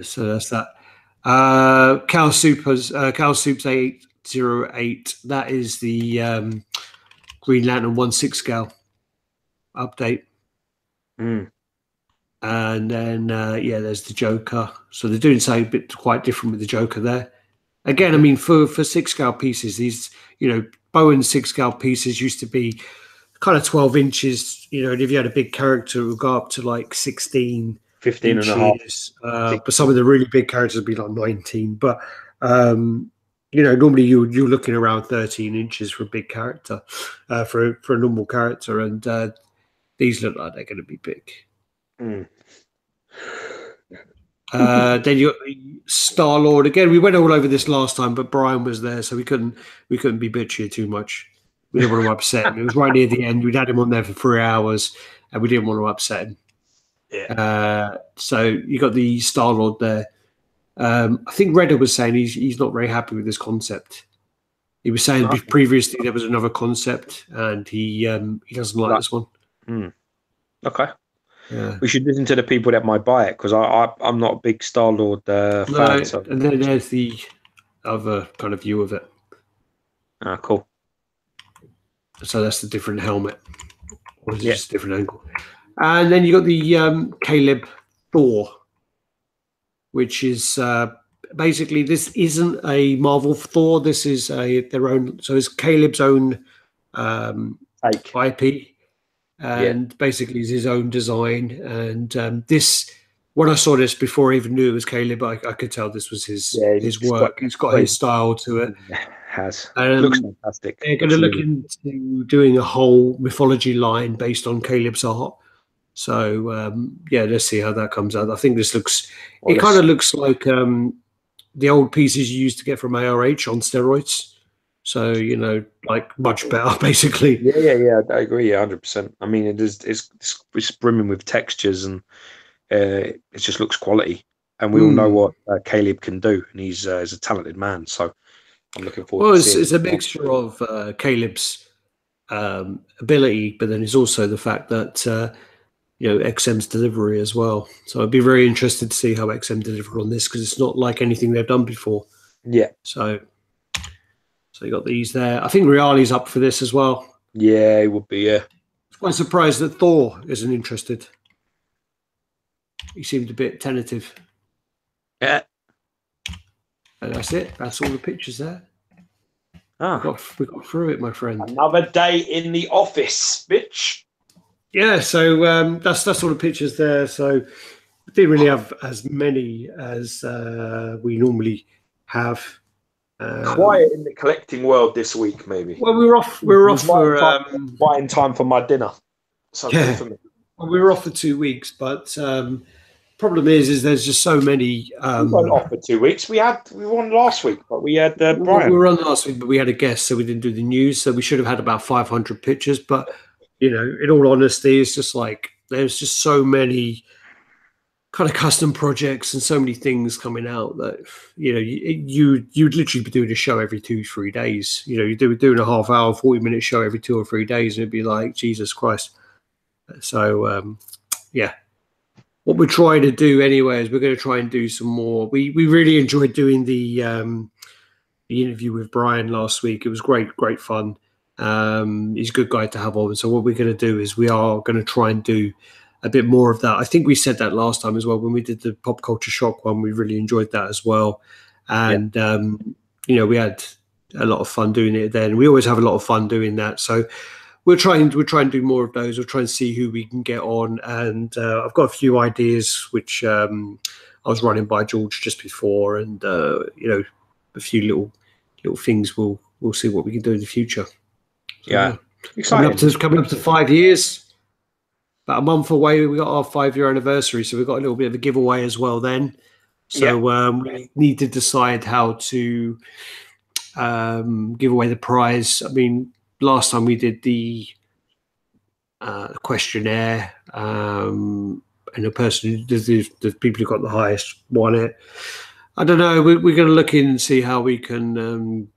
Speaker 2: so that's that. Cal Soup's 808. That is the Green Lantern 1/6 scale update. And then there's the Joker. So they're doing something a bit quite different with the Joker there. Again, I mean, for 6 scale pieces, these, you know, Bowen's 6 scale pieces used to be kind of 12 inches, you know, and if you had a big character, it would go up to like 16,
Speaker 1: 15
Speaker 2: inches.
Speaker 1: and a half.
Speaker 2: But some of the really big characters would be like 19. But, you know, normally you're looking around 13 inches for a big character, for a normal character. And these look like they're going to be big. Then you got the Star-Lord. Again, we went all over this last time, but Brian was there, so we couldn't be bitchy too much. We didn't want to upset him. It was right near the end. We'd had him on there for 3 hours, and we didn't want to upset him. Yeah. So you got the Star-Lord there. I think Redder was saying he's not very happy with this concept. He was saying previously there was another concept, and he doesn't like this one.
Speaker 1: Okay. Yeah. We should listen to the people that might buy it, because I'm not a big Star-Lord fan. So.
Speaker 2: And then there's the other kind of view of it.
Speaker 1: Cool.
Speaker 2: So that's the different helmet. Or is it just a different angle? And then you got the Caleb Thor, which is basically, this isn't a Marvel Thor. This is their own. So it's Caleb's own IP. And basically it's his own design. And this, when I saw this before I even knew it was Caleb, I could tell this was his work. He's got his style to it.
Speaker 1: Looks fantastic.
Speaker 2: They're going to look into doing a whole mythology line based on Caleb's art. So, let's see how that comes out. I think this looks, it kind of looks like the old pieces you used to get from ARH on steroids. So, you know, like much better, basically.
Speaker 1: Yeah, I agree. 100%. I mean, it's brimming with textures, and it just looks quality. And we all know what Caleb can do, and he's a talented man. So I'm looking forward to seeing it.
Speaker 2: It's a mixture of Caleb's ability, but then it's also the fact that, XM's delivery as well. So I'd be very interested to see how XM delivered on this, because it's not like anything they've done before.
Speaker 1: Yeah.
Speaker 2: So you got these there. I think Reali's up for this as well.
Speaker 1: Yeah, he would be, yeah.
Speaker 2: I'm quite surprised that Thor isn't interested. He seemed a bit tentative.
Speaker 1: Yeah.
Speaker 2: And that's it. That's all the pictures there.
Speaker 1: Ah.
Speaker 2: We got through it, my friend.
Speaker 1: Another day in the office, bitch.
Speaker 2: Yeah, so that's all the pictures there. So we didn't really have as many as we normally have.
Speaker 1: Quiet in the collecting world this week, maybe.
Speaker 2: Well, we were off for
Speaker 1: time for my dinner. So
Speaker 2: yeah. Well, we were off for 2 weeks, but problem is there's just so many.
Speaker 1: We went off for 2 weeks. We won last week, but we had Brian.
Speaker 2: We were on last week, but we had a guest, so we didn't do the news. So we should have had about 500 pictures. But in all honesty, it's just like there's just so many kind of custom projects and so many things coming out that you'd literally be doing a show every 2-3 days. You're doing a half hour, 40-minute show every 2 or 3 days, and it'd be like Jesus Christ. So yeah, what we're trying to do anyway is we're going to try and do some more. We really enjoyed doing the interview with Brian last week. It was great fun. He's a good guy to have on. So what we're going to do is we are going to try and do a bit more of that. I think we said that last time as well when we did the Pop Culture Shock one. We really enjoyed that as well, and we had a lot of fun doing it then. We always have a lot of fun doing that. So we'll try and do more of those. We'll try and see who we can get on, and I've got a few ideas which I was running by George just before, and a few little things. We'll see what we can do in the future. So,
Speaker 1: exciting.
Speaker 2: Coming up to 5 years. About a month away, we got our 5-year anniversary, so we've got a little bit of a giveaway as well then. So we need to decide how to give away the prize. I mean, last time we did the questionnaire, and the people who got the highest won it. I don't know. We're going to look in and see how we can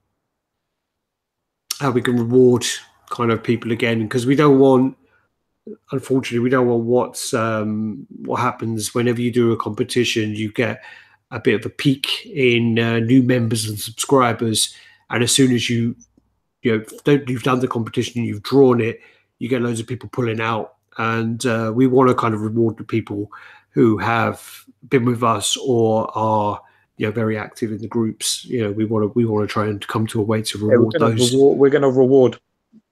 Speaker 2: reward kind of people again, because we don't want. Unfortunately, we don't want what happens whenever you do a competition. You get a bit of a peak in new members and subscribers, and as soon as you've done the competition, you've drawn it, you get loads of people pulling out. And we want to kind of reward the people who have been with us or are very active in the groups. We want to try and come to a way to reward those.
Speaker 1: We're going to reward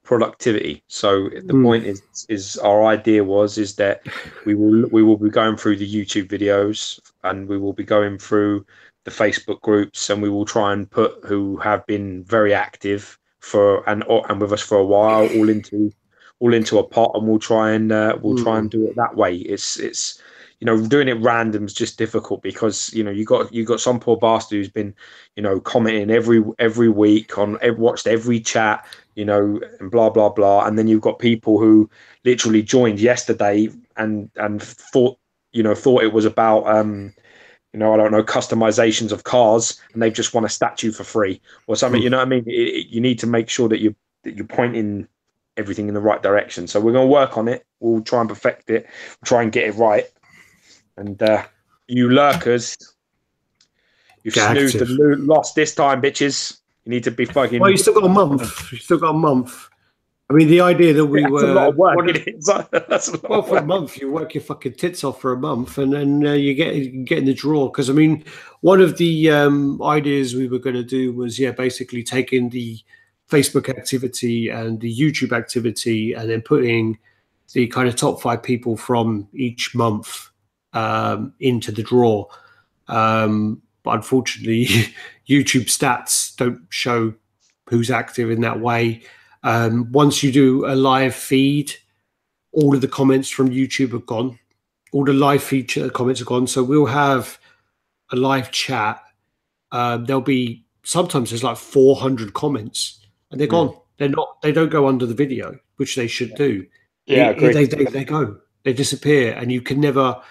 Speaker 1: productivity. So the point is our idea is that we will be going through the YouTube videos, and we will be going through the Facebook groups, and we will try and put who have been very active and with us for a while all into a pot, and we'll try and do it that way. It's doing it random is just difficult, because you got some poor bastard who's been commenting every week on watched every chat, and blah blah blah, and then you've got people who literally joined yesterday and thought it was about I don't know, customizations of cars, and they've just won a statue for free or something. You know what I mean? You need to make sure that you're pointing everything in the right direction. So we're going to work on it. We'll try and perfect it. We'll try and get it right. And you lurkers, you've snoozed and lost this time, bitches. You need to be fucking.
Speaker 2: Well, you still got a month. I mean, the idea that we were.
Speaker 1: A lot of work. That's a lot
Speaker 2: for a month, you work your fucking tits off for a month, and then you get in the draw. Because I mean, one of the ideas we were going to do was basically taking the Facebook activity and the YouTube activity, and then putting the kind of top 5 people from each month into the draw. But unfortunately, YouTube stats don't show who's active in that way. Once you do a live feed, all of the comments from YouTube are gone. All the live feature comments are gone. So we'll have a live chat. There'll be sometimes there's like 400 comments, and they're gone. They don't go under the video, which they should do.
Speaker 1: Yeah,
Speaker 2: they go. They disappear, and you can never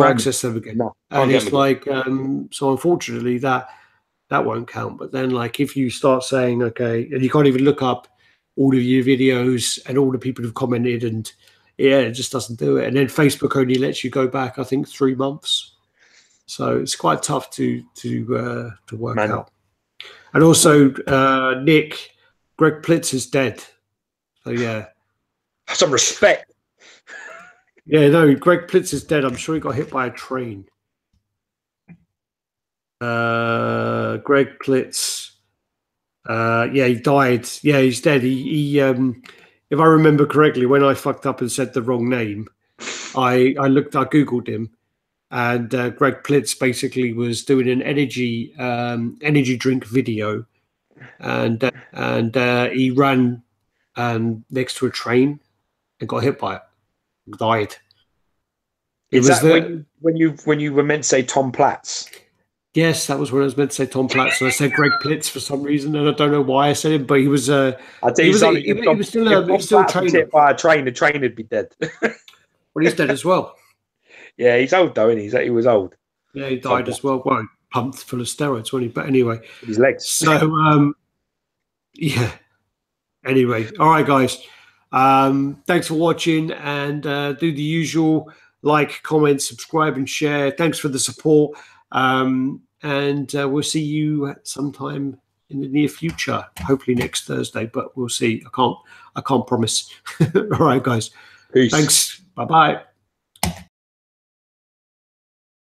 Speaker 2: access them again.
Speaker 1: No,
Speaker 2: and it's like so unfortunately that won't count. But then like if you start saying okay, and you can't even look up all of your videos and all the people who've commented, and it just doesn't do it. And then Facebook only lets you go back, I think, 3 months. So it's quite tough to work out. And also Nick, Greg Plitz is dead. So yeah.
Speaker 1: Some respect.
Speaker 2: Yeah, no, Greg Plitz is dead. I'm sure he got hit by a train. Greg Plitz. He died. Yeah, he's dead. He if I remember correctly, when I fucked up and said the wrong name, I Googled him, and Greg Plitz basically was doing an energy drink video, and he ran next to a train and got hit by it. Died.
Speaker 1: Is that when you were meant to say Tom Platz?
Speaker 2: Yes, that was when I was meant to say Tom Platz, and I said Greg Plitz for some reason, and I don't know why I said it, but he was.
Speaker 1: I tell you something.
Speaker 2: He was still a trainer.
Speaker 1: Hit by a train, the train would be dead.
Speaker 2: Well, he's dead as well.
Speaker 1: Yeah, he's old though, isn't he? He was old.
Speaker 2: Yeah, he died as well. Well, pumped full of steroids, wasn't he? But anyway,
Speaker 1: his legs.
Speaker 2: So, yeah. Anyway, all right, guys. Thanks for watching, and do the usual: like, comment, subscribe, and share. Thanks for the support. And we'll see you sometime in the near future, hopefully next Thursday, but we'll see. I can't promise. All right, guys.
Speaker 1: Peace.
Speaker 2: Thanks. Bye-bye.